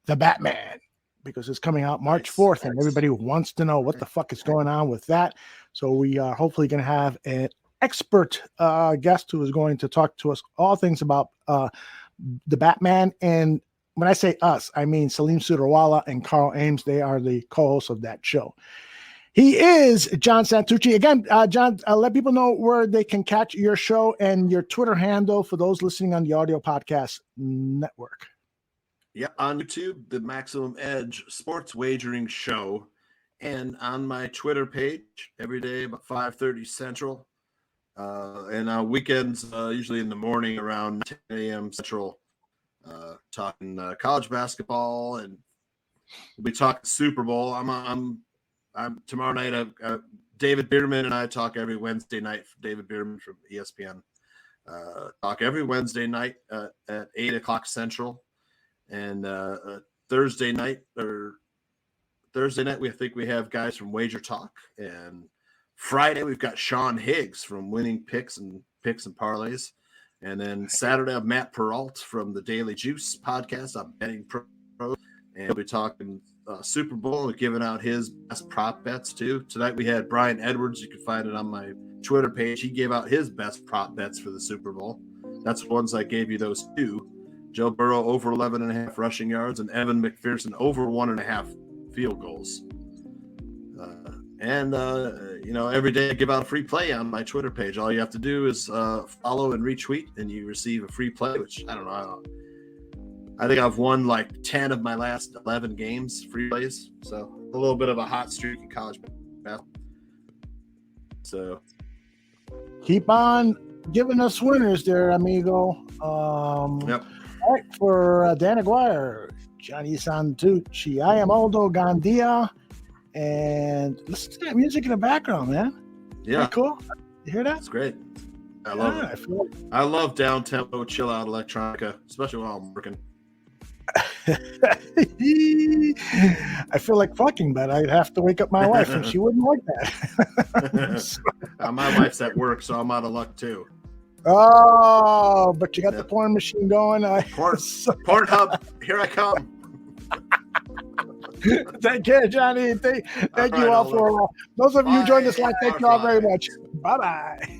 The Batman, because it's coming out March 4th. And everybody wants to know what the fuck is going on with that. So we are hopefully going to have an expert guest who is going to talk to us all things about the Batman. And when I say us, I mean Salim Sudarwala and Carl Ames. They are the co-hosts of that show. He is John Santucci. Again, John, let people know where they can catch your show and your Twitter handle for those listening on the audio podcast network. Yeah, on YouTube, the Maximum Edge Sports Wagering Show, and on my Twitter page every day about 5:30 Central, and on weekends, usually in the morning around 10 a.m. Central, talking college basketball, and we'll be talking Super Bowl. I'm tomorrow night. David Bierman and I talk every Wednesday night. David Bierman from ESPN talk every Wednesday night at 8:00 Central, and Thursday night we think we have guys from Wager Talk, and Friday we've got Sean Higgs from Winning Picks and Parlays, and then Saturday I have Matt Peralt from the Daily Juice podcast. I'm betting pro, and we'll be talking Super Bowl and giving out his best prop bets too. Tonight we had Brian Edwards. You can find it on my Twitter page. He gave out his best prop bets for the Super Bowl. That's the ones I gave you, those 2. Joe Burrow over 11.5 rushing yards and Evan McPherson over 1.5 field goals. Every day I give out a free play on my Twitter page. All you have to do is follow and retweet, and you receive a free play, which I don't know. I think I've won like 10 of my last 11 games, free plays. So a little bit of a hot streak in college basketball. So keep on giving us winners there, amigo. All right, for Dan Aguirre, Johnny Santucci, I am Aldo Gandia, and listen to that music in the background, man. Yeah, cool. You hear that? It's great. I love it. I love down tempo, chill out electronica, especially while I'm working. I feel like fucking, but I'd have to wake up my wife, and she wouldn't like that. My wife's at work, so I'm out of luck too. Oh, but you got the porn machine going. Pornhub, here I come. Take care, Johnny. Thank you all for those of you who joined us live. Thank you all very much. Bye-bye.